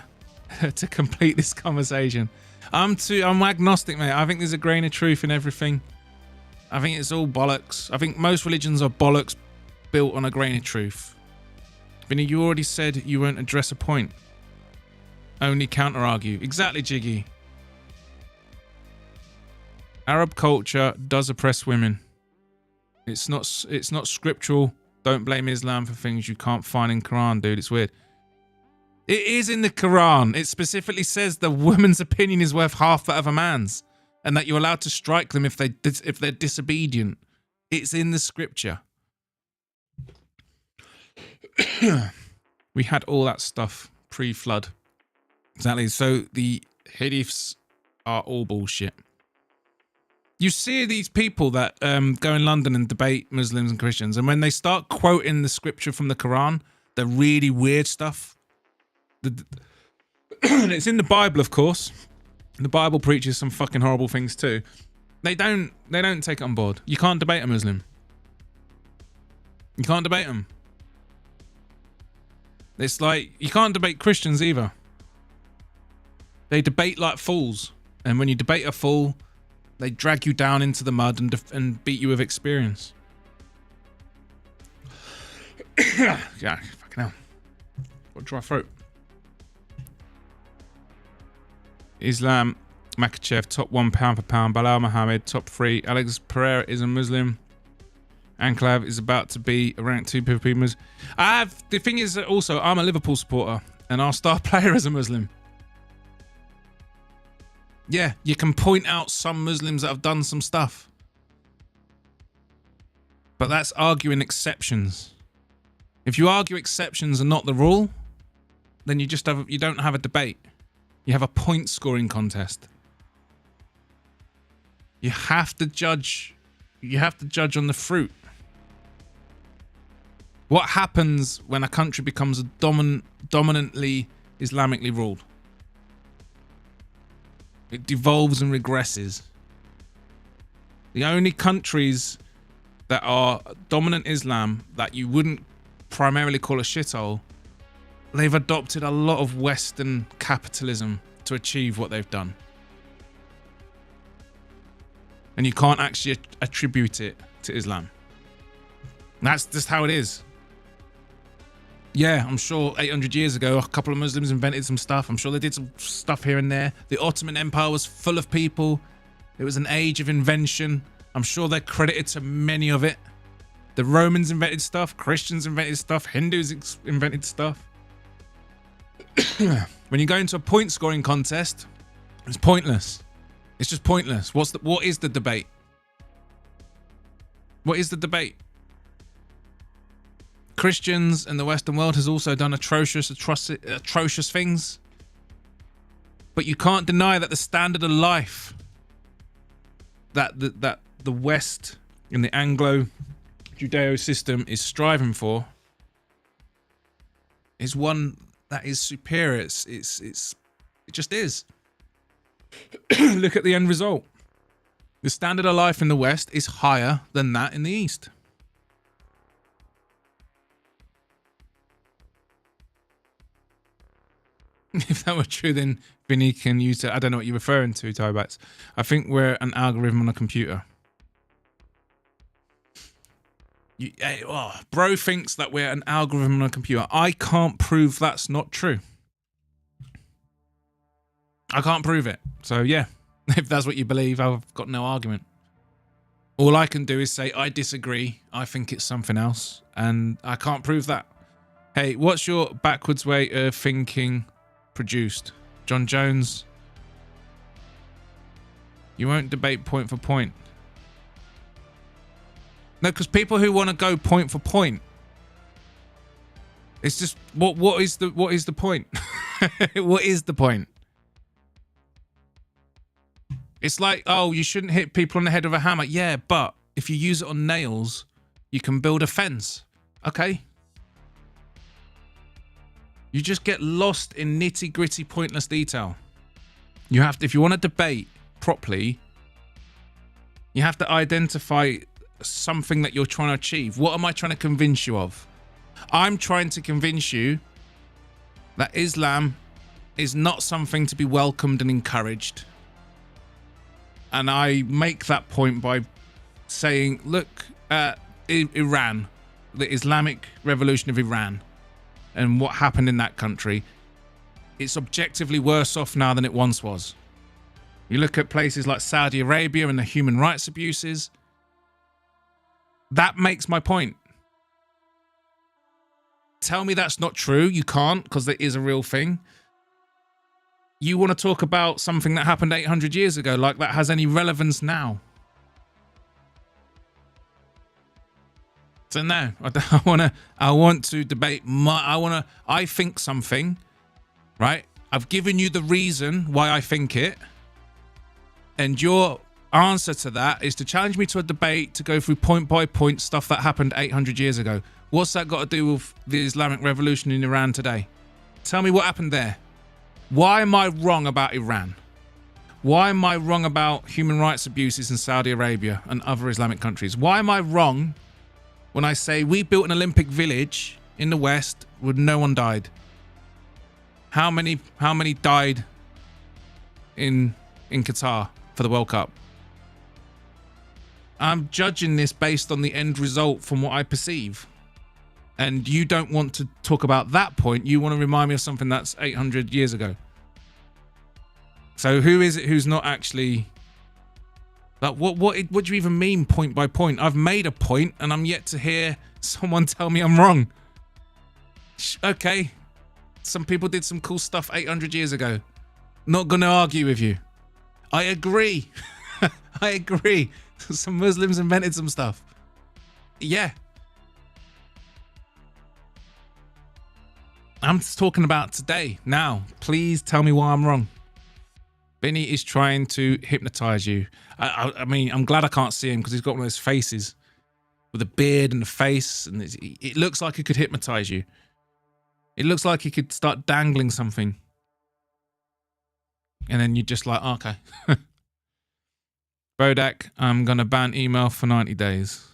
to complete this conversation. I'm agnostic, mate. I think there's a grain of truth in everything. I think it's all bollocks. I think most religions are bollocks built on a grain of truth. Vinny, you already said you won't address a point. Only counter-argue. Exactly, Jiggy. Arab culture does oppress women. It's not scriptural. Don't blame Islam for things you can't find in Quran, dude. It's weird. It is in the Quran. It specifically says the woman's opinion is worth half that of a man's, and that you're allowed to strike them if they're disobedient. It's in the scripture. We had all that stuff pre-flood. Exactly. So the hadiths are all bullshit. You see these people that go in London and debate Muslims and Christians, and when they start quoting the scripture from the Quran, the really weird stuff. It's in the Bible, of course. The Bible preaches some fucking horrible things too. They don't take it on board. You can't debate a Muslim. You can't debate them. It's like you can't debate Christians either. They debate like fools, and when you debate a fool, they drag you down into the mud and beat you with experience. Yeah, fucking hell. Got a dry throat. Islam, Makachev, top 1 pound for pound. Bilal Mohammed, top 3. Alex Pereira is a Muslim. Anclav is about to be a rank 2 PvP Muslim. The thing is that also, I'm a Liverpool supporter, and our star player is a Muslim. Yeah, you can point out some Muslims that have done some stuff. But that's arguing exceptions. If you argue exceptions and not the rule, then you don't have a debate. You have a point scoring contest. You have to judge on the fruit. What happens when a country becomes dominantly Islamically ruled? It devolves and regresses. The only countries that are dominant Islam that you wouldn't primarily call a shithole, they've adopted a lot of Western capitalism to achieve what they've done. And you can't actually attribute it to Islam. That's just how it is. Yeah, I'm sure 800 years ago, a couple of Muslims invented some stuff. I'm sure they did some stuff here and there. The Ottoman Empire was full of people. It was an age of invention. I'm sure they're credited to many of it. The Romans invented stuff. Christians invented stuff. Hindus invented stuff. When you go into a point scoring contest, it's pointless. It's just pointless. What is the debate? What is the debate? Christians in the Western world has also done atrocious things. But you can't deny that the standard of life that the West in the Anglo-Judeo system is striving for is one that is superior. It just is. Look at the end result. The standard of life in the West is higher than that in the East. If that were true, then Vinny can use it. I don't know what you're referring to, Tobats. I think we're an algorithm on a computer. Bro thinks that we're an algorithm on a computer. I can't prove that's not true. I can't prove it. So yeah, if that's what you believe, I've got no argument. All I can do is say I disagree. I think it's something else, and I can't prove that. Hey, what's your backwards way of thinking produced? John Jones. You won't debate point for point. No, because people who want to go point for point, it's just what is the point? What is the point? It's like, oh, you shouldn't hit people on the head with a hammer. Yeah, but if you use it on nails, you can build a fence. Okay. You just get lost in nitty-gritty, pointless detail. You have to, if you want to debate properly, You have to identify something that you're trying to achieve. What am I trying to convince you of? I'm trying to convince you that Islam is not something to be welcomed and encouraged. And I make that point by saying, look at Iran, the Islamic Revolution of Iran, and what happened in that country. It's objectively worse off now than it once was. You look at places like Saudi Arabia and the human rights abuses. That makes my point. Tell me that's not true. You can't, because there is a real thing. You want to talk about something that happened 800 years ago, like that has any relevance now. So no, I want to debate I think something, right? I've given you the reason why I think it. And your answer to that is to challenge me to a debate to go through point by point stuff that happened 800 years ago. What's that got to do with the Islamic Revolution in Iran today? Tell me what happened there. Why am I wrong about Iran? Why am I wrong about human rights abuses in Saudi Arabia and other Islamic countries? Why am I wrong when I say we built an Olympic village in the West where no one died? How many died in Qatar for the World Cup? I'm judging this based on the end result from what I perceive. And you don't want to talk about that point. You want to remind me of something that's 800 years ago. So who is it who's not actually... Like, what do you even mean point by point? I've made a point and I'm yet to hear someone tell me I'm wrong. Okay. Some people did some cool stuff 800 years ago. Not going to argue with you. I agree. I agree. Some Muslims invented some stuff. Yeah. I'm just talking about today, now. Please tell me why I'm wrong. Vinny is trying to hypnotize you. I mean, I'm glad I can't see him because he's got one of those faces with a beard and a face, and it looks like he could hypnotize you. It looks like he could start dangling something. And then you're just like, oh, okay. Bodach, I'm going to ban email for 90 days.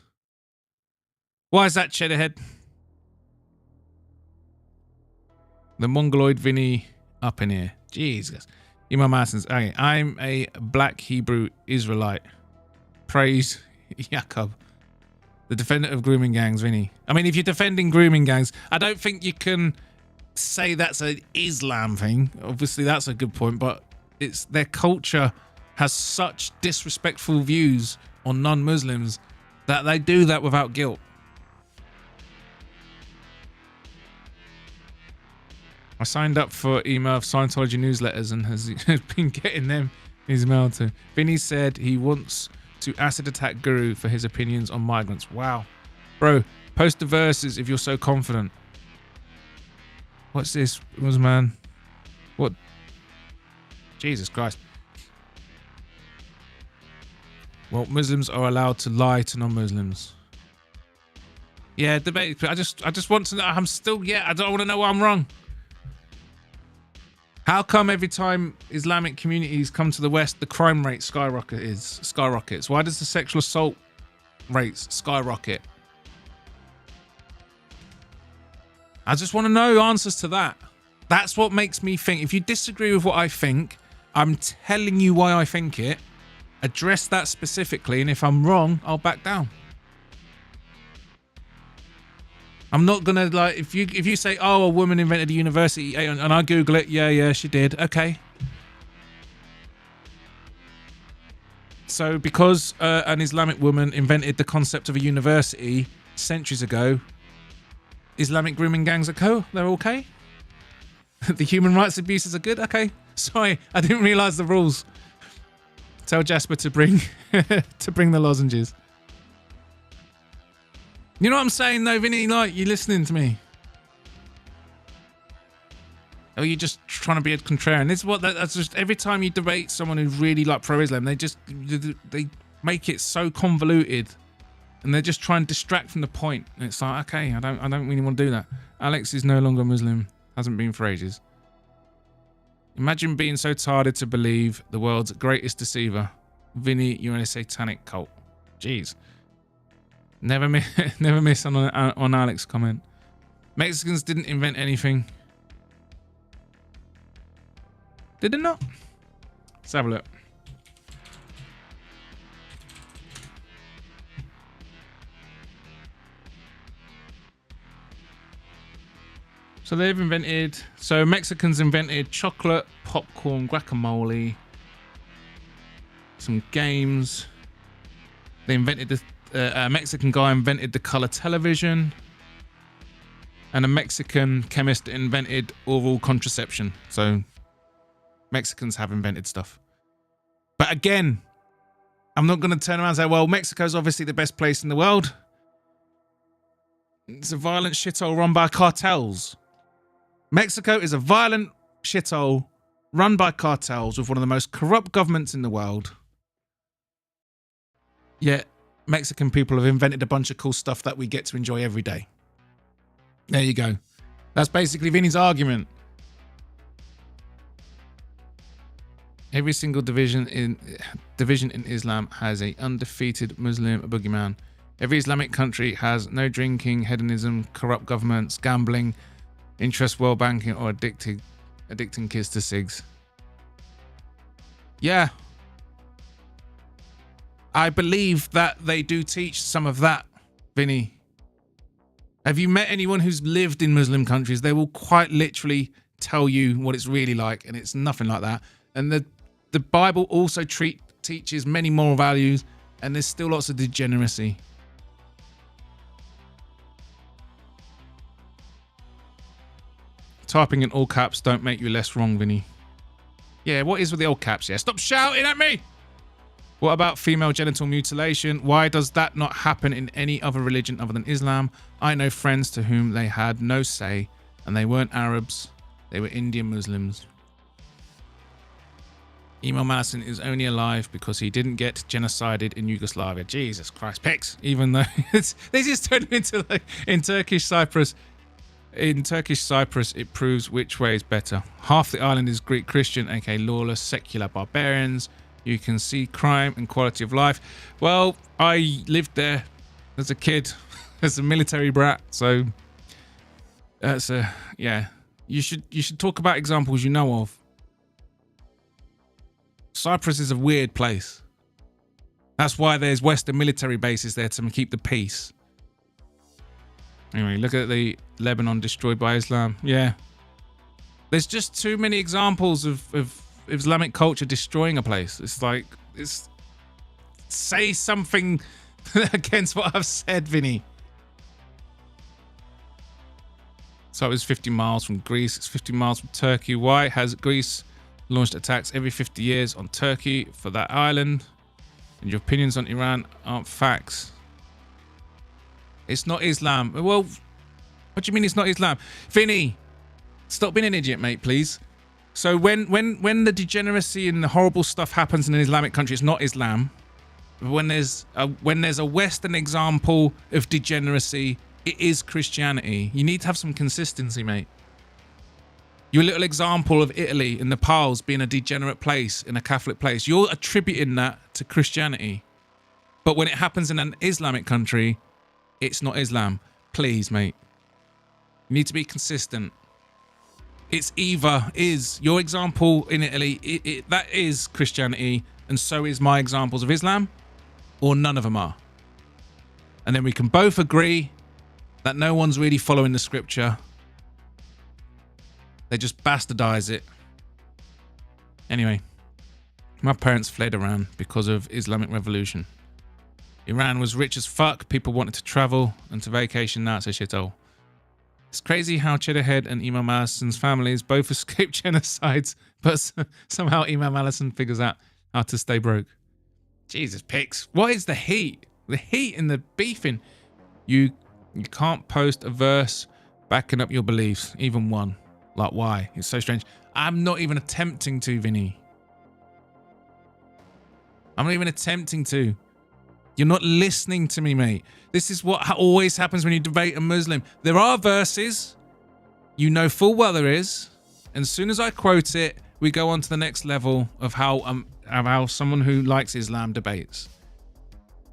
Why is that, Cheddarhead? The Mongoloid Vinny up in here. Jesus. Email Marsons. Okay, I'm a black Hebrew Israelite. Praise Jacob. The defendant of grooming gangs, Vinny. I mean, if you're defending grooming gangs, I don't think you can say that's an Islam thing. Obviously, that's a good point, but it's their culture has such disrespectful views on non-Muslims that they do that without guilt. I signed up for email of Scientology newsletters and has been getting them his mail too. Vinny said he wants to acid attack Guru for his opinions on migrants. Wow. Bro, post the verses if you're so confident. What's this, man? What? Jesus Christ. Well, Muslims are allowed to lie to non-Muslims. Yeah, debate. I just want to know. I'm still, I don't want to know why I'm wrong. How come every time Islamic communities come to the West, the crime rate skyrockets? Why does the sexual assault rates skyrocket? I just want to know answers to that. That's what makes me think. If you disagree with what I think, I'm telling you why I think it. Address that specifically, and if I'm wrong, I'll back down. I'm not gonna, like, if you say, oh, a woman invented a university, and I Google it, yeah, she did. Okay. So because an Islamic woman invented the concept of a university centuries ago, Islamic grooming gangs are they're okay? The human rights abuses are good? Okay. Sorry, I didn't realize the rules. Tell Jasper to bring the lozenges. You know what I'm saying though, Vinny? Like, you listening to me? Or you just trying to be a contrarian? This is what that's just every time you debate someone who's really like pro-Islam, they make it so convoluted, and they just try and distract from the point. And it's like, okay, I don't really want to do that. Alex is no longer Muslim, hasn't been for ages. Imagine being so tired to believe the world's greatest deceiver Vinny, you're in a satanic cult. Jeez. Never miss on Alex's comment. Mexicans didn't invent anything. Did they not? Let's have a look. So they've invented, so Mexicans invented chocolate, popcorn, guacamole, some games. They invented a Mexican guy invented the color television, and a Mexican chemist invented oral contraception. So Mexicans have invented stuff. But again, I'm not going to turn around and say, well, Mexico's obviously the best place in the world. It's a violent shithole run by cartels. Mexico is a violent shithole run by cartels with one of the most corrupt governments in the world. Yet Mexican people have invented a bunch of cool stuff that we get to enjoy every day. There you go. That's basically Vinny's argument. Every single division in Islam has an undefeated Muslim boogeyman. Every Islamic country has no drinking, hedonism, corrupt governments, gambling, interest world banking, or addicting kids to cigs. Yeah. I believe that they do teach some of that, Vinny. Have you met anyone who's lived in Muslim countries? They will quite literally tell you what it's really like, and it's nothing like that. And the Bible also teaches many moral values, and there's still lots of degeneracy. Typing in all caps don't make you less wrong, Vinny. Yeah, what is with the all caps? Yeah, stop shouting at me! What about female genital mutilation? Why does that not happen in any other religion other than Islam? I know friends to whom they had no say, and they weren't Arabs. They were Indian Muslims. Emil Madison is only alive because he didn't get genocided in Yugoslavia. Jesus Christ, pics! Even though they just turned him into like in Turkish Cyprus. In Turkish Cyprus, it proves which way is better. Half the island is Greek Christian, aka lawless, secular barbarians. You can see crime and quality of life. Well, I lived there as a kid, as a military brat. So that's yeah. You should talk about examples you know of. Cyprus is a weird place. That's why there's Western military bases there to keep the peace. Anyway, look at the Lebanon destroyed by Islam. Yeah. There's just too many examples of Islamic culture destroying a place. It's like, say something against what I've said, Vinny. So it was 50 miles from Greece. It's 50 miles from Turkey. Why has Greece launched attacks every 50 years on Turkey for that island? And your opinions on Iran aren't facts. It's not Islam. Well, what do you mean it's not Islam? Vinny, stop being an idiot, mate, please. So when the degeneracy and the horrible stuff happens in an Islamic country, it's not Islam. When there's a Western example of degeneracy, it is Christianity. You need to have some consistency, mate. Your little example of Italy and Nepal's being a degenerate place in a Catholic place, you're attributing that to Christianity. But when it happens in an Islamic country, it's not Islam. Please, mate. You need to be consistent. It's either is your example in Italy, that is Christianity, and so is my examples of Islam, or none of them are. And then we can both agree that no one's really following the scripture. They just bastardize it. Anyway, my parents fled Iran because of Islamic revolution. Iran was rich as fuck. People wanted to travel and to vacation. Now it's a shithole. It's crazy how Cheddarhead and Imam Madison's families both escaped genocides, but somehow Imam Madison figures out how to stay broke. Jesus, pics. What is the heat? The heat and the beefing. You can't post a verse backing up your beliefs, even one. Like, why? It's so strange. I'm not even attempting to, Vinny. I'm not even attempting to. You're not listening to me, mate. This is what always happens when you debate a Muslim. There are verses. You know full well there is. And as soon as I quote it, we go on to the next level of how of how someone who likes Islam debates.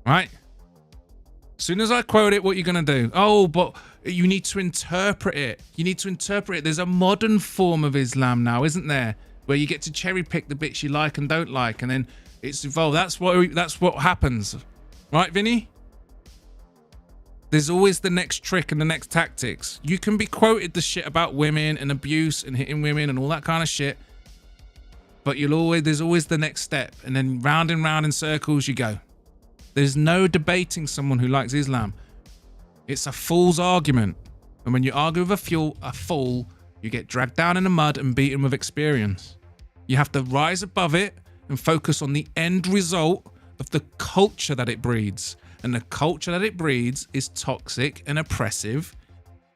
Right? As soon as I quote it, what you're going to do? Oh, but you need to interpret it. You need to interpret it. There's a modern form of Islam now, isn't there? Where you get to cherry pick the bits you like and don't like, and then it's evolved. That's what happens. Right, Vinny? There's always the next trick and the next tactics. You can be quoted the shit about women and abuse and hitting women and all that kind of shit, but there's always the next step, and then round and round in circles you go. There's no debating someone who likes Islam. It's a fool's argument, and when you argue with a fool, you get dragged down in the mud and beaten with experience. You have to rise above it and focus on the end result of the culture that it breeds. And the culture that it breeds is toxic and oppressive.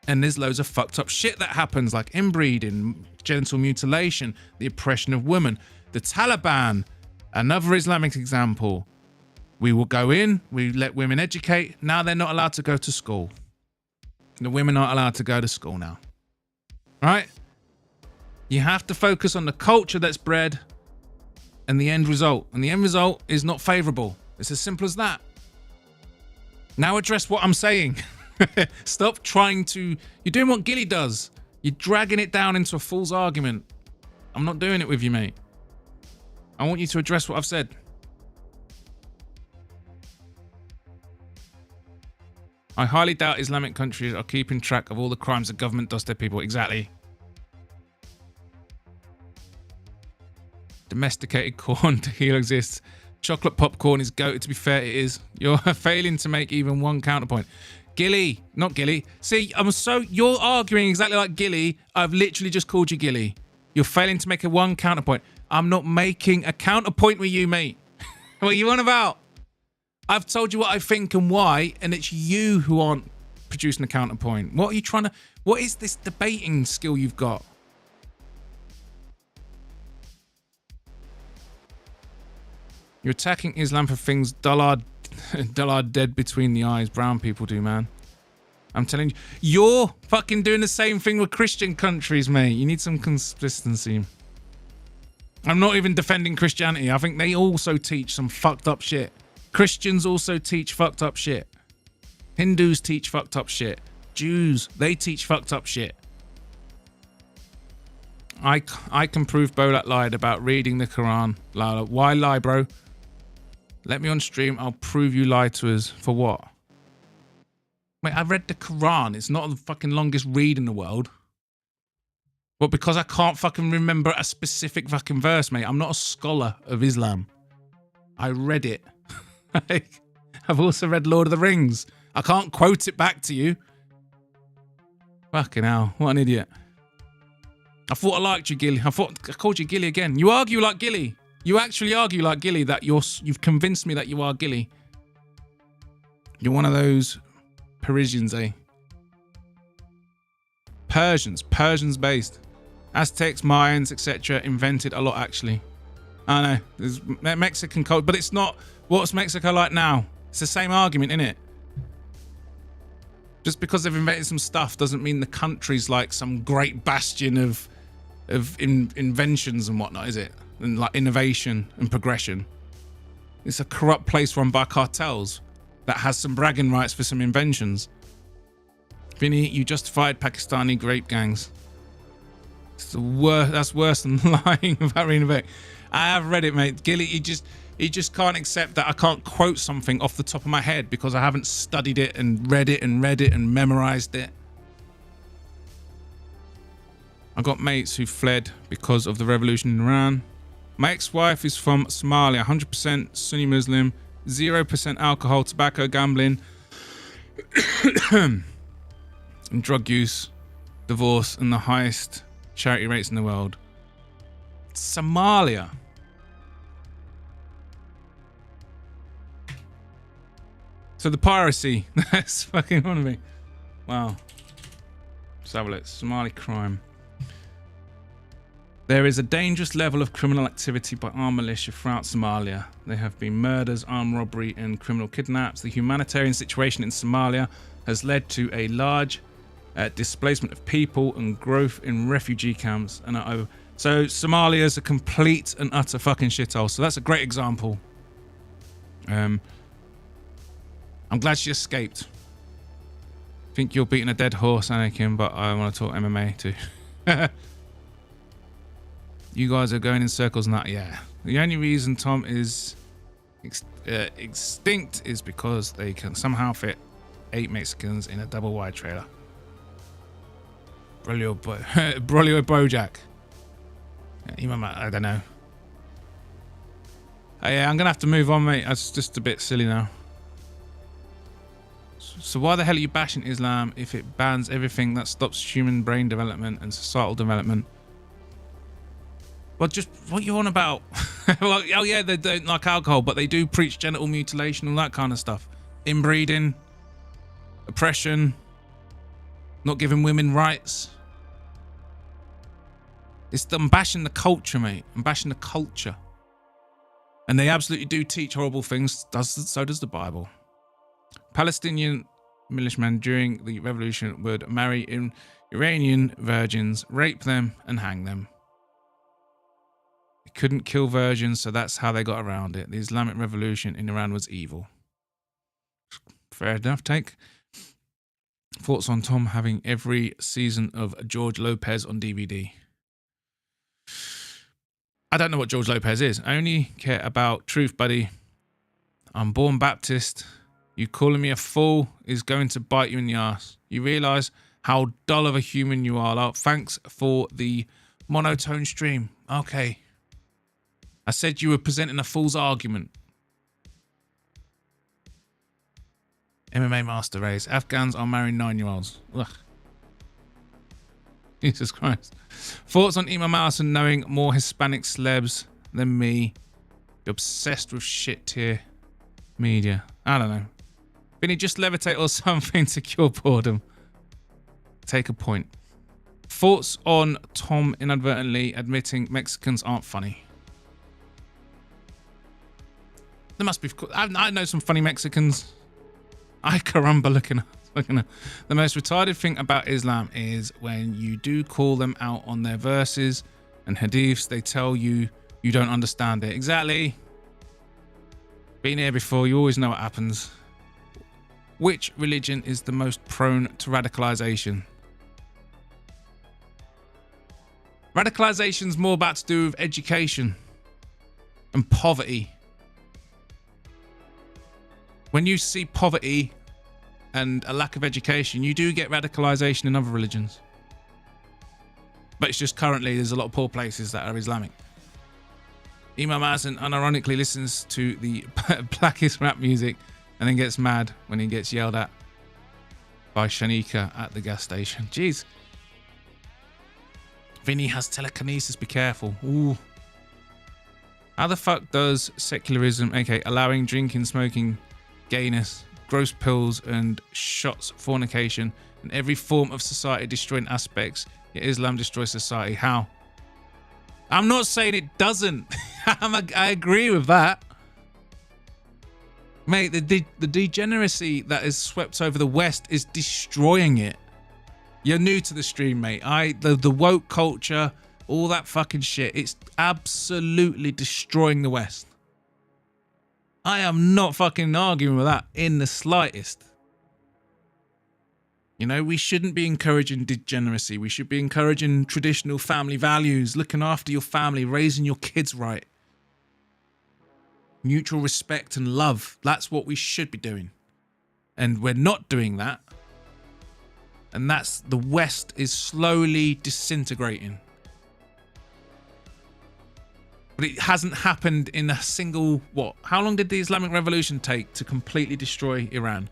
And there's loads of fucked up shit that happens, like inbreeding, genital mutilation, the oppression of women. The Taliban, another Islamic example. We will go in, we let women educate. Now they're not allowed to go to school. The women aren't allowed to go to school now. Right? You have to focus on the culture that's bred and the end result. And the end result is not favorable. It's as simple as that. Now address what I'm saying. Stop trying to... You're doing what Gilly does. You're dragging it down into a fool's argument. I'm not doing it with you, mate. I want you to address what I've said. I highly doubt Islamic countries are keeping track of all the crimes the government does to their people. Exactly. Domesticated corn tequila exists. Chocolate popcorn is goated. To be fair, it is. You're failing to make even one counterpoint. Gilly, not Gilly. See, you're arguing exactly like Gilly. I've literally just called you Gilly. You're failing to make a one counterpoint. I'm not making a counterpoint with you, mate. What are you on about? I've told you what I think and why, and it's you who aren't producing a counterpoint. What are you trying to... What is this debating skill you've got? You're attacking Islam for things dullard dead between the eyes. Brown people do, man. I'm telling you. You're fucking doing the same thing with Christian countries, mate. You need some consistency. I'm not even defending Christianity. I think they also teach some fucked up shit. Christians also teach fucked up shit. Hindus teach fucked up shit. Jews, they teach fucked up shit. I can prove Bodach lied about reading the Quran. Why lie, bro? Let me on stream. I'll prove you lied to us. For what? Mate, I read the Quran. It's not the fucking longest read in the world. But because I can't fucking remember a specific fucking verse, mate. I'm not a scholar of Islam. I read it. I've also read Lord of the Rings. I can't quote it back to you. Fucking hell. What an idiot. I thought I liked you, Gilly. I called you Gilly again. You argue like Gilly. You actually argue like Gilly that you've convinced me that you are Gilly. You're one of those Parisians, eh? Persians based. Aztecs, Mayans, etc. invented a lot, actually. I know. There's Mexican culture, but it's not. What's Mexico like now? It's the same argument, isn't it? Just because they've invented some stuff doesn't mean the country's like some great bastion of inventions and whatnot, is it? And like innovation and progression. It's a corrupt place run by cartels that has some bragging rights for some inventions. Vinny, you justified Pakistani grape gangs. It's the worst. That's worse than lying about reading a book. I have read it, mate. Gilly, he just can't accept that I can't quote something off the top of my head because I haven't studied it and read it and memorized it. I got mates who fled because of the revolution in Iran. My ex-wife is from Somalia, 100% Sunni Muslim, 0% alcohol, tobacco, gambling, and drug use, divorce, and the highest charity rates in the world. Somalia. So the piracy, that's fucking one of me. Wow. Let's have a look. Somali crime. There is a dangerous level of criminal activity by armed militia throughout Somalia. There have been murders, armed robbery, and criminal kidnaps. The humanitarian situation in Somalia has led to a large displacement of people and growth in refugee camps, and So Somalia's a complete and utter fucking shithole. So that's a great example. I'm glad she escaped. I think you're beating a dead horse, Anakin, but I want to talk MMA too. You guys are going in circles now. Yeah. The only reason Tom is extinct is because they can somehow fit 8 Mexicans in a double wide trailer. Brolio Bojack. I don't know. Oh, yeah, I'm gonna have to move on, mate. That's just a bit silly now. So why the hell are you bashing Islam if it bans everything that stops human brain development and societal development? Well, just what you on about? Like, oh yeah, they don't like alcohol, but they do preach genital mutilation, all that kind of stuff. Inbreeding, oppression, not giving women rights. I'm bashing the culture, mate. I'm bashing the culture. And they absolutely do teach horrible things. So does the Bible. Palestinian militiamen during the revolution would marry Iranian virgins, rape them, and hang them. They couldn't kill virgins, so that's how they got around it. The Islamic Revolution in Iran was evil. Fair enough take. Thoughts on Tom having every season of George Lopez on DVD? I don't know what George Lopez is. I only care about truth, buddy. I'm born Baptist. You calling me a fool is going to bite you in the ass. You realise how dull of a human you are. Thanks for the monotone stream. Okay. I said you were presenting a fool's argument. MMA Master Race. Afghans are marrying 9-year-olds. Ugh. Jesus Christ. Thoughts on Imam Allison knowing more Hispanic celebs than me? You're obsessed with shit tier media. I don't know. Vinny, just levitate or something to cure boredom. Take a point. Thoughts on Tom inadvertently admitting Mexicans aren't funny? There must be. I know some funny Mexicans. Ay caramba, looking at. The most retarded thing about Islam is when you do call them out on their verses and hadiths, they tell you you don't understand it. Exactly. Been here before, you always know what happens. Which religion is the most prone to radicalization? Radicalization is more about to do with education and poverty. When you see poverty and a lack of education, you do get radicalization in other religions. But it's just currently there's a lot of poor places that are Islamic. Imam Hassan unironically listens to the blackest rap music and then gets mad when he gets yelled at by Shanika at the gas station. Jeez. Vinny has telekinesis, be careful. Ooh. How the fuck does secularism, aka allowing drinking, smoking, gayness, gross pills and shots, fornication, and every form of society destroying aspects, yet Islam destroys society? How? I'm not saying it doesn't. I agree with that. Mate, the degeneracy that is swept over the West is destroying it. You're new to the stream, mate. The woke culture, all that fucking shit, it's absolutely destroying the West. I am not fucking arguing with that in the slightest. You know, we shouldn't be encouraging degeneracy. We should be encouraging traditional family values, looking after your family, raising your kids right. Mutual respect and love. That's what we should be doing. And we're not doing that. And that's the West is slowly disintegrating. But it hasn't happened in a single, what? How long did the Islamic Revolution take to completely destroy Iran?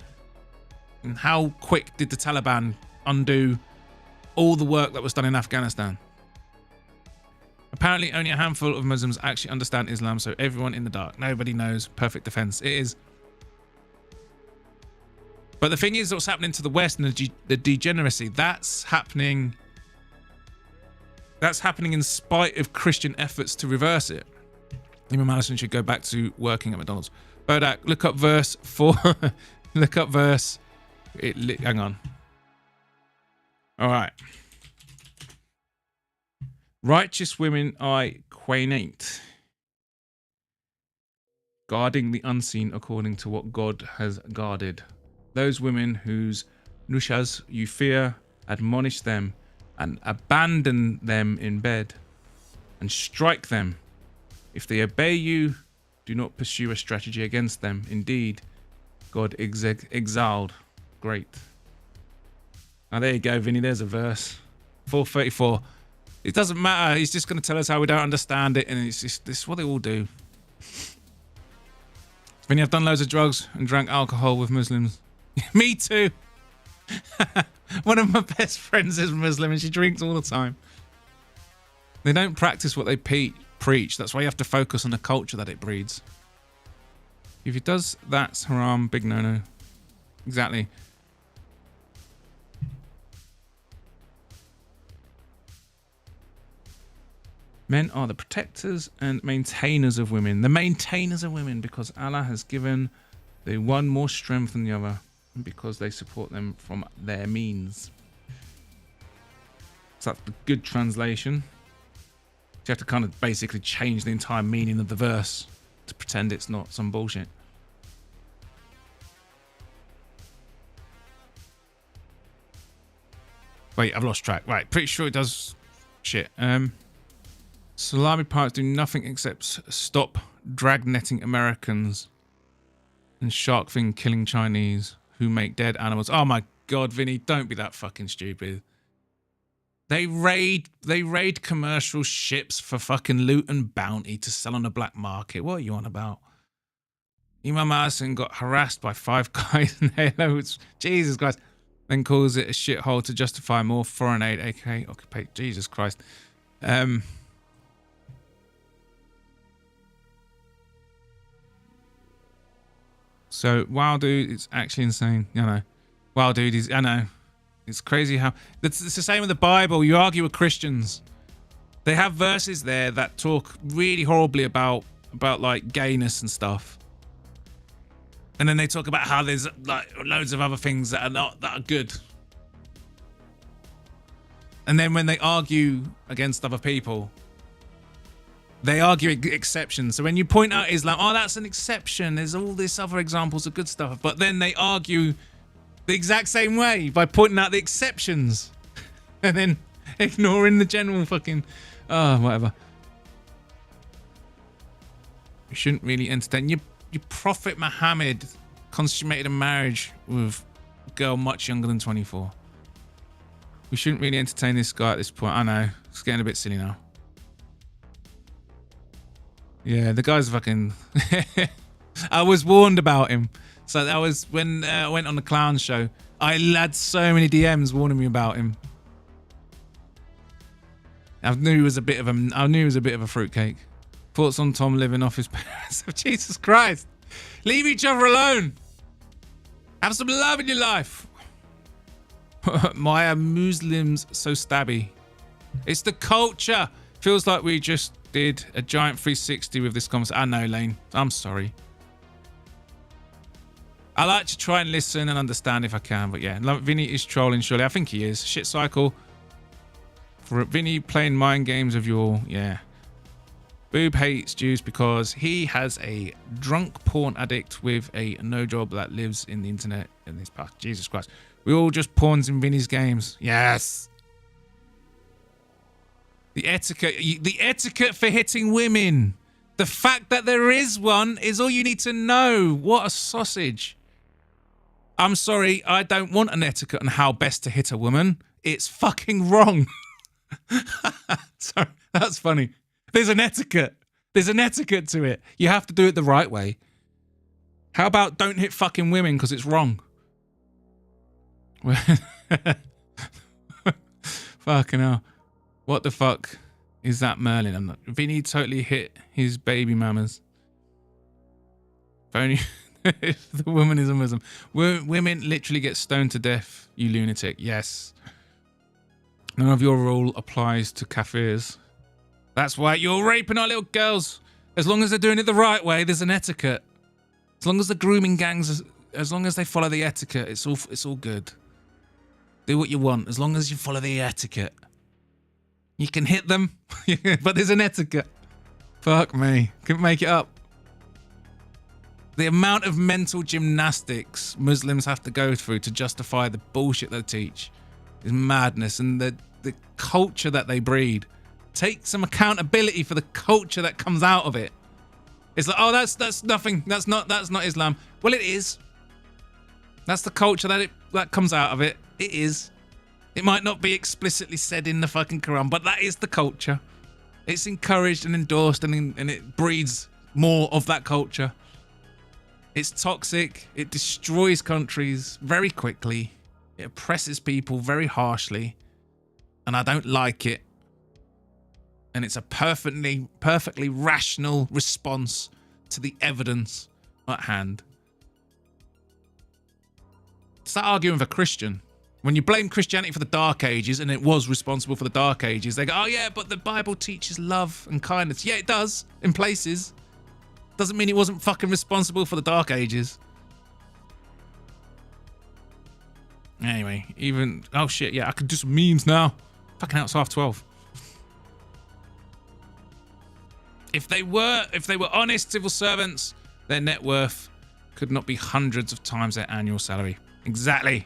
And how quick did the Taliban undo all the work that was done in Afghanistan? Apparently only a handful of Muslims actually understand Islam, so everyone in the dark. Nobody knows. Perfect defense. It is. But the thing is, what's happening to the West and the degeneracy, that's happening in spite of Christian efforts to reverse it. Imam Allison should go back to working at McDonald's. Bodach, look up verse 4. Look up verse. Hang on. All right. Righteous women I quainate, guarding the unseen according to what God has guarded. Those women whose nushas you fear, admonish them and abandon them in bed and strike them. If they obey you, do not pursue a strategy against them. Indeed, God exiled. Great. Now there you go, Vinny. There's a verse. 434. It doesn't matter. He's just going to tell us how we don't understand it, and it's just this is what they all do. Vinny, I've done loads of drugs and drank alcohol with Muslims. Me too. One of my best friends is Muslim, and she drinks all the time. They don't practice what they preach. That's why you have to focus on the culture that it breeds. If he does, that's haram. Big no-no. Exactly. Men are the protectors and maintainers of women. The maintainers of women, because Allah has given the one more strength than the other, and because they support them from their means. So that's the good translation. You have to kind of basically change the entire meaning of the verse to pretend it's not some bullshit. Wait, I've lost track. Right, pretty sure it does shit. Salami pirates do nothing except stop dragnetting Americans and shark fin killing Chinese who make dead animals. Oh my god, Vinny, don't be that fucking stupid. They raid commercial ships for fucking loot and bounty to sell on the black market. What are you on about? Imam Hassan got harassed by 5 guys in Halo. Jesus Christ. Then calls it a shithole to justify more foreign aid, aka occupy. Jesus Christ. So, wow, dude, it's actually insane. You know, wow, dude, I know. It's crazy how it's the same with the Bible. You argue with Christians, they have verses there that talk really horribly about like gayness and stuff, and then they talk about how there's like loads of other things that are good. And then when they argue against other people, they argue exceptions. So when you point out Islam, oh, that's an exception. There's all these other examples of good stuff. But then they argue the exact same way by pointing out the exceptions and then ignoring the general fucking, whatever. You shouldn't really entertain. Your Prophet Muhammad consummated a marriage with a girl much younger than 24. We shouldn't really entertain this guy at this point. I know. It's getting a bit silly now. Yeah, the guy's fucking... I was warned about him. So that was when I went on the clown show. I had so many DMs warning me about him. I knew he was a bit of a fruitcake. Thoughts on Tom living off his parents? Jesus Christ! Leave each other alone. Have some love in your life. Why are Muslims so stabby? It's the culture. Feels like we just did a giant 360 with this conversation. I know, Lane. I'm sorry. I like to try and listen and understand if I can, but yeah, Vinny is trolling, surely. I think he is. Shit cycle. For Vinny playing mind games of your, yeah. Boob hates Jews because he has a drunk porn addict with a no job that lives in the internet in this past. Jesus Christ. We all just pawns in Vinny's games. Yes. The etiquette for hitting women. The fact that there is one is all you need to know. What a sausage. I'm sorry, I don't want an etiquette on how best to hit a woman. It's fucking wrong. Sorry, that's funny. There's an etiquette. There's an etiquette to it. You have to do it the right way. How about don't hit fucking women because it's wrong? Fucking hell. What the fuck is that Merlin? I'm not. Vinny totally hit his baby mamas. If only if the woman is a Muslim. Women literally get stoned to death, you lunatic. Yes. None of your rule applies to kafirs. That's why you're raping our little girls. As long as they're doing it the right way, there's an etiquette. As long as the grooming gangs, as long as they follow the etiquette, it's all good. Do what you want, as long as you follow the etiquette. You can hit them, but there's an etiquette. Fuck me. Couldn't make it up. The amount of mental gymnastics Muslims have to go through to justify the bullshit they teach is madness. And the culture that they breed. Take some accountability for the culture that comes out of it. It's like, oh, that's nothing. That's not Islam. Well, it is. That's the culture that comes out of it. It is. It might not be explicitly said in the fucking Quran, but that is the culture. It's encouraged and endorsed, and it breeds more of that culture. It's toxic. It destroys countries very quickly. It oppresses people very harshly, and I don't like it. And it's a perfectly rational response to the evidence at hand. Start arguing with a Christian. When you blame Christianity for the Dark Ages, and it was responsible for the Dark Ages, they go, oh yeah, but the Bible teaches love and kindness. Yeah, it does, in places. Doesn't mean it wasn't fucking responsible for the Dark Ages. Anyway, oh shit, yeah, I can do some memes now. Fucking hell, it's 12:30. If they were honest civil servants, their net worth could not be hundreds of times their annual salary. Exactly.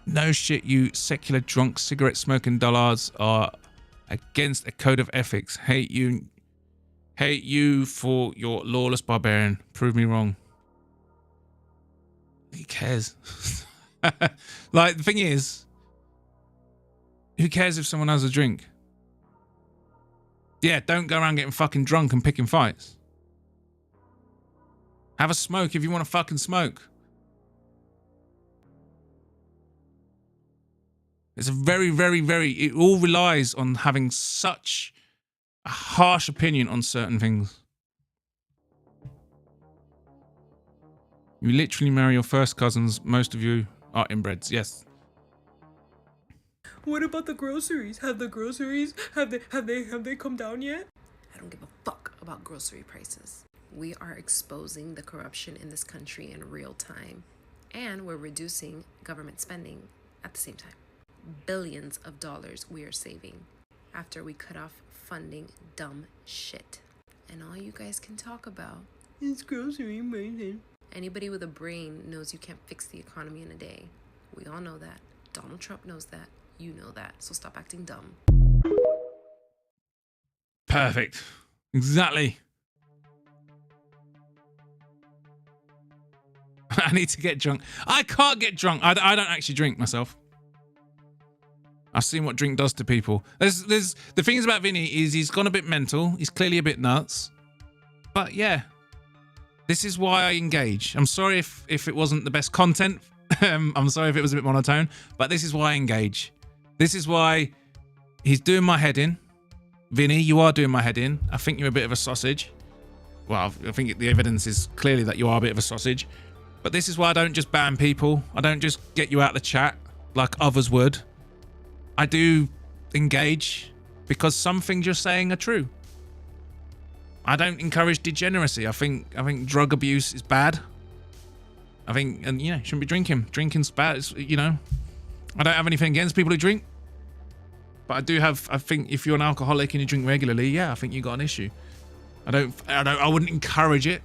No shit, you secular drunk cigarette smoking dullards are against a code of ethics. Hate you for your lawless barbarian. Prove me wrong. Who cares? Like, the thing is, who cares if someone has a drink? Yeah, don't go around getting fucking drunk and picking fights. Have a smoke if you want to fucking smoke. It's a it all relies on having such a harsh opinion on certain things. You literally marry your first cousins. Most of you are inbreds. Yes. What about the groceries? Have they come down yet? I don't give a fuck about grocery prices. We are exposing the corruption in this country in real time, and we're reducing government spending at the same time. Billions of dollars we are saving after we cut off funding dumb shit. And all you guys can talk about is grocery prices. Anybody with a brain knows you can't fix the economy in a day. We all know that. Donald Trump knows that. You know that. So stop acting dumb. Perfect. Exactly. I need to get drunk. I can't get drunk. I don't actually drink myself. I've seen what drink does to people. There's the thing is about Vinny is he's gone a bit mental. He's clearly a bit nuts. But yeah, this is why I engage. I'm sorry if it wasn't the best content. I'm sorry if it was a bit monotone. But this is why I engage. This is why he's doing my head in. Vinny, you are doing my head in. I think you're a bit of a sausage. Well, I think the evidence is clearly that you are a bit of a sausage. But this is why I don't just ban people. I don't just get you out of the chat like others would. I do engage because some things you're saying are true. I don't encourage degeneracy. I think drug abuse is bad. I think, and you shouldn't be drinking. Drinking's bad. It's, I don't have anything against people who drink, but I think if you're an alcoholic and you drink regularly, yeah, I think you got an issue. I wouldn't encourage it.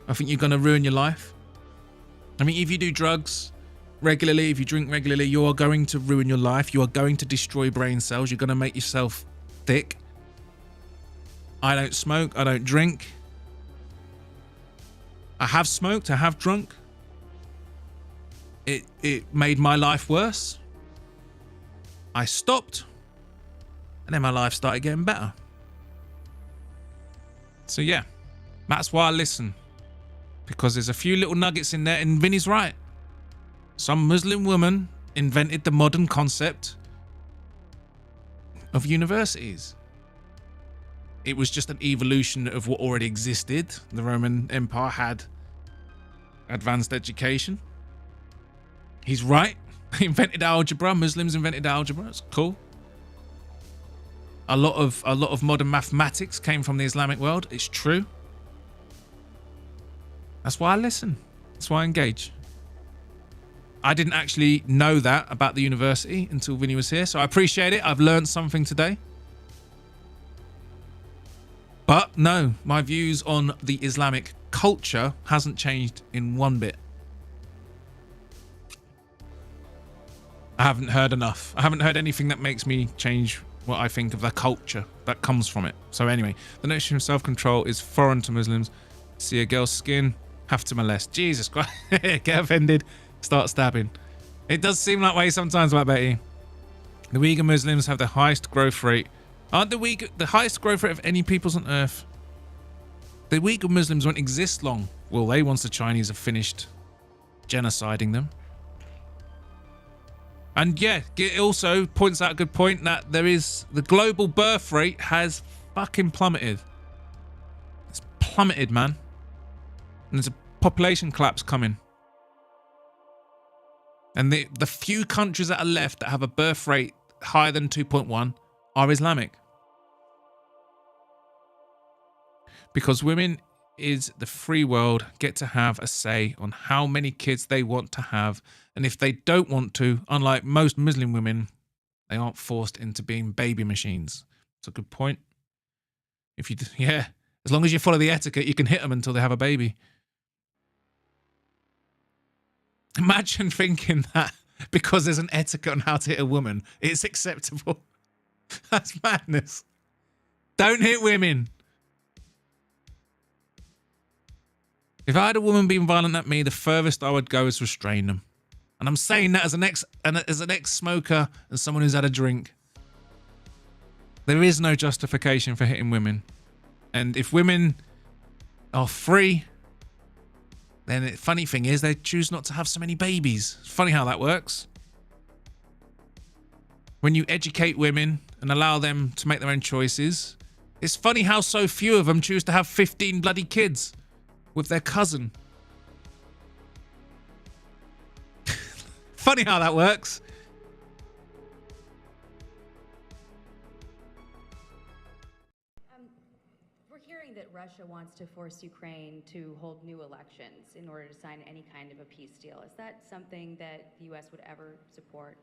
I think you're gonna ruin your life. I mean, if you do drugs regularly, if you drink regularly, you are going to ruin your life. You are going to destroy brain cells. You're going to make yourself thick. I don't smoke. I don't drink. I have smoked. I have drunk. It made my life worse. I stopped. And then my life started getting better. So yeah, that's why I listen. Because there's a few little nuggets in there, and Vinny's right. Some Muslim woman invented the modern concept of universities. It was just an evolution of what already existed. The Roman Empire had advanced education. He's right. He invented algebra. Muslims invented algebra. It's cool. A lot of modern mathematics came from the Islamic world. It's true. That's why I listen. That's why I engage. I didn't actually know that about the university until Vinny was here, so I appreciate it. I've learned something today. But no, my views on the Islamic culture hasn't changed in one bit. I haven't heard enough. I haven't heard anything that makes me change what I think of the culture that comes from it. So anyway, the notion of self-control is foreign to Muslims. See a girl's skin, have to molest. Jesus Christ. Get offended, start stabbing. It does seem that way sometimes, I bet you. The Uyghur Muslims have the highest growth rate. Aren't the highest growth rate of any peoples on earth? The Uyghur Muslims won't exist long, will they, once the Chinese have finished genociding them? And yeah, it also points out a good point that there is the global birth rate has fucking plummeted. It's plummeted, man. And there's a population collapse coming. And the few countries that are left that have a birth rate higher than 2.1 are Islamic. Because women is the free world get to have a say on how many kids they want to have. And if they don't want to, unlike most Muslim women, they aren't forced into being baby machines. It's a good point. If you, yeah, as long as you follow the etiquette, you can hit them until they have a baby. Imagine thinking that because there's an etiquette on how to hit a woman, it's acceptable. That's madness. Don't hit women. If I had a woman being violent at me, the furthest I would go is restrain them. And I'm saying that as an ex-smoker and someone who's had a drink. There is no justification for hitting women. And if women are free, then the funny thing is they choose not to have so many babies. It's funny how that works. When you educate women and allow them to make their own choices, it's funny how so few of them choose to have 15 bloody kids with their cousin. Funny how that works. We're hearing that Russia wants to force Ukraine to hold new elections in order to sign any kind of a peace deal. Is that something that the U.S. would ever support?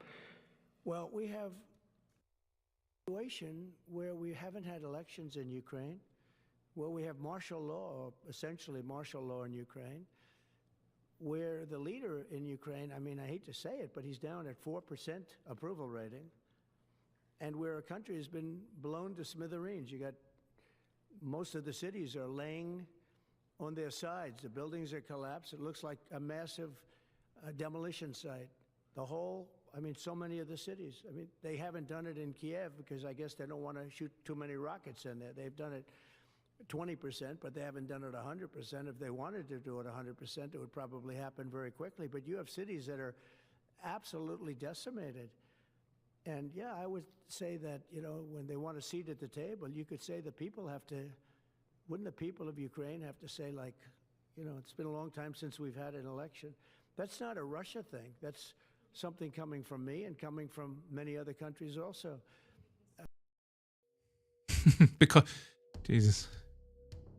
Well, we have a situation where we haven't had elections in Ukraine, where we have martial law, or essentially martial law in Ukraine, where the leader in Ukraine, I mean, I hate to say it, but he's down at 4% approval rating, and where a country has been blown to smithereens. You got most of the cities are laying on their sides. The buildings are collapsed. It looks like a massive demolition site. The whole, I mean, so many of the cities. I mean, they haven't done it in Kiev because I guess they don't want to shoot too many rockets in there. They've done it 20%, but they haven't done it 100%. If they wanted to do it 100%, it would probably happen very quickly. But you have cities that are absolutely decimated. And yeah, I would say that, you know, when they want a seat at the table, you could say the people have to, wouldn't the people of Ukraine have to say, like, you know, it's been a long time since we've had an election. That's not a Russia thing. That's something coming from me and coming from many other countries also. Because, Jesus.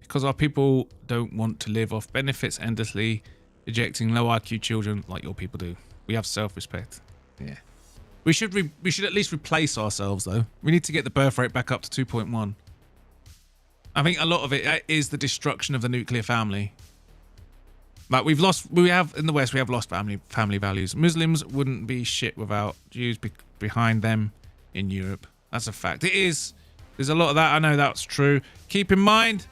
Because our people don't want to live off benefits endlessly, ejecting low IQ children like your people do. We have self-respect. Yeah. We should at least replace ourselves, though. We need to get the birth rate back up to 2.1. I think a lot of it is the destruction of the nuclear family. Like we have in the West, we have lost family values. Muslims wouldn't be shit without Jews behind them in Europe. That's a fact. It is. There's a lot of that. I know that's true. Keep in mind,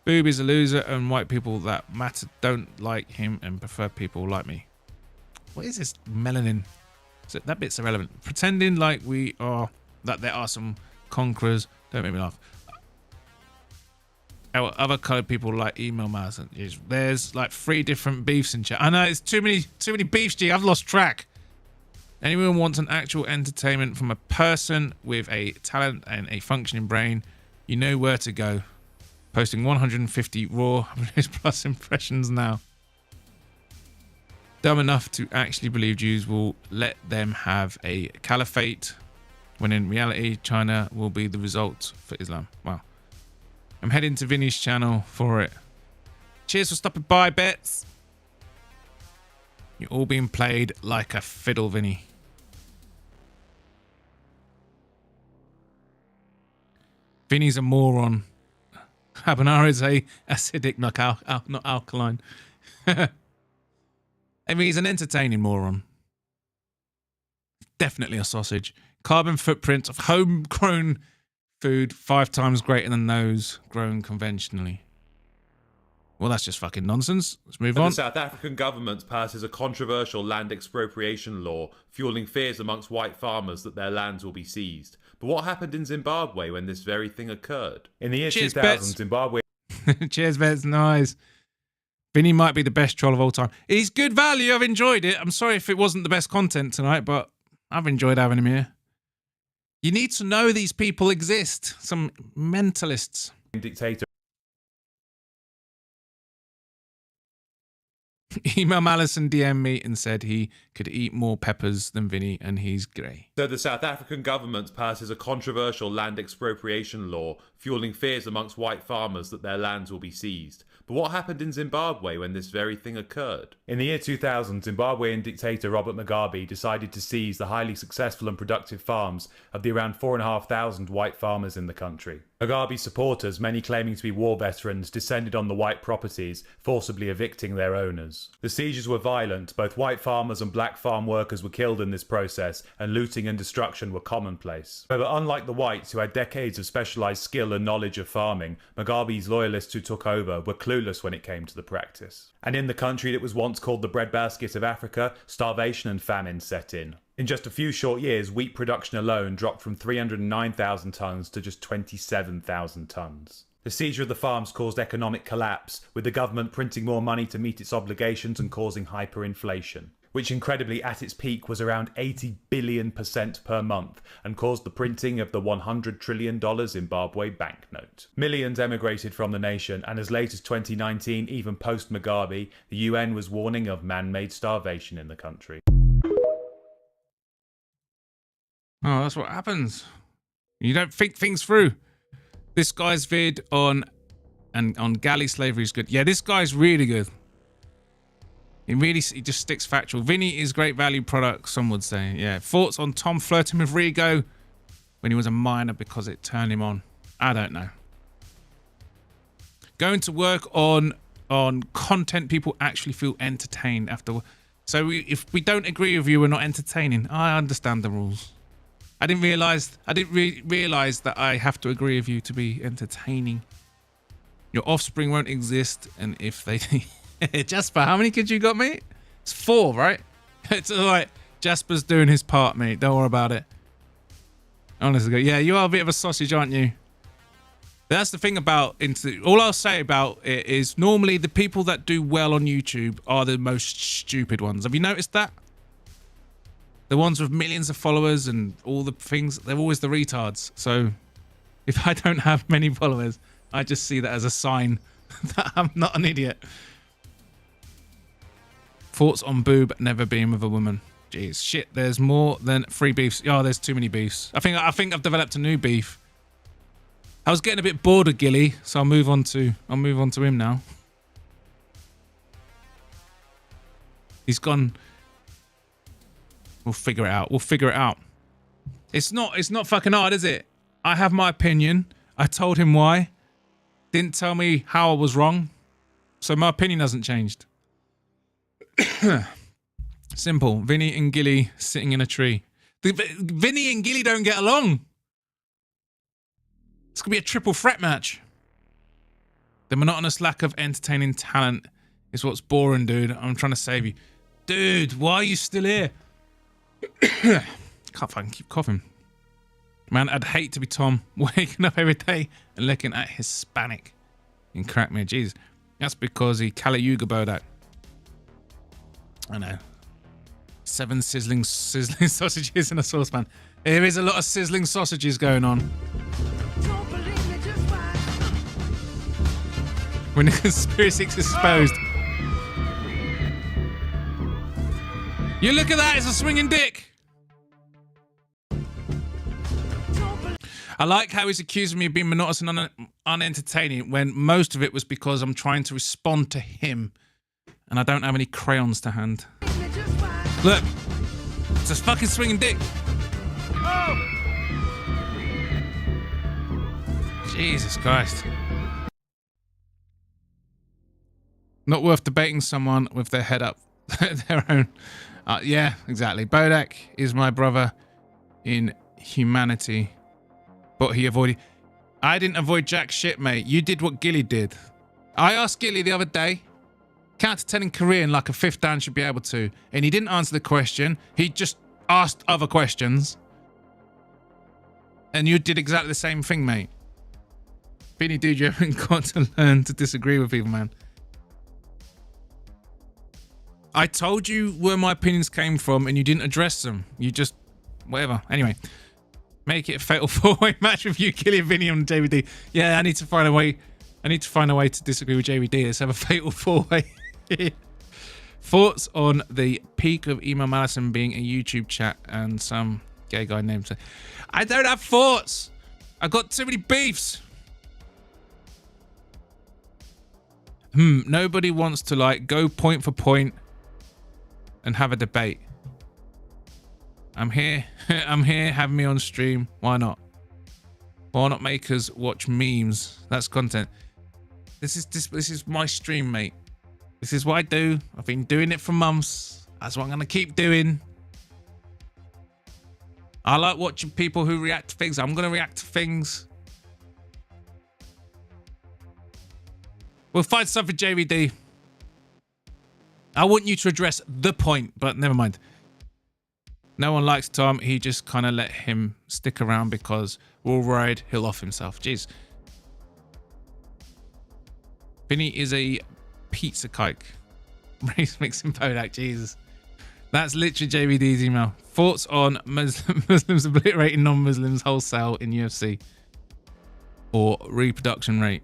Boob is a loser and white people that matter don't like him and prefer people like me. What is this melanin? So that bit's irrelevant. Pretending like that there are some conquerors. Don't make me laugh. Our other coloured people like email mass. There's like 3 different beefs in chat. I know it's too many beefs, G. I've lost track. Anyone wants an actual entertainment from a person with a talent and a functioning brain, you know where to go. Posting 150 raw plus impressions now. Dumb enough to actually believe Jews will let them have a caliphate, when in reality China will be the result for Islam. Wow. I'm heading to Vinny's channel for it. Cheers for stopping by, Bets. You're all being played like a fiddle, Vinny. Vinny's a moron. Habanero is a acidic, not alkaline. I mean, he's an entertaining moron. Definitely a sausage. Carbon footprint of homegrown food 5 times greater than those grown conventionally. Well, that's just fucking nonsense. Let's move on. The South African government passes a controversial land expropriation law, fueling fears amongst white farmers that their lands will be seized. But what happened in Zimbabwe when this very thing occurred? In the year 2000, Zimbabwe... Cheers, Bets. Nice. Vinny might be the best troll of all time. He's good value. I've enjoyed it. I'm sorry if it wasn't the best content tonight, but I've enjoyed having him here. You need to know these people exist. Some mentalists. Dictator. Email Malice and DM me and said he could eat more peppers than Vinny and he's grey. So the South African government passes a controversial land expropriation law, fueling fears amongst white farmers that their lands will be seized. But what happened in Zimbabwe when this very thing occurred? In the year 2000, Zimbabwean dictator Robert Mugabe decided to seize the highly successful and productive farms of the around 4,500 white farmers in the country. Mugabe's supporters, many claiming to be war veterans, descended on the white properties, forcibly evicting their owners. The seizures were violent. Both white farmers and black farm workers were killed in this process, and looting and destruction were commonplace. However, unlike the whites, who had decades of specialised skill and knowledge of farming, Mugabe's loyalists who took over were clueless when it came to the practice. And in the country that was once called the breadbasket of Africa, starvation and famine set in. In just a few short years, wheat production alone dropped from 309,000 tonnes to just 27,000 tonnes. The seizure of the farms caused economic collapse, with the government printing more money to meet its obligations and causing hyperinflation, which incredibly at its peak was around 80 billion% per month and caused the printing of the $100 trillion Zimbabwe banknote. Millions emigrated from the nation, and as late as 2019, even post-Mugabe, the UN was warning of man-made starvation in the country. Oh, that's what happens. You don't think things through. This guy's vid on galley slavery is good. Yeah, this guy's really good. He just sticks factual. Vinny is great value product, some would say. Yeah. Thoughts on Tom flirting with Rigo when he was a minor because it turned him on? I don't know. Going to work on content people actually feel entertained after. So if we don't agree with you, we're not entertaining. I understand the rules. I didn't realize that I have to agree with you to be entertaining. Your offspring won't exist, and if they Jasper, how many kids you got, mate? It's 4, right? It's alright. Jasper's doing his part, mate. Don't worry about it. Honestly, yeah, you are a bit of a sausage, aren't you? That's the thing about all I'll say about it is normally the people that do well on YouTube are the most stupid ones. Have you noticed that? The ones with millions of followers and all the things, they're always the retards. So if I don't have many followers, I just see that as a sign that I'm not an idiot. Thoughts on boob never being with a woman. Jeez, shit, there's more than 3 beefs. Oh, there's too many beefs. I think I've developed a new beef. I was getting a bit bored of Gilly, so I'll move on to him now. He's gone. We'll figure it out. It's not fucking hard, is it? I have my opinion. I told him why. Didn't tell me how I was wrong. So my opinion hasn't changed. Simple. Vinny and Gilly sitting in a tree. Vinny and Gilly don't get along. It's going to be a triple threat match. The monotonous lack of entertaining talent is what's boring, dude. I'm trying to save you. Dude, why are you still here? Can't fucking keep coughing. Man, I'd hate to be Tom, waking up every day and looking at Hispanic and crack me. Jeez, that's because he Kaliyuga Bodach. I know. 7 sizzling sausages in a saucepan. There is a lot of sizzling sausages going on. When the conspiracy is exposed. You look at that, it's a swinging dick. I like how he's accusing me of being monotonous and unentertaining when most of it was because I'm trying to respond to him and I don't have any crayons to hand. Look. It's a fucking swinging dick. Oh! Jesus Christ. Not worth debating someone with their head up their own. Yeah, exactly. Bodach is my brother in humanity. But he avoided... I didn't avoid jack shit, mate. You did what Gilly did. I asked Gilly the other day, count to 10 in Korean like a fifth Dan should be able to. And he didn't answer the question. He just asked other questions. And you did exactly the same thing, mate. Beanie dude, you haven't got to learn to disagree with people, man. I told you where my opinions came from and you didn't address them. You just... whatever. Anyway. Make it a fatal four-way match with you, Gilly, Vinny, and JVD. Yeah, I need to find a way... I need to find a way to disagree with JVD. Let's have a fatal four-way. Thoughts on the peak of email Madison being a YouTube chat and some gay guy named... I don't have thoughts. I've got too many beefs. Nobody wants to, like, go point for point and have a debate. I'm here. I'm here. Have me on stream. Why not? Why not make us watch memes? That's content. This is my stream, mate. This is what I do. I've been doing it for months. That's what I'm gonna keep doing. I like watching people who react to things. I'm gonna react to things. We'll find something, JVD. I want you to address the point, but never mind. No one likes Tom. He just kind of let him stick around because we're all worried he'll off himself. Jeez. Vinny is a pizza kike. Race mixing Bodach. Jesus. That's literally JVD's email. Thoughts on Muslims obliterating non-Muslims wholesale in UFC? Or reproduction rate?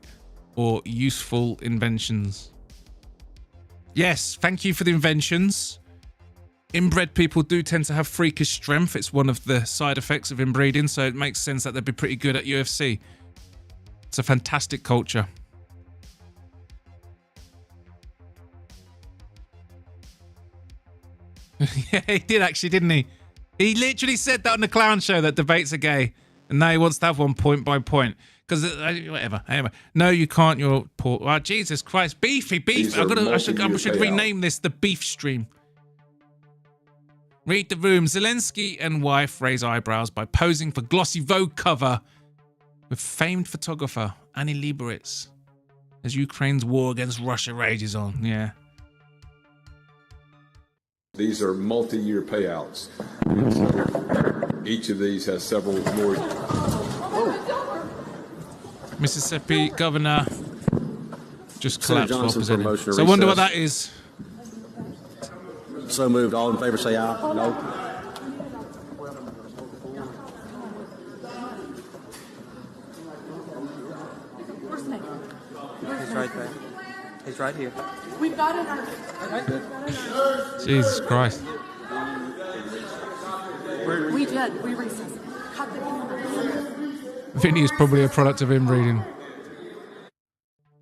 Or useful inventions? Yes, thank you for the inventions. Inbred people do tend to have freakish strength. It's one of the side effects of inbreeding, so it makes sense that they'd be pretty good at UFC. It's a fantastic culture. Yeah, he did actually, didn't he? He literally said that on the clown show that debates are gay, and now he wants to have one point by point. Because whatever. Anyway, no, you can't. You're poor. Oh, Jesus Christ, beefy. I should rename this the beef stream. Read the room. Zelensky and wife raise eyebrows by posing for glossy Vogue cover with famed photographer Annie Leibovitz as Ukraine's war against Russia rages on. Yeah. These are multi-year payouts. Each of these has several more. Mississippi governor just collapsed while presenting. So I wonder what that is. So moved. All in favor say aye. No. Where's Nick? He's right there. He's right here. We've got it. Jesus Christ. We did. We recessed. Vinny is probably a product of inbreeding.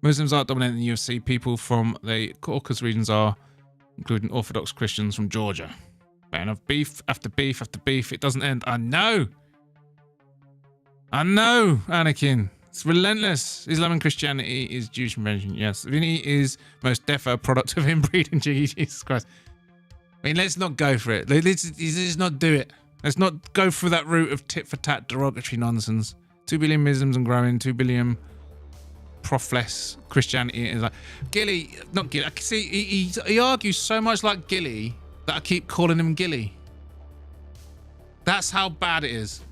Muslims aren't dominating the UFC. People from the Caucasus regions are, including Orthodox Christians from Georgia. Fair enough. Beef after beef after beef. It doesn't end. I know. I know, Anakin. It's relentless. Islam and Christianity is Jewish invention. Yes. Vinny is most defo a product of inbreeding. Jesus Christ. I mean, let's not go for it. Let's not do it. Let's not go through that route of tit-for-tat derogatory nonsense. 2 billion Muslims and growing. 2 billion profless Christianity is like Gilly, not Gilly. I can see he argues so much like Gilly that I keep calling him Gilly. That's how bad it is.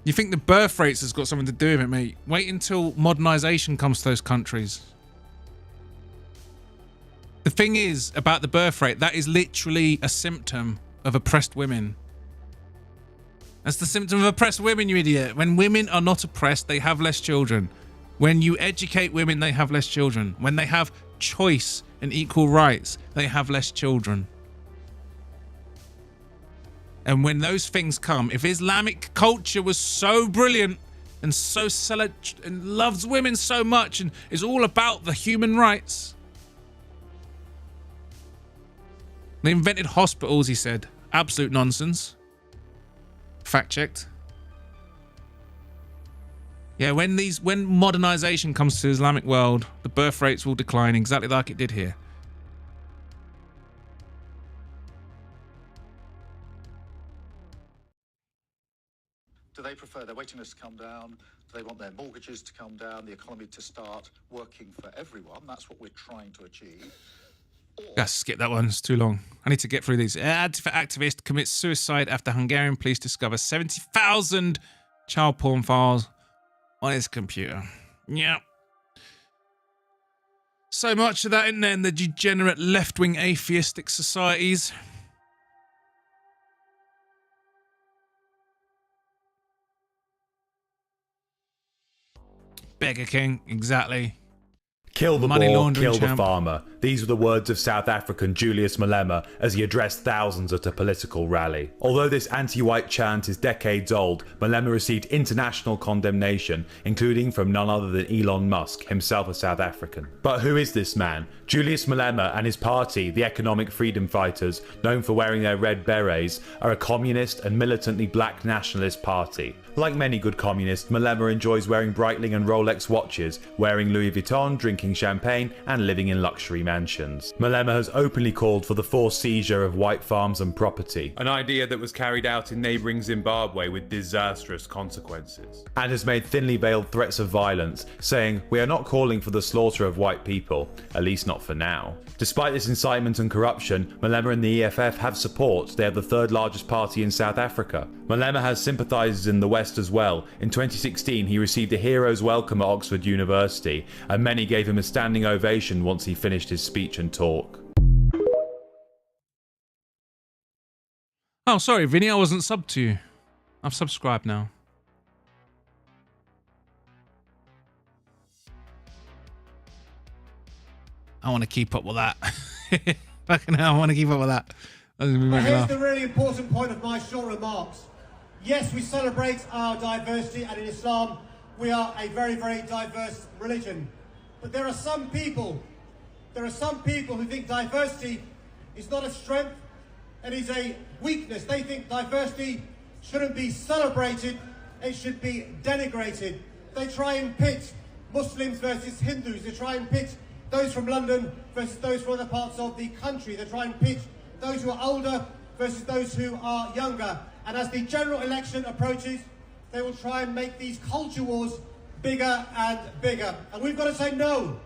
You think the birth rates has got something to do with it, mate? Wait until modernization comes to those countries. The thing is about the birth rate, that is literally a symptom of oppressed women. That's the symptom of oppressed women, you idiot. When women are not oppressed, they have less children. When you educate women, they have less children. When they have choice and equal rights, they have less children. And when those things come, if Islamic culture was so brilliant and so and loves women so much and is all about the human rights, They invented hospitals, he said. Absolute nonsense. Fact checked. Yeah, when modernization comes to the Islamic world, the birth rates will decline exactly like it did here. Do they prefer their waiting lists to come down? Do they want their mortgages to come down, the economy to start working for everyone? That's what we're trying to achieve. Let's skip that one, it's too long. I need to get through these. Antifa activist commits suicide after Hungarian police discover 70,000 child porn files on his computer. Yeah. So much of that in there in the degenerate left-wing atheistic societies. Beggar King, exactly. Kill the Money boar, laundering kill the champ. farmer. These were the words of South African Julius Malema as he addressed thousands at a political rally. Although this anti-white chant is decades old, Malema received international condemnation, including from none other than Elon Musk, himself a South African. But who is this man? Julius Malema and his party, the Economic Freedom Fighters, known for wearing their red berets, are a communist and militantly black nationalist party. Like many good communists, Malema enjoys wearing Breitling and Rolex watches, wearing Louis Vuitton, drinking champagne, and living in luxury mansions. Malema has openly called for the forced seizure of white farms and property, an idea that was carried out in neighbouring Zimbabwe with disastrous consequences, and has made thinly veiled threats of violence, saying, "We are not calling for the slaughter of white people, at least not for now." Despite this incitement and corruption, Malema and the EFF have support. They are the third largest party in South Africa. Malema has sympathisers in the West as well. In 2016, he received a hero's welcome at Oxford University, and many gave him a standing ovation once he finished his speech and talk. Oh, sorry, Vinny, I wasn't subbed to you. I've subscribed now. I want to keep up with that. Fucking hell, I want to keep up with that. But here's the really important point of my short remarks. Yes, we celebrate our diversity, and in Islam, we are a very, very diverse religion. But there are some people who think diversity is not a strength, it is a weakness. They think diversity shouldn't be celebrated, it should be denigrated. They try and pit Muslims versus Hindus. They try and pit those from London versus those from other parts of the country. They try and pit those who are older versus those who are younger. And as the general election approaches, they will try and make these culture wars bigger and bigger. And we've got to say no.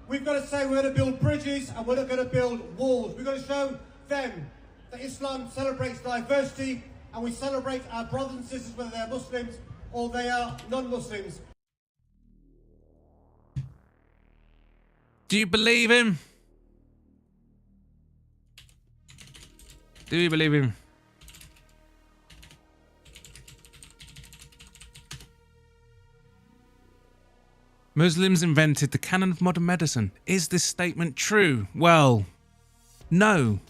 We've got to say we're going to build bridges and we're not going to build walls. We've got to show them that Islam celebrates diversity and we celebrate our brothers and sisters, whether they're Muslims or they are non-Muslims. Do you believe him? Do you believe him? Muslims invented the canon of modern medicine. Is this statement true? Well, no.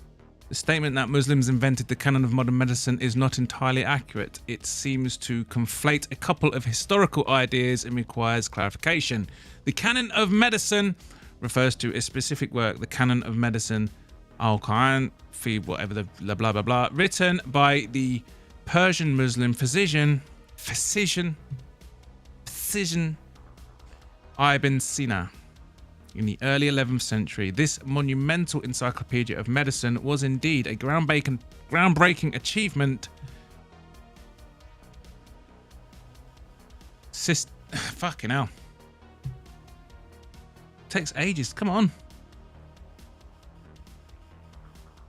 The statement that Muslims invented the canon of modern medicine is not entirely accurate. It seems to conflate a couple of historical ideas and requires clarification. The canon of medicine refers to a specific work, the canon of medicine, Al-Quran, whatever the blah blah blah blah, written by the Persian Muslim physician Ibn Sina in the early 11th century. This monumental encyclopedia of medicine was indeed a groundbreaking achievement. Fucking hell. Takes ages. Come on.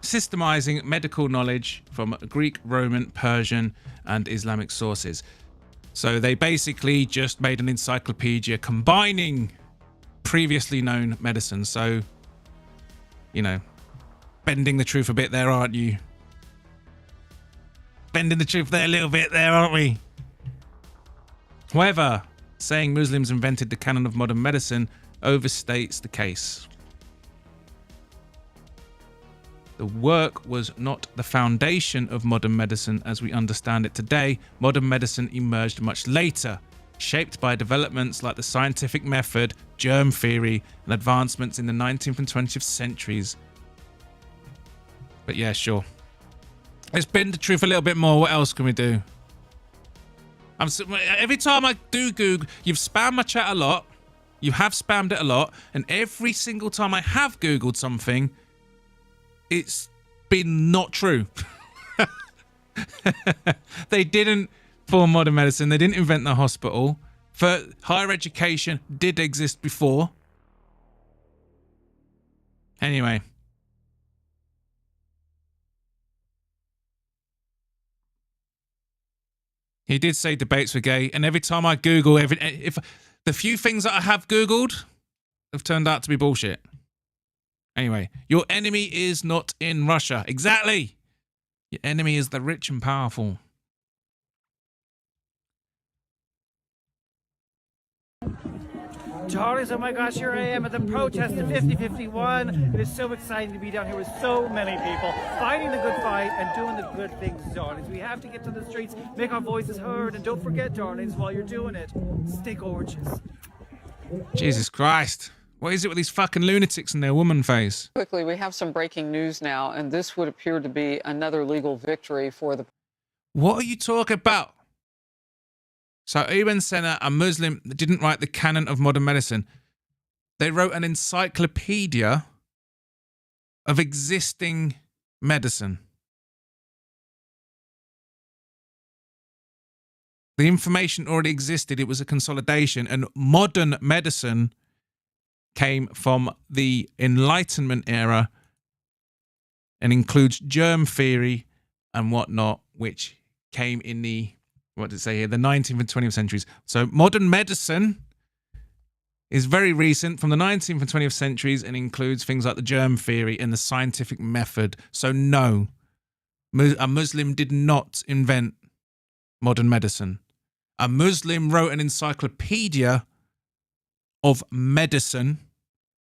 Systemizing medical knowledge from Greek, Roman, Persian, and Islamic sources. So they basically just made an encyclopedia combining previously known medicine. So, you know, bending the truth a bit there, aren't you? Bending the truth there a little bit there, aren't we? However, saying Muslims invented the canon of modern medicine overstates the case. The work was not the foundation of modern medicine as we understand it today. Modern medicine emerged much later, shaped by developments like the scientific method, germ theory, and advancements in the 19th and 20th centuries. But yeah, sure. Let's bend the truth a little bit more. What else can we do? Every time I do Google, you've spammed my chat a lot. You have spammed it a lot. And every single time I have Googled something, it's been not true. They didn't form modern medicine. They didn't invent the hospital. For higher education did exist before. Anyway. He did say debates were gay, and every time I Google, if the few things that I have Googled have turned out to be bullshit. Anyway, your enemy is not in Russia. Exactly. Your enemy is the rich and powerful. Charlies, oh my gosh, here I am at the protest of 5051. It is so exciting to be down here with so many people, fighting the good fight and doing the good things, darlings. We have to get to the streets, make our voices heard, and don't forget, darlings, while you're doing it, stay gorgeous. Jesus Christ. What is it with these fucking lunatics in their woman face? Quickly, we have some breaking news now, and this would appear to be another legal victory for the... What are you talking about? So Ibn Sina, a Muslim, didn't write the canon of modern medicine. They wrote an encyclopedia of existing medicine. The information already existed. It was a consolidation. And modern medicine came from the Enlightenment era and includes germ theory and whatnot, which came in the... what did it say here? The 19th and 20th centuries. So modern medicine is very recent from the 19th and 20th centuries and includes things like the germ theory and the scientific method. So no, a Muslim did not invent modern medicine. A Muslim wrote an encyclopedia of medicine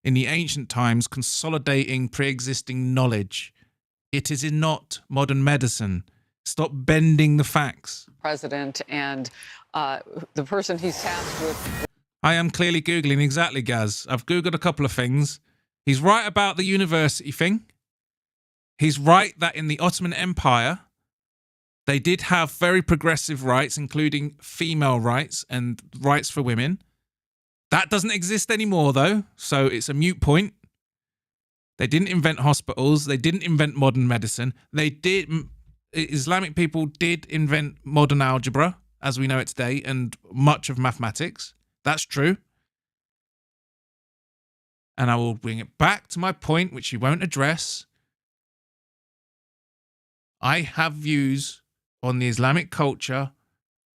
in the ancient times, consolidating pre-existing knowledge. It is not modern medicine. Stop bending the facts. President and the person he's tasked with. I am clearly Googling, exactly, Gaz. I've Googled a couple of things. He's right about the university thing. He's right that in the Ottoman Empire, they did have very progressive rights, including female rights and rights for women. That doesn't exist anymore, though, so it's a moot point. They didn't invent hospitals. They didn't invent modern medicine. They did... Islamic people did invent modern algebra, as we know it today, and much of mathematics. That's true. And I will bring it back to my point, which you won't address. I have views on the Islamic culture.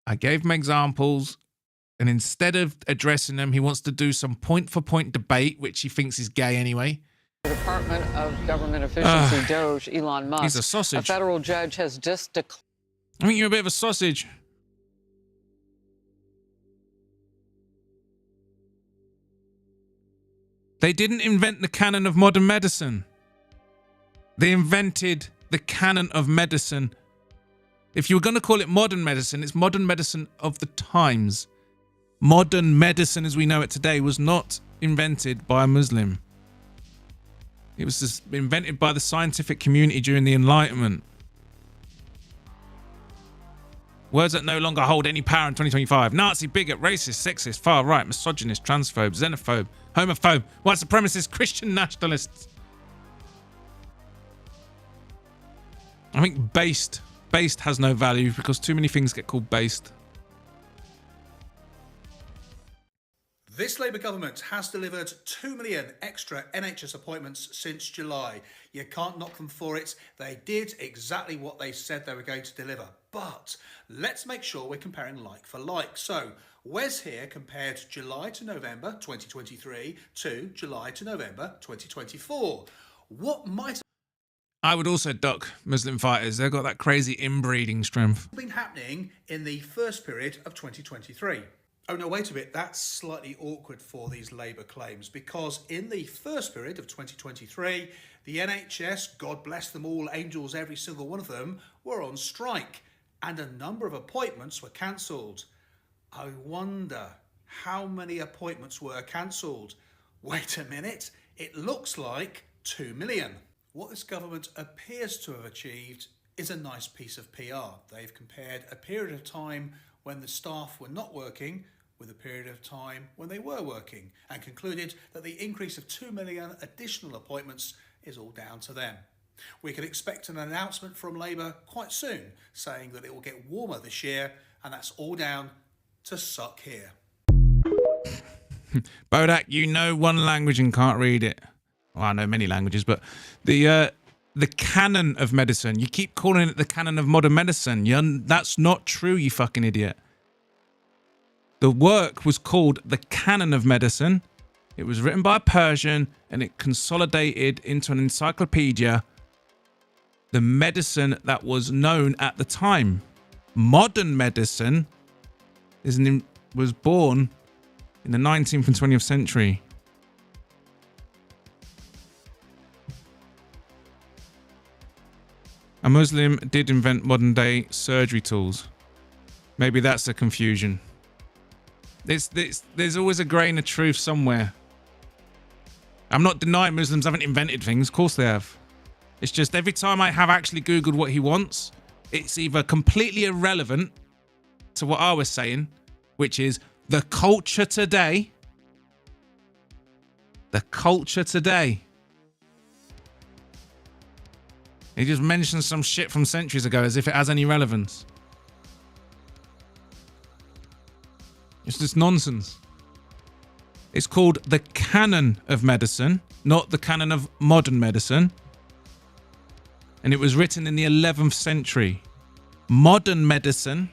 I gave him examples, and instead of addressing them, he wants to do some point-for-point debate, which he thinks is gay anyway. Department of Government Efficiency, Doge, Elon Musk. He's a sausage. A federal judge has just declared... I think you're a bit of a sausage. They didn't invent the canon of modern medicine. They invented the canon of medicine. If you were going to call it modern medicine, it's modern medicine of the times. Modern medicine as we know it today was not invented by a Muslim. It was just invented by the scientific community during the Enlightenment. Words that no longer hold any power in 2025. Nazi, bigot, racist, sexist, far-right, misogynist, transphobe, xenophobe, homophobe, white supremacist, Christian nationalists. I think based has no value because too many things get called based. This Labour government has delivered 2 million extra NHS appointments since July. You can't knock them for it. They did exactly what they said they were going to deliver. But let's make sure we're comparing like for like. So Wes here compared July to November 2023 to July to November 2024. What might I would also duck Muslim fighters. They've got that crazy inbreeding strength. have been happening in the first period of 2023? Oh no, wait a bit, that's slightly awkward for these Labour claims because in the first period of 2023, the NHS, God bless them all, angels, every single one of them, were on strike and a number of appointments were cancelled. I wonder how many appointments were cancelled. Wait a minute, it looks like 2 million. What this government appears to have achieved is a nice piece of PR. They've compared a period of time when the staff were not working with a period of time when they were working, and concluded that the increase of 2 million additional appointments is all down to them. We can expect an announcement from Labour quite soon saying that it will get warmer this year, and that's all down to suck here. Bodach, you know one language and can't read it. Well, I know many languages, but the canon of medicine, you keep calling it the canon of modern medicine. That's not true, you fucking idiot. The work was called the Canon of Medicine. It was written by a Persian and it consolidated into an encyclopedia the medicine that was known at the time. Modern medicine was born in the 19th and 20th century. A Muslim did invent modern day surgery tools. Maybe that's the confusion. There's always a grain of truth somewhere. I'm not denying Muslims haven't invented things. Of course they have. It's just every time I have actually Googled what he wants, it's either completely irrelevant to what I was saying, which is the culture today. The culture today. He just mentioned some shit from centuries ago as if it has any relevance. It's just nonsense. It's called the Canon of Medicine, not the Canon of Modern Medicine. And it was written in the 11th century. Modern medicine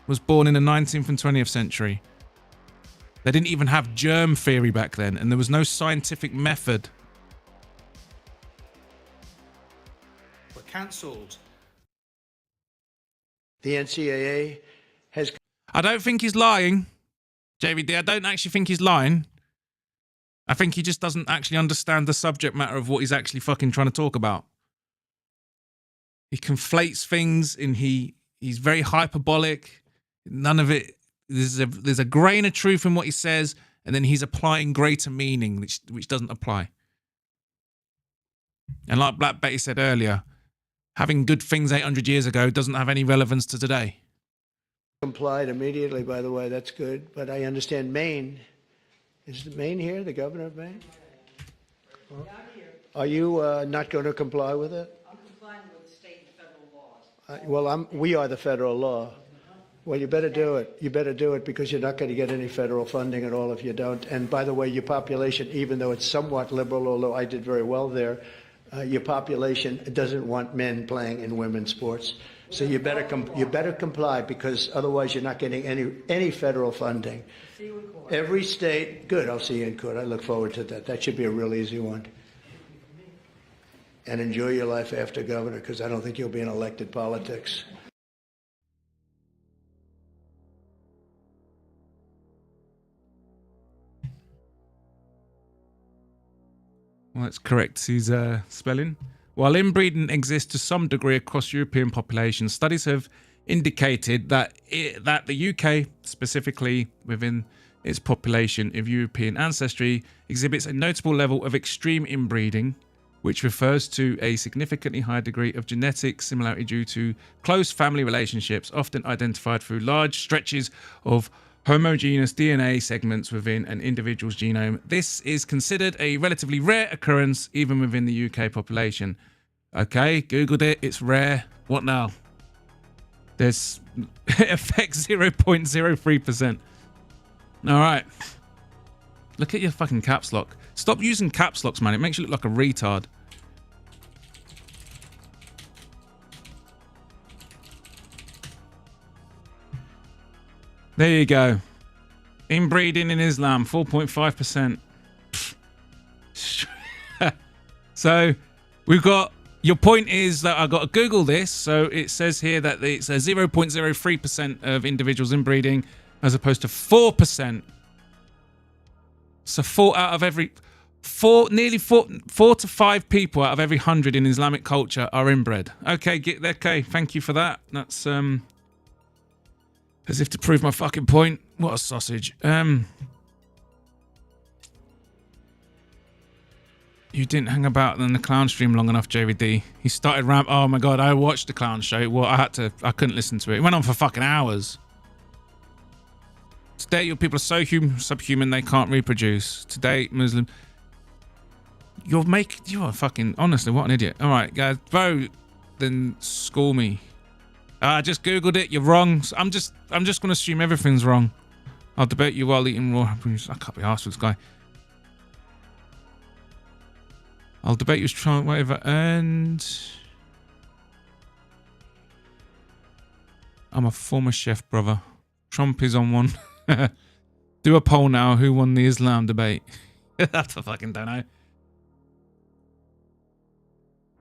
was born in the 19th and 20th century. They didn't even have germ theory back then, and there was no scientific method. Were cancelled. The NCAA has... I don't think he's lying, JVD. I don't actually think he's lying. I think he just doesn't actually understand the subject matter of what he's actually fucking trying to talk about. He conflates things and he's very hyperbolic. None of it. There's a grain of truth in what he says, and then he's applying greater meaning, which doesn't apply. And like Black Betty said earlier, having good things 800 years ago doesn't have any relevance to today. Complied immediately, by the way. That's good. But I understand Maine. Is Maine here, the governor of Maine? Well, are you not going to comply with it? I'm complying with state and federal laws. We are the federal law. Well, you better do it. You better do it because you're not going to get any federal funding at all if you don't. And by the way, your population, even though it's somewhat liberal, although I did very well there, your population doesn't want men playing in women's sports. So you better comply because otherwise you're not getting any federal funding. See you in court. Every state, good. I'll see you in court. I look forward to that. That should be a real easy one. And enjoy your life after governor because I don't think you'll be in elected politics. Well, that's correct. His spelling. While inbreeding exists to some degree across European populations, studies have indicated that the UK, specifically within its population of European ancestry, exhibits a notable level of extreme inbreeding, which refers to a significantly higher degree of genetic similarity due to close family relationships, often identified through large stretches of homogeneous DNA segments within an individual's genome. This is considered a relatively rare occurrence even within the UK population. Okay, Googled it, it's rare. What now? It affects 0.03%. All right. Look at your fucking caps lock. Stop using caps locks, man. It makes you look like a retard. There you go. Inbreeding in Islam, 4.5%. So we've got, your point is that I've got to Google this. So it says here that it's a 0.03% of individuals inbreeding as opposed to 4%. So nearly four to five people out of every 100 in Islamic culture are inbred. Okay, thank you for that. That's as if to prove my fucking point. What a sausage. You didn't hang about in the clown stream long enough, JVD. He started ramp. Oh my god, I watched the clown show. Well, I couldn't listen to it. It went on for fucking hours. Today, your people are so subhuman they can't reproduce. Today, Muslim. You are fucking, honestly, what an idiot. All right, guys, vote, then school me. I just Googled it. You're wrong. So I'm just going to assume everything's wrong. I'll debate you while eating raw. I can't be arsed with this guy. I'll debate you trying whatever, and I'm a former chef, brother. Trump is on one. Do a poll now. Who won the Islam debate? I fucking don't know.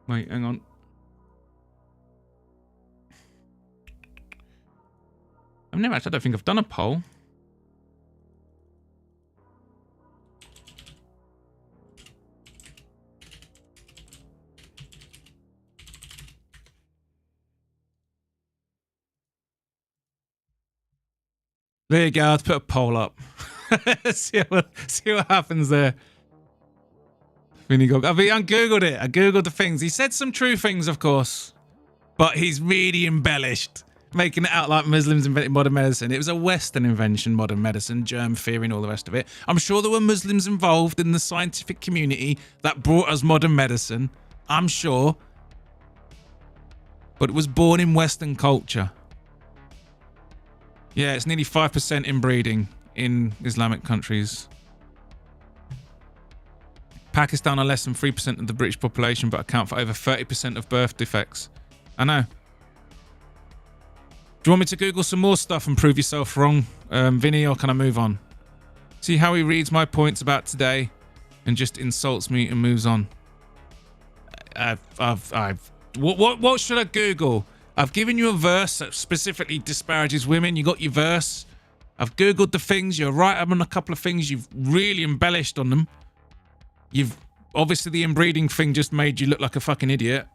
Wait, hang on. I don't think I've done a poll. There you go. Let's put a poll up. see what happens there. I Googled it. I Googled the things. He said some true things, of course. But he's really embellished. Making it out like Muslims invented modern medicine. It was a Western invention, modern medicine, germ theory and all the rest of it. I'm sure there were Muslims involved in the scientific community that brought us modern medicine. I'm sure. But it was born in Western culture. Yeah, it's nearly 5% inbreeding in Islamic countries. Pakistan are less than 3% of the British population, but account for over 30% of birth defects. I know. Do you want me to Google some more stuff and prove yourself wrong, Vinny, or can I move on? See how he reads my points about today and just insults me and moves on. What should I Google? I've given you a verse that specifically disparages women. You got your verse. I've Googled the things. You're right on a couple of things. You've really embellished on them. You've obviously the inbreeding thing just made you look like a fucking idiot.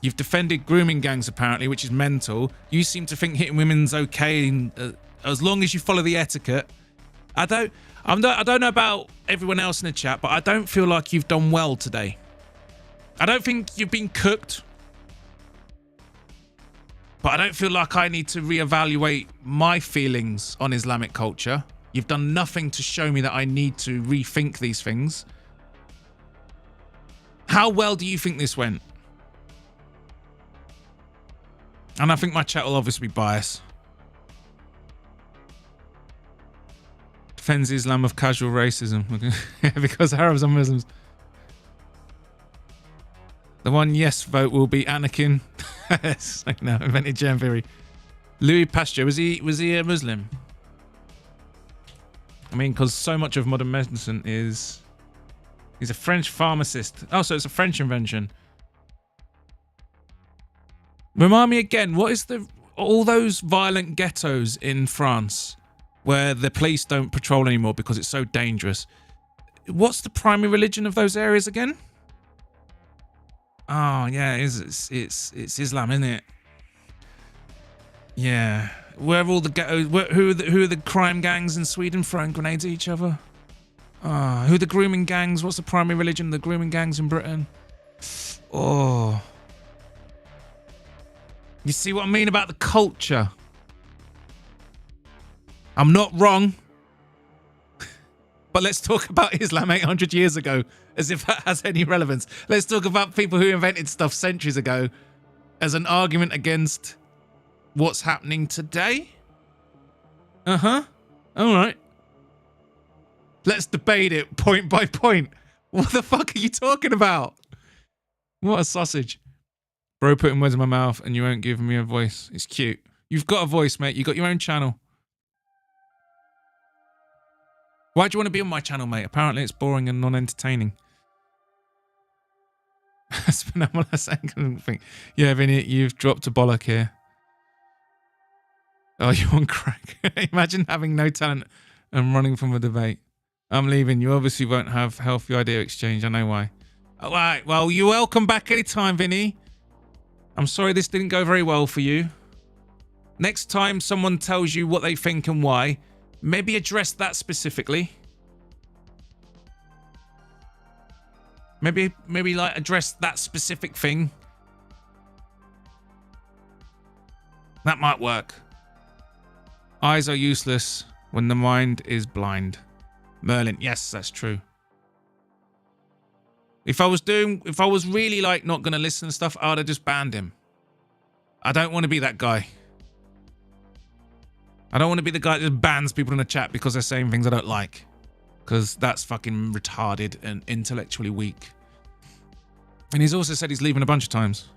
You've defended grooming gangs apparently, which is mental. You seem to think hitting women's okay as long as you follow the etiquette. I don't know about everyone else in the chat, but I don't feel like you've done well today. I don't think you've been cooked. But I don't feel like I need to reevaluate my feelings on Islamic culture. You've done nothing to show me that I need to rethink these things. How well do you think this went? And I think my chat will obviously be biased. Defends Islam of casual racism. Because Arabs are Muslims. The one yes vote will be Anakin. No, invented germ theory. Louis Pasteur, was he a Muslim? I mean, because so much of modern medicine is... He's a French pharmacist. Oh, so it's a French invention. Remind me again, what is all those violent ghettos in France where the police don't patrol anymore because it's so dangerous? What's the primary religion of those areas again? Oh, yeah, it's Islam, isn't it? Yeah. Where are all the ghettos? Who are the crime gangs in Sweden throwing grenades at each other? Oh, who are the grooming gangs? What's the primary religion of the grooming gangs in Britain? Oh. You see what I mean about the culture? I'm not wrong. But let's talk about Islam 800 years ago, as if that has any relevance. Let's talk about people who invented stuff centuries ago as an argument against what's happening today. Uh-huh. All right. Let's debate it point by point. What the fuck are you talking about? What a sausage. Bro putting words in my mouth and you won't give me a voice. It's cute. You've got a voice, mate. You got your own channel. Why do you want to be on my channel, mate? Apparently it's boring and non-entertaining. Yeah, Vinny, you've dropped a bollock here. Oh, you're on crack. Imagine having no talent and running from a debate. I'm leaving. You obviously won't have healthy idea exchange. I know why. All right. Well, you're welcome back anytime, Vinny. I'm sorry this didn't go very well for you. Next time someone tells you what they think and why, maybe address that specifically. Maybe like address that specific thing. That might work. Eyes are useless when the mind is blind. Merlin, yes, that's true. If I was really like not gonna listen to stuff, I would have just banned him. I don't want to be that guy. I don't want to be the guy that just bans people in the chat because they're saying things I don't like. Because that's fucking retarded and intellectually weak. And he's also said he's leaving a bunch of times.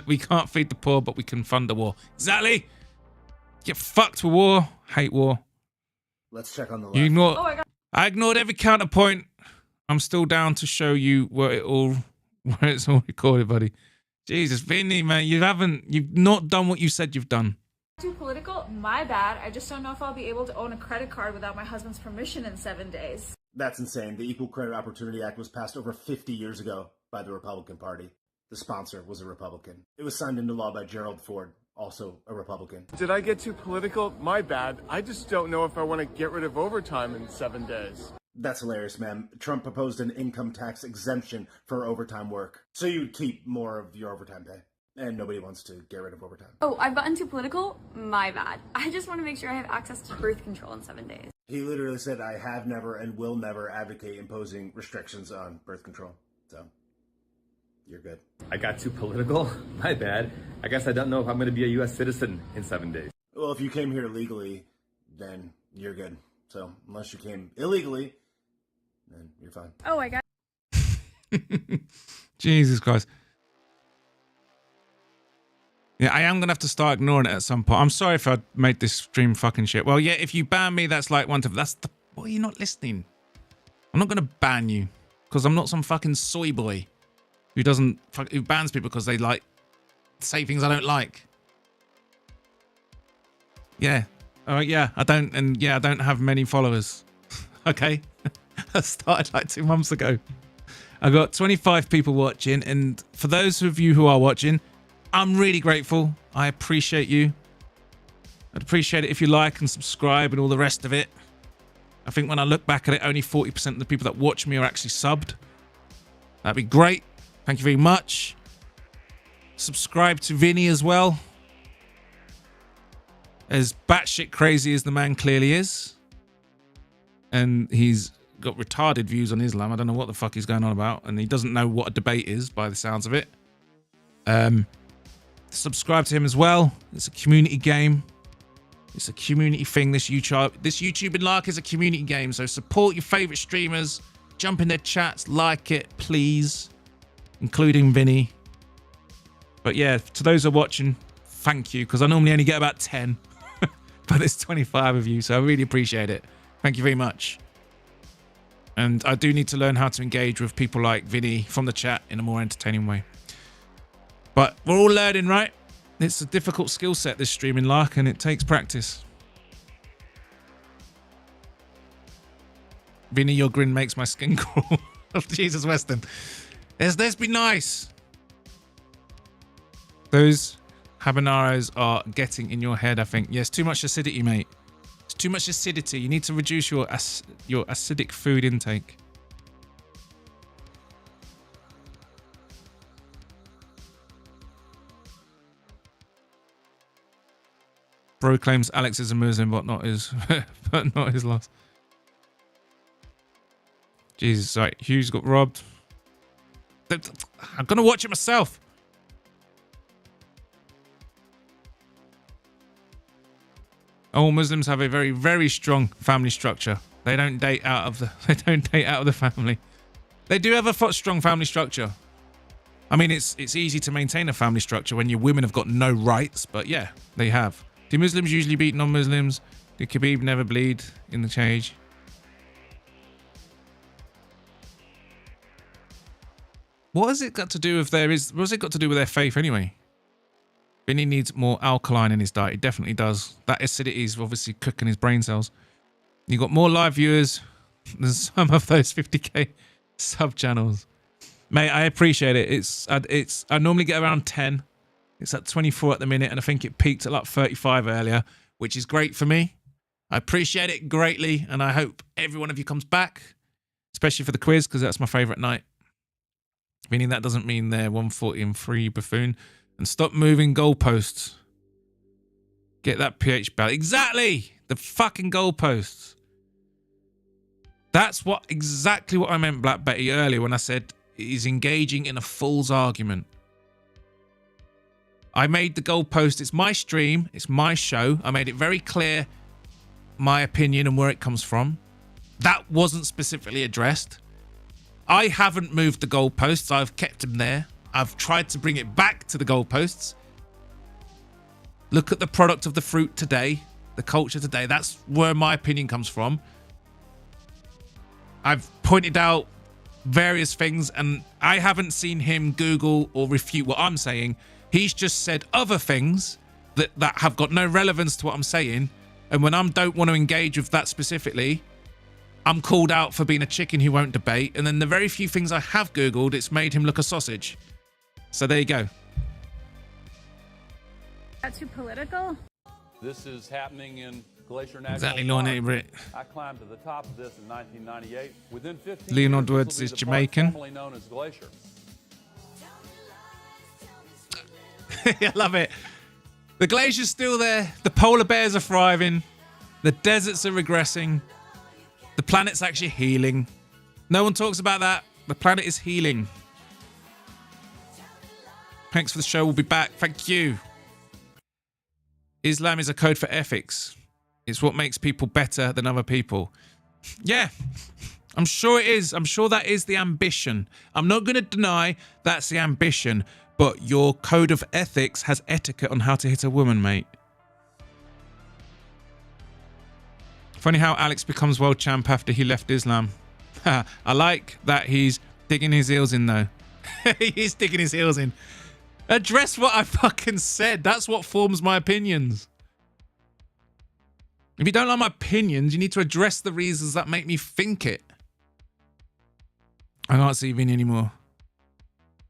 We can't feed the poor, but we can fund the war. Exactly. Get fucked with war. Hate war. Let's check on the left. You ignore. I ignored every counterpoint. I'm still down to show you where it's all recorded, buddy. Jesus, Vinny, man, you've not done what you said you've done. Too political? My bad. I just don't know if I'll be able to own a credit card without my husband's permission in 7 days. That's insane. The Equal Credit Opportunity Act was passed over 50 years ago by the Republican Party. The sponsor was a Republican. It was signed into law by Gerald Ford, also a Republican. Did I get too political? My bad. I just don't know if I want to get rid of overtime in 7 days. That's hilarious, ma'am. Trump proposed an income tax exemption for overtime work. So you'd keep more of your overtime pay. And nobody wants to get rid of overtime. Oh, I've gotten too political? My bad. I just want to make sure I have access to birth control in 7 days. He literally said, I have never and will never advocate imposing restrictions on birth control. So, you're good. I got too political? My bad. I guess I don't know if I'm going to be a U.S. citizen in 7 days. Well, if you came here legally, then you're good. So, unless you came illegally, then you're fine. Oh, I got... Jesus Christ. Yeah, I am going to have to start ignoring it at some point. I'm sorry if I made this stream fucking shit. Well, yeah, if you ban me, that's like one to... That's the... Why are you not listening? I'm not going to ban you. Because I'm not some fucking soy boy who who bans people because they like say things I don't like. Yeah. All right, yeah, I don't have many followers. Okay. I started like 2 months ago. I got 25 people watching, and for those of you who are watching, I'm really grateful. I appreciate you. I'd appreciate it if you like and subscribe and all the rest of it. I think when I look back at it, only 40% of the people that watch me are actually subbed. That'd be great. Thank you very much. Subscribe to Vinny as well. As batshit crazy as the man clearly is. And he's got retarded views on Islam. I don't know what the fuck he's going on about. And he doesn't know what a debate is by the sounds of it. Subscribe to him as well. It's a community game. It's a community thing. This YouTube in Lark is a community game. So support your favorite streamers. Jump in their chats. Like it, please. Including Vinny. But yeah, to those who are watching, thank you. Because I normally only get about 10. But there's 25 of you. So I really appreciate it. Thank you very much. And I do need to learn how to engage with people like Vinny from the chat in a more entertaining way. But we're all learning, right? It's a difficult skill set, this streaming Lark, and it takes practice. Vinny, your grin makes my skin crawl. Jesus, Weston. Let's be nice. Those habaneros are getting in your head, I think. Yes, too much acidity, mate. It's too much acidity. You need to reduce your acidic food intake. Bro claims Alex is a Muslim, but not his loss. Jesus, right. Hughes got robbed. I'm gonna watch it myself. All Muslims have a very, very strong family structure. They don't date out of the family. They do have a strong family structure. I mean, it's easy to maintain a family structure when your women have got no rights, but yeah, they have. Do Muslims usually beat non-Muslims? Did Khabib never bleed in the cage? What has it got to do with what's it got to do with their faith anyway? Vinny needs more alkaline in his diet. He definitely does. That acidity is obviously cooking his brain cells. You got more live viewers than some of those 50k sub channels. Mate, I appreciate it. I normally get around 10. It's at 24 at the minute, and I think it peaked at like 35 earlier, which is great for me. I appreciate it greatly, and I hope every one of you comes back, especially for the quiz, because that's my favourite night. Meaning that doesn't mean they're 140 and 3, buffoon. And stop moving goalposts. Get that pH balance. Exactly! The fucking goalposts. That's exactly what I meant, Black Betty, earlier when I said he's engaging in a fool's argument. I made the goalpost. It's my stream. It's my show. I made it very clear my opinion and where it comes from. That wasn't specifically addressed. I haven't moved the goalposts. I've kept them there. I've tried to bring it back to the goalposts. Look at the product of the fruit today, the culture today. That's where my opinion comes from. I've pointed out various things, and I haven't seen him Google or refute what I'm saying. He's just said other things that have got no relevance to what I'm saying. And when I don't want to engage with that specifically, I'm called out for being a chicken who won't debate. And then the very few things I have Googled, it's made him look a sausage. So there you go. That too political? This is happening in Glacier National Exactly, Park. Lord. I climbed to the top of this in 1998. Within 15 Leon years, Edwards this will is be the Jamaican. park formerly known as Glacier. I love it. The glacier's still there. The polar bears are thriving. The deserts are regressing. The planet's actually healing. No one talks about that. The planet is healing. Thanks for the show. We'll be back. Thank you. Islam is a code for ethics. It's what makes people better than other people. Yeah, I'm sure it is. I'm sure that is the ambition. I'm not going to deny that's the ambition, but your code of ethics has etiquette on how to hit a woman, mate. Funny how Alex becomes world champ after he left Islam. I like that he's digging his heels in, though. He's digging his heels in. Address what I fucking said. That's what forms my opinions. If you don't like my opinions, you need to address the reasons that make me think it. I can't see Vinny anymore.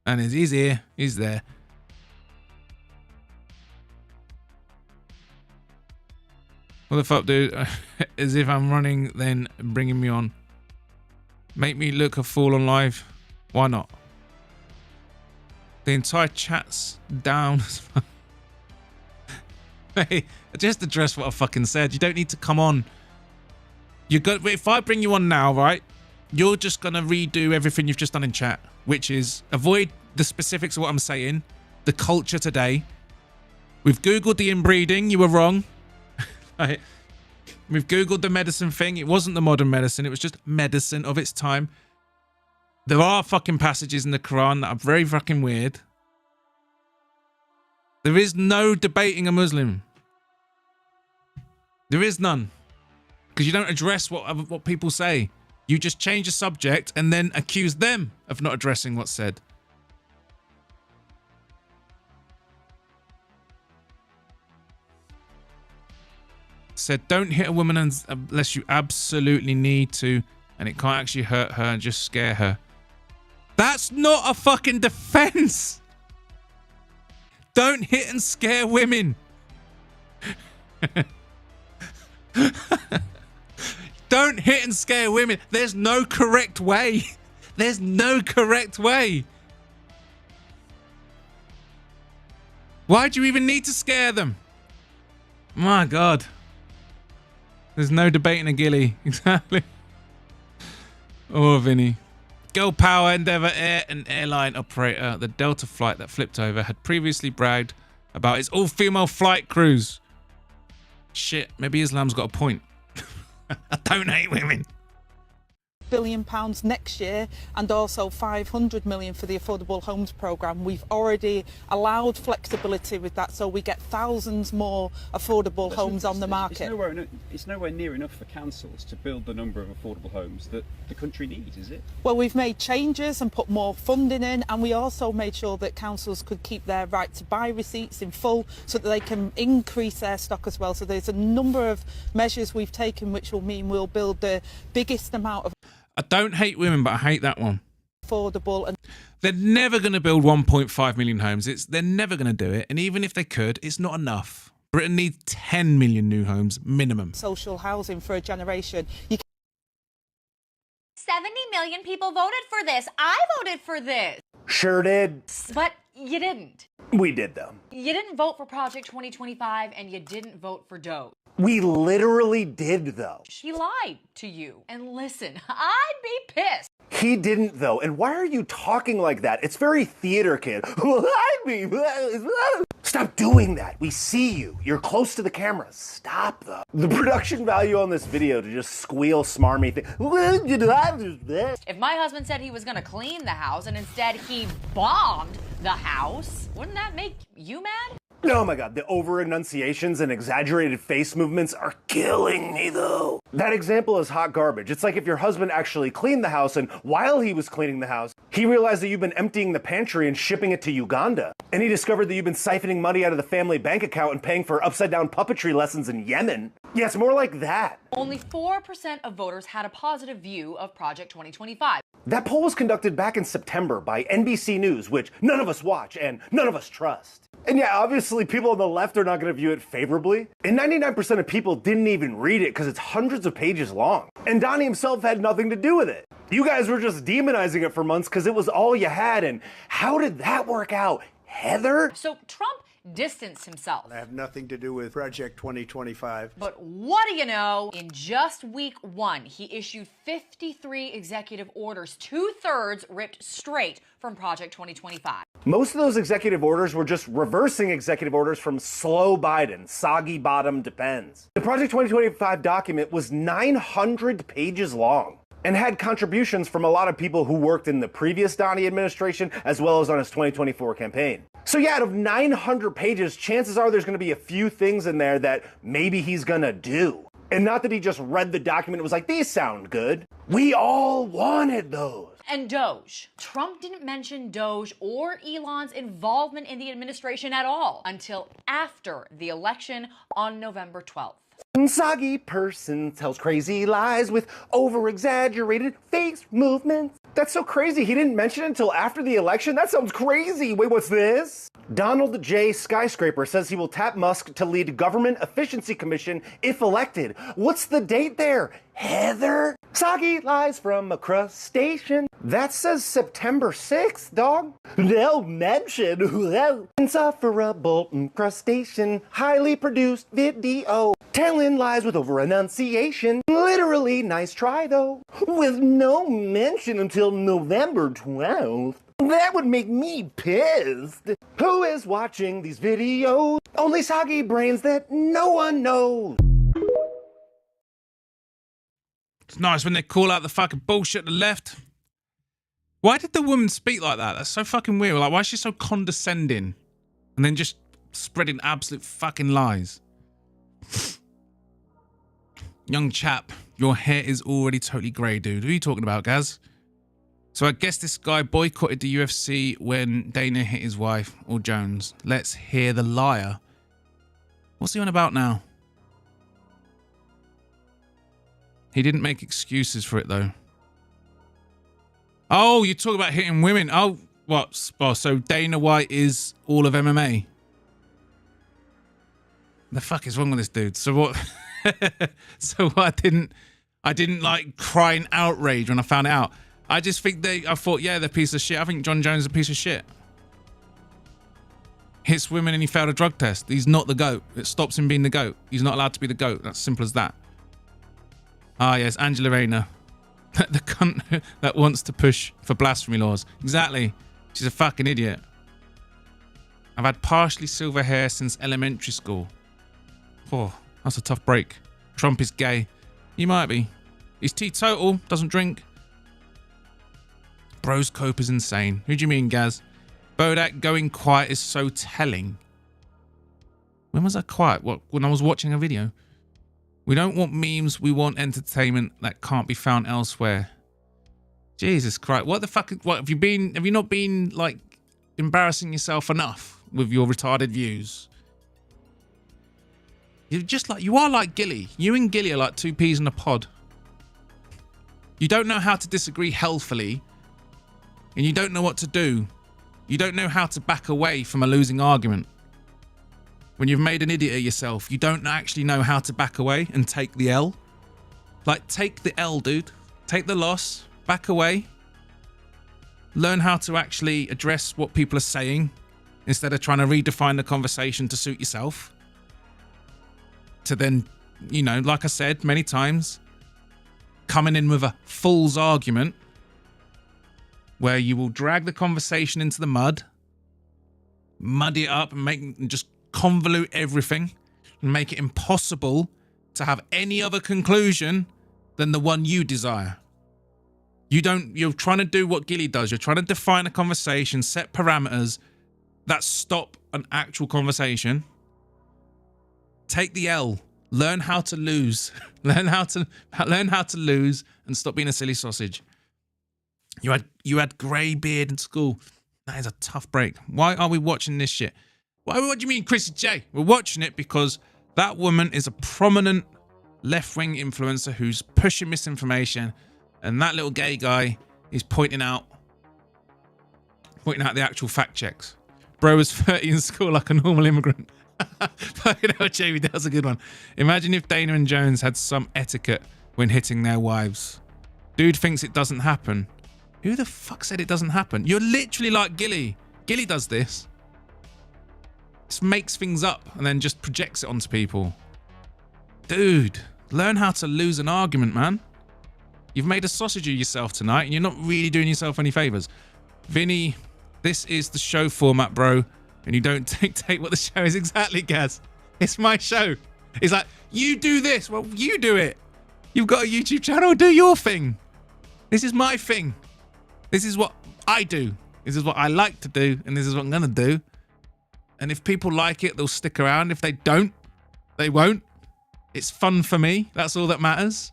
And he's here. He's there. What the fuck, dude? As if I'm running, then bringing me on. Make me look a fool on live. Why not? The entire chat's down. Hey, just address what I fucking said. You don't need to come on. You go. If I bring you on now, right? You're just gonna redo everything you've just done in chat, which is avoid the specifics of what I'm saying. The culture today. We've googled the inbreeding. You were wrong. Right. We've googled the medicine thing. It wasn't the modern medicine. It was just medicine of its time. There are fucking passages in the Quran that are very fucking weird. There is no debating a Muslim. There is none. Because you don't address what people say. You just change the subject and then accuse them of not addressing what's said. Said, don't hit a woman unless you absolutely need to, and it can't actually hurt her and just scare her. That's not a fucking defense. Don't hit and scare women. Don't hit and scare women. There's no correct way. There's no correct way. Why do you even need to scare them? My God. There's no debating a ghillie. Exactly. Oh, Vinny. Girl Power, Endeavour Air, an airline operator, the Delta flight that flipped over, had previously bragged about its all-female flight crews. Shit, maybe Islam's got a point. I don't hate women. £1 billion next year, and also 500 million for the affordable homes programme. We've already allowed flexibility with that, so we get thousands more affordable homes on the market. It's nowhere near enough for councils to build the number of affordable homes that the country needs, is it? Well, we've made changes and put more funding in, and we also made sure that councils could keep their right to buy receipts in full so that they can increase their stock as well. So there's a number of measures we've taken which will mean we'll build the biggest amount of I don't hate women, but I hate that one. Affordable. And they're never going to build 1.5 million homes. They're never going to do it. And even if they could, it's not enough. Britain needs 10 million new homes minimum. Social housing for a generation. 70 million people voted for this. I voted for this. Sure did. But you didn't. We did, though. You didn't vote for Project 2025 and you didn't vote for Doge. We literally did, though. She lied to you. And listen, I'd be pissed. He didn't, though. And why are you talking like that? It's very theater, kid. Stop doing that. We see you. You're close to the camera. Stop, though. The production value on this video to just squeal smarmy thing. If my husband said he was going to clean the house and instead he bombed the house, wouldn't that make you mad? Oh my god, the over-enunciations and exaggerated face movements are killing me, though. That example is hot garbage. It's like if your husband actually cleaned the house, and while he was cleaning the house, he realized that you've been emptying the pantry and shipping it to Uganda. And he discovered that you've been siphoning money out of the family bank account and paying for upside-down puppetry lessons in Yemen. Yeah, it's more like that. Only 4% of voters had a positive view of Project 2025. That poll was conducted back in September by NBC News, which none of us watch and none of us trust. And yeah, obviously people on the left are not going to view it favorably. And 99% of people didn't even read it because it's hundreds of pages long. And Donnie himself had nothing to do with it. You guys were just demonizing it for months because it was all you had. And how did that work out, Heather? So Trump distanced himself. I have nothing to do with Project 2025. But what do you know? In just week 1, he issued 53 executive orders, 2/3 ripped straight from Project 2025. Most of those executive orders were just reversing executive orders from slow Biden, soggy bottom depends. The Project 2025 document was 900 pages long and had contributions from a lot of people who worked in the previous Donnie administration as well as on his 2024 campaign. So yeah, out of 900 pages, chances are there's going to be a few things in there that maybe he's going to do. And not that he just read the document and was like, these sound good. We all wanted those. And Doge. Trump didn't mention Doge or Elon's involvement in the administration at all until after the election on November 12th. Soggy person tells crazy lies with over-exaggerated face movements. That's so crazy. He didn't mention it until after the election? That sounds crazy. Wait, what's this? Donald J. Skyscraper says he will tap Musk to lead Government Efficiency Commission if elected. What's the date there? Heather? Soggy lies from a crustacean. That says September 6th, dog. No mention. Insufferable crustacean. Highly produced video. Telling lies with over-enunciation. Literally nice try, though. With no mention until November 12th. That would make me pissed. Who is watching these videos? Only soggy brains that no one knows. It's nice when they call out the fucking bullshit at the left. Why did the woman speak like that? That's so fucking weird. Like, why is she so condescending? And then just spreading absolute fucking lies. Young chap, your hair is already totally grey, dude. Who are you talking about, Gaz? So I guess this guy boycotted the UFC when Dana hit his wife, or Jones. Let's hear the liar. What's he on about now? He didn't make excuses for it, though. Oh, you talk about hitting women. Oh, what? Oh, so Dana White is all of MMA? The fuck is wrong with this dude? So what? So I didn't like cry in outrage when I found it out. I just think I thought, yeah, they're a piece of shit. I think John Jones is a piece of shit. Hits women and he failed a drug test. He's not the GOAT. It stops him being the GOAT. He's not allowed to be the GOAT. That's simple as that. Ah, yes, Angela Rayner. The cunt that wants to push for blasphemy laws. Exactly. She's a fucking idiot. I've had partially silver hair since elementary school. Oh, that's a tough break. Trump is gay. He might be. He's teetotal, doesn't drink. Bro's cope is insane. Who do you mean, Gaz? Bodach going quiet is so telling. When was I quiet? What? When I was watching a video? We don't want memes. We want entertainment that can't be found elsewhere. Jesus Christ! What the fuck? What have you been? Have you not been like embarrassing yourself enough with your retarded views? You're just like you are like Gilly. You and Gilly are like two peas in a pod. You don't know how to disagree healthfully, and you don't know what to do. You don't know how to back away from a losing argument. When you've made an idiot of yourself, you don't actually know how to back away and take the L. Like, take the L, dude. Take the loss. back away. Learn how to actually address what people are saying instead of trying to redefine the conversation to suit yourself. To then, you know, like I said many times, coming in with a fool's argument where you will drag the conversation into the mud, muddy it up and just convolute everything and make it impossible to have any other conclusion than the one you desire. You're trying to do what Gilly does. You're trying to define a conversation, set parameters that stop an actual conversation. Take the L. Learn how to lose. learn how to lose and stop being a silly sausage. You had grey beard in school. That is a tough break. Why are we watching this shit? What do you mean, Chrissy J? We're watching it because that woman is a prominent left-wing influencer who's pushing misinformation, and that little gay guy is pointing out the actual fact checks. Bro was 30 in school like a normal immigrant. Fucking hell, Jamie, that was a good one. Imagine if Dana and Jones had some etiquette when hitting their wives. Dude thinks it doesn't happen. Who the fuck said it doesn't happen? You're literally like Gilly. Gilly does this. Just makes things up and then just projects it onto people. Dude, learn how to lose an argument, man. You've made a sausage of yourself tonight and you're not really doing yourself any favors. Vinny, this is the show format, bro. And you don't dictate what the show is. Exactly, Gaz. It's my show. It's like, you do this. Well, you do it. You've got a YouTube channel. Do your thing. This is my thing. This is what I do. This is what I like to do. And this is what I'm going to do. And if people like it, they'll stick around. If they don't, they won't. It's fun for me. That's all that matters.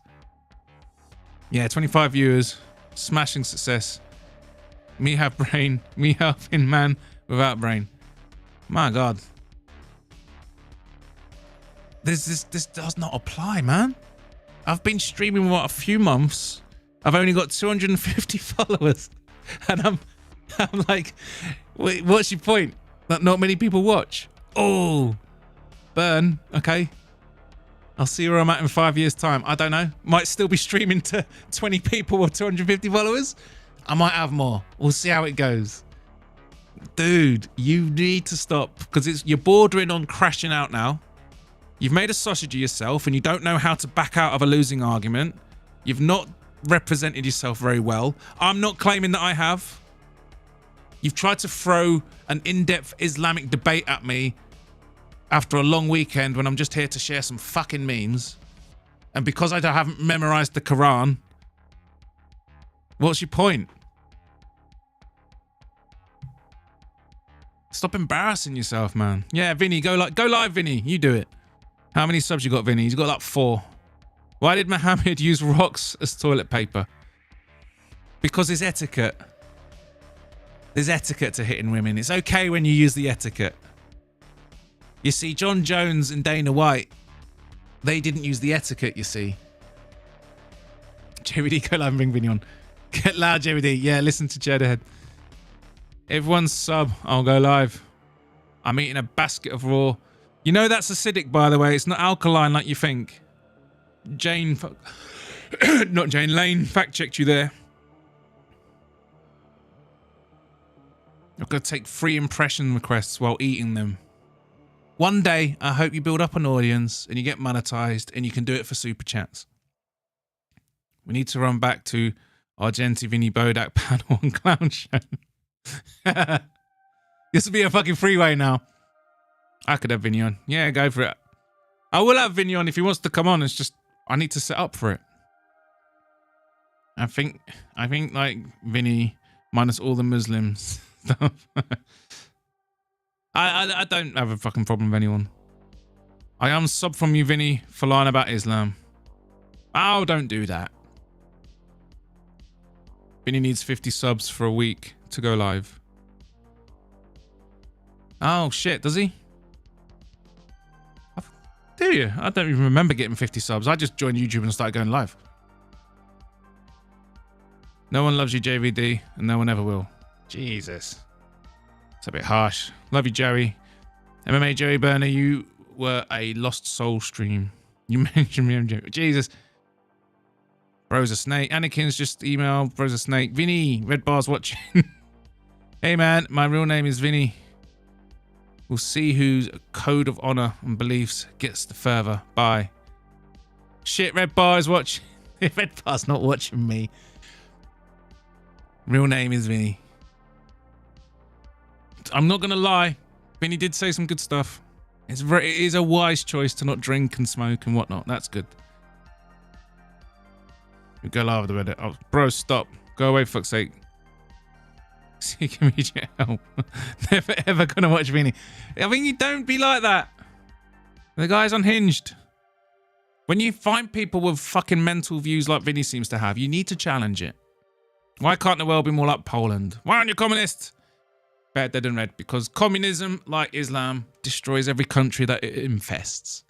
Yeah, 25 viewers. Smashing success. Me have brain. Me helping man without brain. My God. This does not apply, man. I've been streaming, what, a few months. I've only got 250 followers. And I'm like, wait, what's your point? That not many people watch? Oh, burn. Okay. I'll see where I'm at in 5 years' time. I don't know. Might still be streaming to 20 people or 250 followers. I might have more. We'll see how it goes. Dude, you need to stop because you're bordering on crashing out now. You've made a sausage of yourself and you don't know how to back out of a losing argument. You've not represented yourself very well. I'm not claiming that I have. You've tried to throw an in-depth Islamic debate at me after a long weekend when I'm just here to share some fucking memes. And because I haven't memorized the Quran, what's your point? Stop embarrassing yourself, man. Yeah, Vinny, go live, Vinny. You do it. How many subs you got, Vinny? He's got like 4. Why did Mohammed use rocks as toilet paper? Because there's etiquette. There's etiquette to hitting women. It's okay when you use the etiquette. You see, John Jones and Dana White, they didn't use the etiquette, you see. JVD, go live and bring Vinny on. Get loud, JVD. Yeah, listen to Jedhead. Everyone's sub. I'll go live. I'm eating a basket of raw. You know that's acidic, by the way. It's not alkaline like you think. Jane, not Jane, Lane fact-checked you there. I've got to take 3 impression requests while eating them. One day, I hope you build up an audience and you get monetized and you can do it for super chats. We need to run back to Argenti Vinny Bodach panel and clown show. This will be a fucking freeway now. I could have Vinny on. Yeah, go for it. I will have Vinny on if he wants to come on. It's just I need to set up for it. I think like Vinny minus all the Muslims stuff. I don't have a fucking problem with anyone. I am sub from you, Vinny, for lying about Islam. Oh, don't do that. Vinny needs 50 subs for a week to go live. Oh shit, does he? Do you? I don't even remember getting 50 subs. I just joined YouTube and started going live. No one loves you, JVD, and no one ever will. Jesus. It's a bit harsh. Love you, Joey. MMA Joey Burner, you were a lost soul stream. You mentioned me, Jesus. Bro's a snake. Anakin's just emailed. Bro's a snake. Vinny, Red Bar's watching. Hey, man, my real name is Vinny. We'll see whose code of honor and beliefs gets the further. Bye. Shit, Red Bar is watching. Red Bar's not watching me. Real name is Vinny. I'm not going to lie. Vinny did say some good stuff. It is a wise choice to not drink and smoke and whatnot. That's good. We go live with the Reddit. Oh, bro, stop. Go away, for fuck's sake. Seek immediate help. Never ever gonna watch Vinny. I mean, you don't be like that. The guy's unhinged. When you find people with fucking mental views like Vinny seems to have, you need to challenge it. Why can't the world be more like Poland? Why aren't you communist? Better dead and red. Because communism, like Islam, destroys every country that it infests.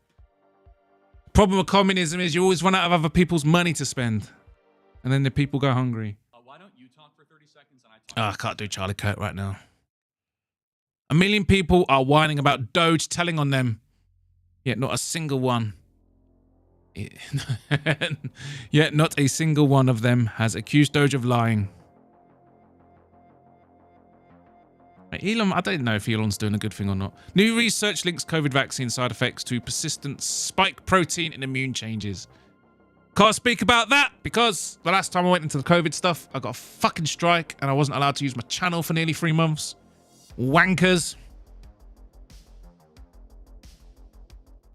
Problem with communism is you always run out of other people's money to spend. And then the people go hungry. Why don't you talk for 30 seconds and I talk? Oh, I can't do Charlie Kirk right now. 1 million people are whining about Doge telling on them. Yet not a single one. Yet not a single one of them has accused Doge of lying. Elon, I don't know if Elon's doing a good thing or not. New research links COVID vaccine side effects to persistent spike protein and immune changes. Can't speak about that because the last time I went into the COVID stuff, I got a fucking strike and I wasn't allowed to use my channel for nearly 3 months. Wankers.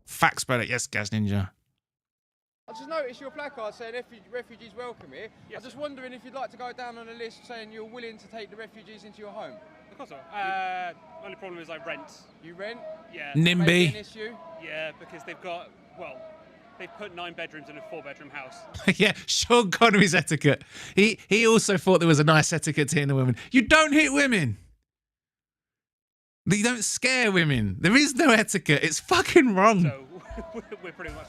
Facts about it. Yes, Gas Ninja. I just noticed your placard saying refugees welcome here. Yes. I'm just wondering if you'd like to go down on a list saying you're willing to take the refugees into your home. Of course so. Only problem is I rent. You rent? Yeah. NIMBY. An issue? Yeah, because they've got, well, they've put 9 bedrooms in a 4-bedroom house. Yeah, Sean Connery's etiquette. He also thought there was a nice etiquette to hitting the women. You don't hit women. You don't scare women. There is no etiquette. It's fucking wrong. So we're pretty much...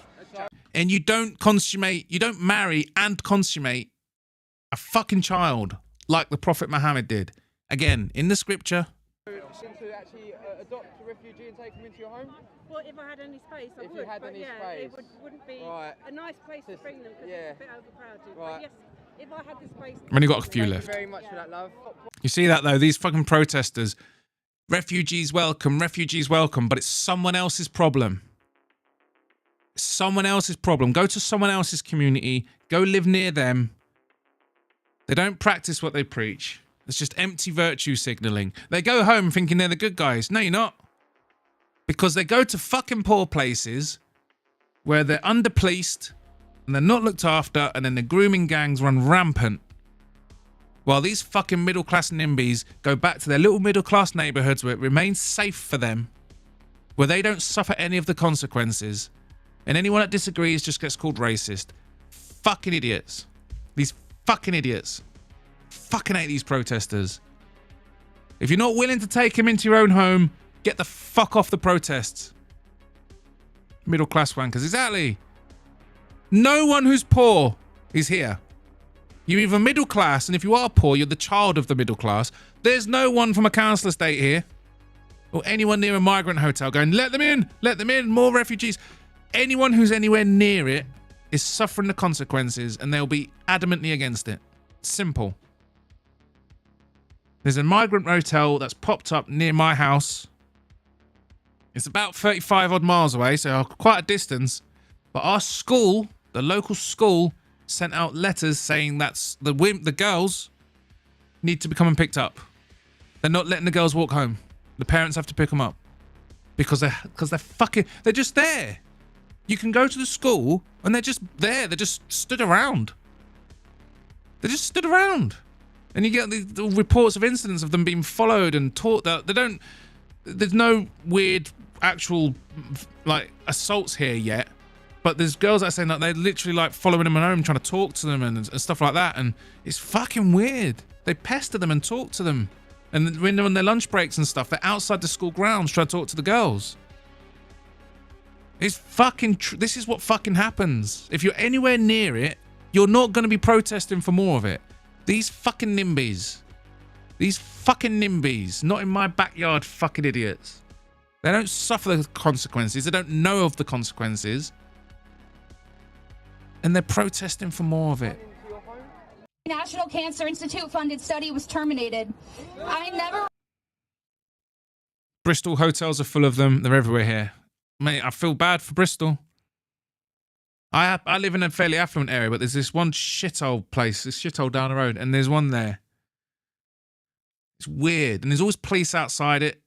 And you don't consummate, you don't marry and consummate a fucking child like the Prophet Muhammad did. Again, in the scripture. To actually adopt a refugee and take them into your home? Well, if I had any space, I if would. You had any space. It wouldn't be right. a nice place to bring them because it's a bit overcrowded. Right. But yes, if I had the space... I've only got a few left. Thank you very much for that, love. You see that, though? These fucking protesters. Refugees welcome, but it's someone else's problem. Someone else's problem. Go to someone else's community. Go live near them. They don't practice what they preach. It's just empty virtue signaling. They go home thinking they're the good guys. No, you're not. Because they go to fucking poor places where they're underpoliced and they're not looked after, and then the grooming gangs run rampant. While these fucking middle-class NIMBYs go back to their little middle-class neighborhoods where it remains safe for them, where they don't suffer any of the consequences. And anyone that disagrees just gets called racist. Fucking idiots. These fucking idiots. Fucking hate these protesters. If you're not willing to take them into your own home, get the fuck off the protests. Middle class wankers. Exactly. No one who's poor is here. You're either middle class, and if you are poor, you're the child of the middle class. There's no one from a council estate here. Or anyone near a migrant hotel going, let them in, more refugees. Anyone who's anywhere near it is suffering the consequences, and they'll be adamantly against it. Simple. There's a migrant hotel that's popped up near my house. It's about 35 odd miles away, so quite a distance. But our school, the local school, sent out letters saying that the girls need to be coming picked up. They're not letting the girls walk home. The parents have to pick them up because they're just there. You can go to the school and they're just there. They're just stood around. They just stood around. And you get the reports of incidents of them being followed and taught that there's no weird actual like assaults here yet. But there's girls that are saying that they're literally like following them home, trying to talk to them and stuff like that. And it's fucking weird. They pester them and talk to them. And when they're on their lunch breaks and stuff, they're outside the school grounds trying to talk to the girls. It's fucking this is what fucking happens. If you're anywhere near it, you're not going to be protesting for more of it. These fucking NIMBYs. These fucking NIMBYs. Not in my backyard, fucking idiots. They don't suffer the consequences. They don't know of the consequences. And they're protesting for more of it. National Cancer Institute funded study was terminated. I never... Bristol hotels are full of them. They're everywhere here. Mate, I feel bad for Bristol. I live in a fairly affluent area, but there's this one shithole place, this shithole down the road, and there's one there. It's weird, and there's always police outside it.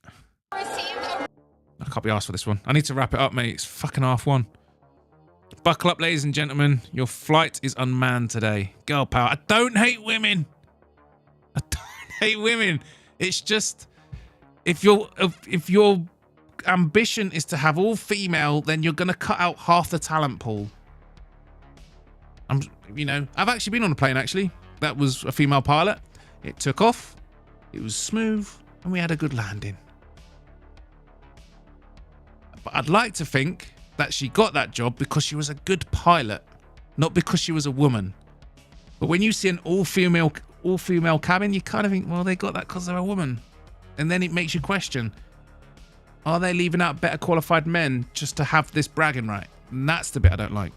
I can't be asked for this one. I need to wrap it up, mate. It's fucking 1:30. Buckle up, ladies and gentlemen. Your flight is unmanned today. Girl power. I don't hate women. I don't hate women. It's just, if your ambition is to have all female, then you're going to cut out half the talent pool. I've actually been on a plane, actually. That was a female pilot. It took off. It was smooth. And we had a good landing. But I'd like to think that she got that job because she was a good pilot, not because she was a woman. But when you see an all-female cabin, you kind of think, well, they got that because they're a woman. And then it makes you question, are they leaving out better qualified men just to have this bragging right? And that's the bit I don't like.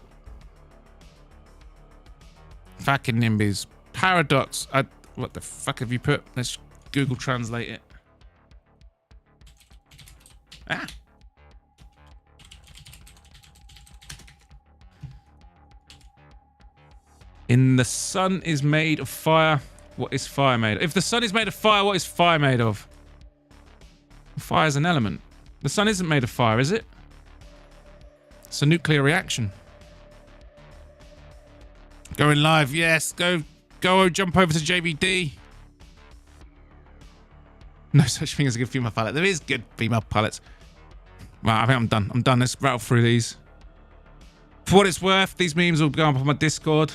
Fucking NIMBYs. Paradox. What the fuck have you put? Let's Google Translate it. Ah. In the sun is made of fire. What is fire made of? If the sun is made of fire, what is fire made of? Fire is an element. The sun isn't made of fire, is it? It's a nuclear reaction. Going live, yes. Go, jump over to JVD. No such thing as a good female pilot. There is good female pilots. Right, I think I'm done. I'm done. Let's rattle through these. For what it's worth, these memes will go up on my Discord.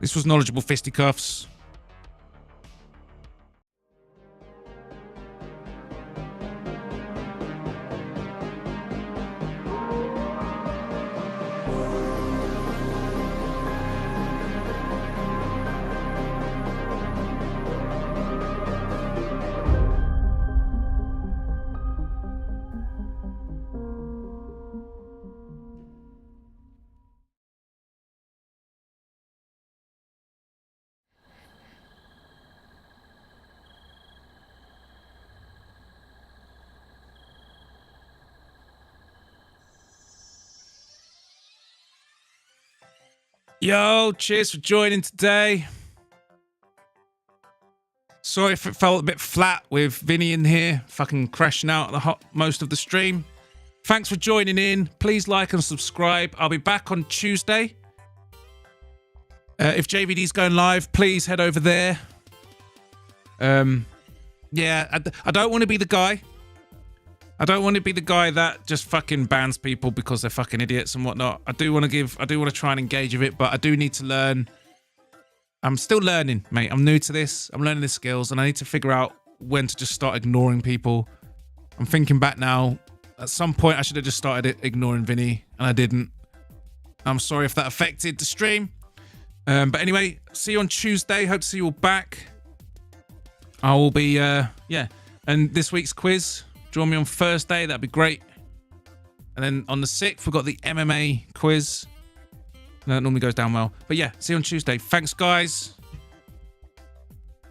This was knowledgeable Fisticuffs. Yo, cheers for joining today. Sorry if it felt a bit flat with Vinny in here, fucking crashing out most of the stream. Thanks for joining in. Please like and subscribe. I'll be back on Tuesday. If JVD's going live, please head over there. Yeah, I don't want to be the guy. I don't want to be the guy that just fucking bans people because they're fucking idiots and whatnot. I do want to try and engage with it, but I do need to learn. I'm still learning, mate. I'm new to this. I'm learning the skills and I need to figure out when to just start ignoring people. I'm thinking back now. At some point, I should have just started ignoring Vinny and I didn't. I'm sorry if that affected the stream. But anyway, see you on Tuesday. Hope to see you all back. I will be, yeah. And this week's quiz. Join me on Thursday, that'd be great. And then on the 6th, we've got the MMA quiz. That normally goes down well. But yeah, see you on Tuesday. Thanks, guys.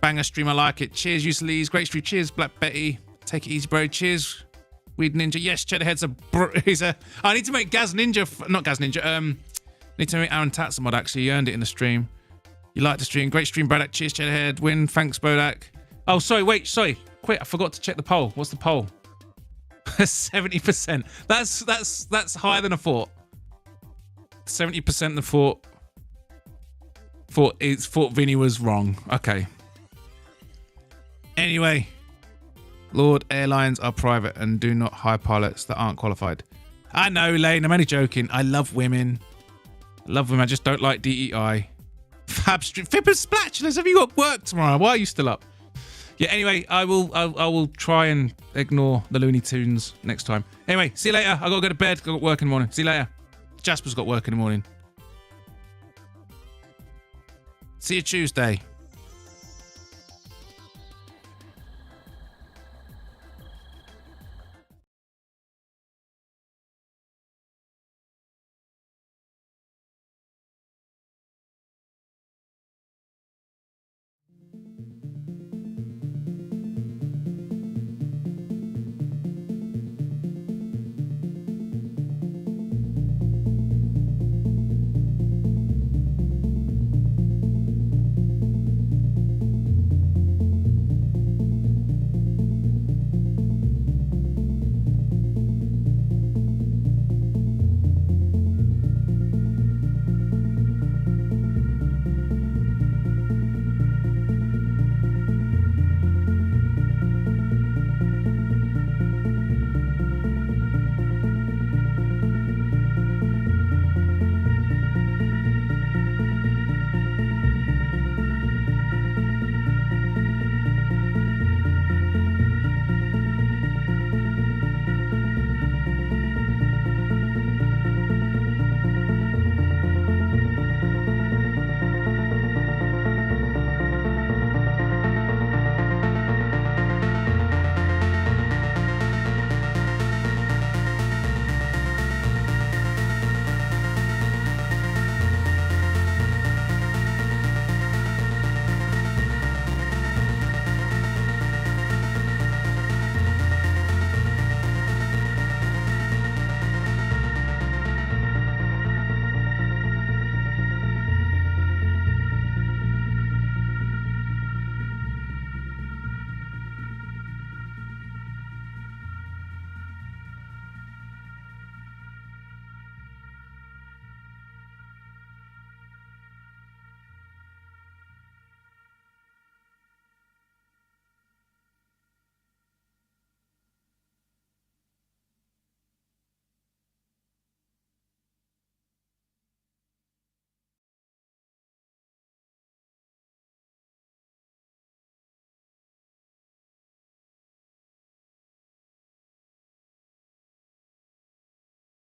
Banger stream, I like it. Cheers, Uselese. Great stream. Cheers, Black Betty. Take it easy, bro. Cheers, Weed Ninja. Yes, Cheddarhead's I need to make Gaz Ninja. Not Gaz Ninja. Need to make Aaron Tatz a mod, actually. He earned it in the stream. You like the stream. Great stream, Bodach. Cheers, Cheddarhead. Win. Thanks, Bodach. Oh, sorry. Wait, sorry. Quick, I forgot to check the poll. What's the poll? 70%. That's higher than I thought. 70% thought Vinny was wrong. Okay. Anyway, Lord, airlines are private and do not hire pilots that aren't qualified. I know, Lane. I'm only joking. I love women. I love women. I just don't like DEI. Fab Street. Fibber Spatulas. Have you got work tomorrow? Why are you still up? Yeah, anyway, I will try and ignore the Looney Tunes next time. Anyway, see you later. I gotta go to bed. I got work in the morning. See you later. Jasper's got work in the morning. See you Tuesday.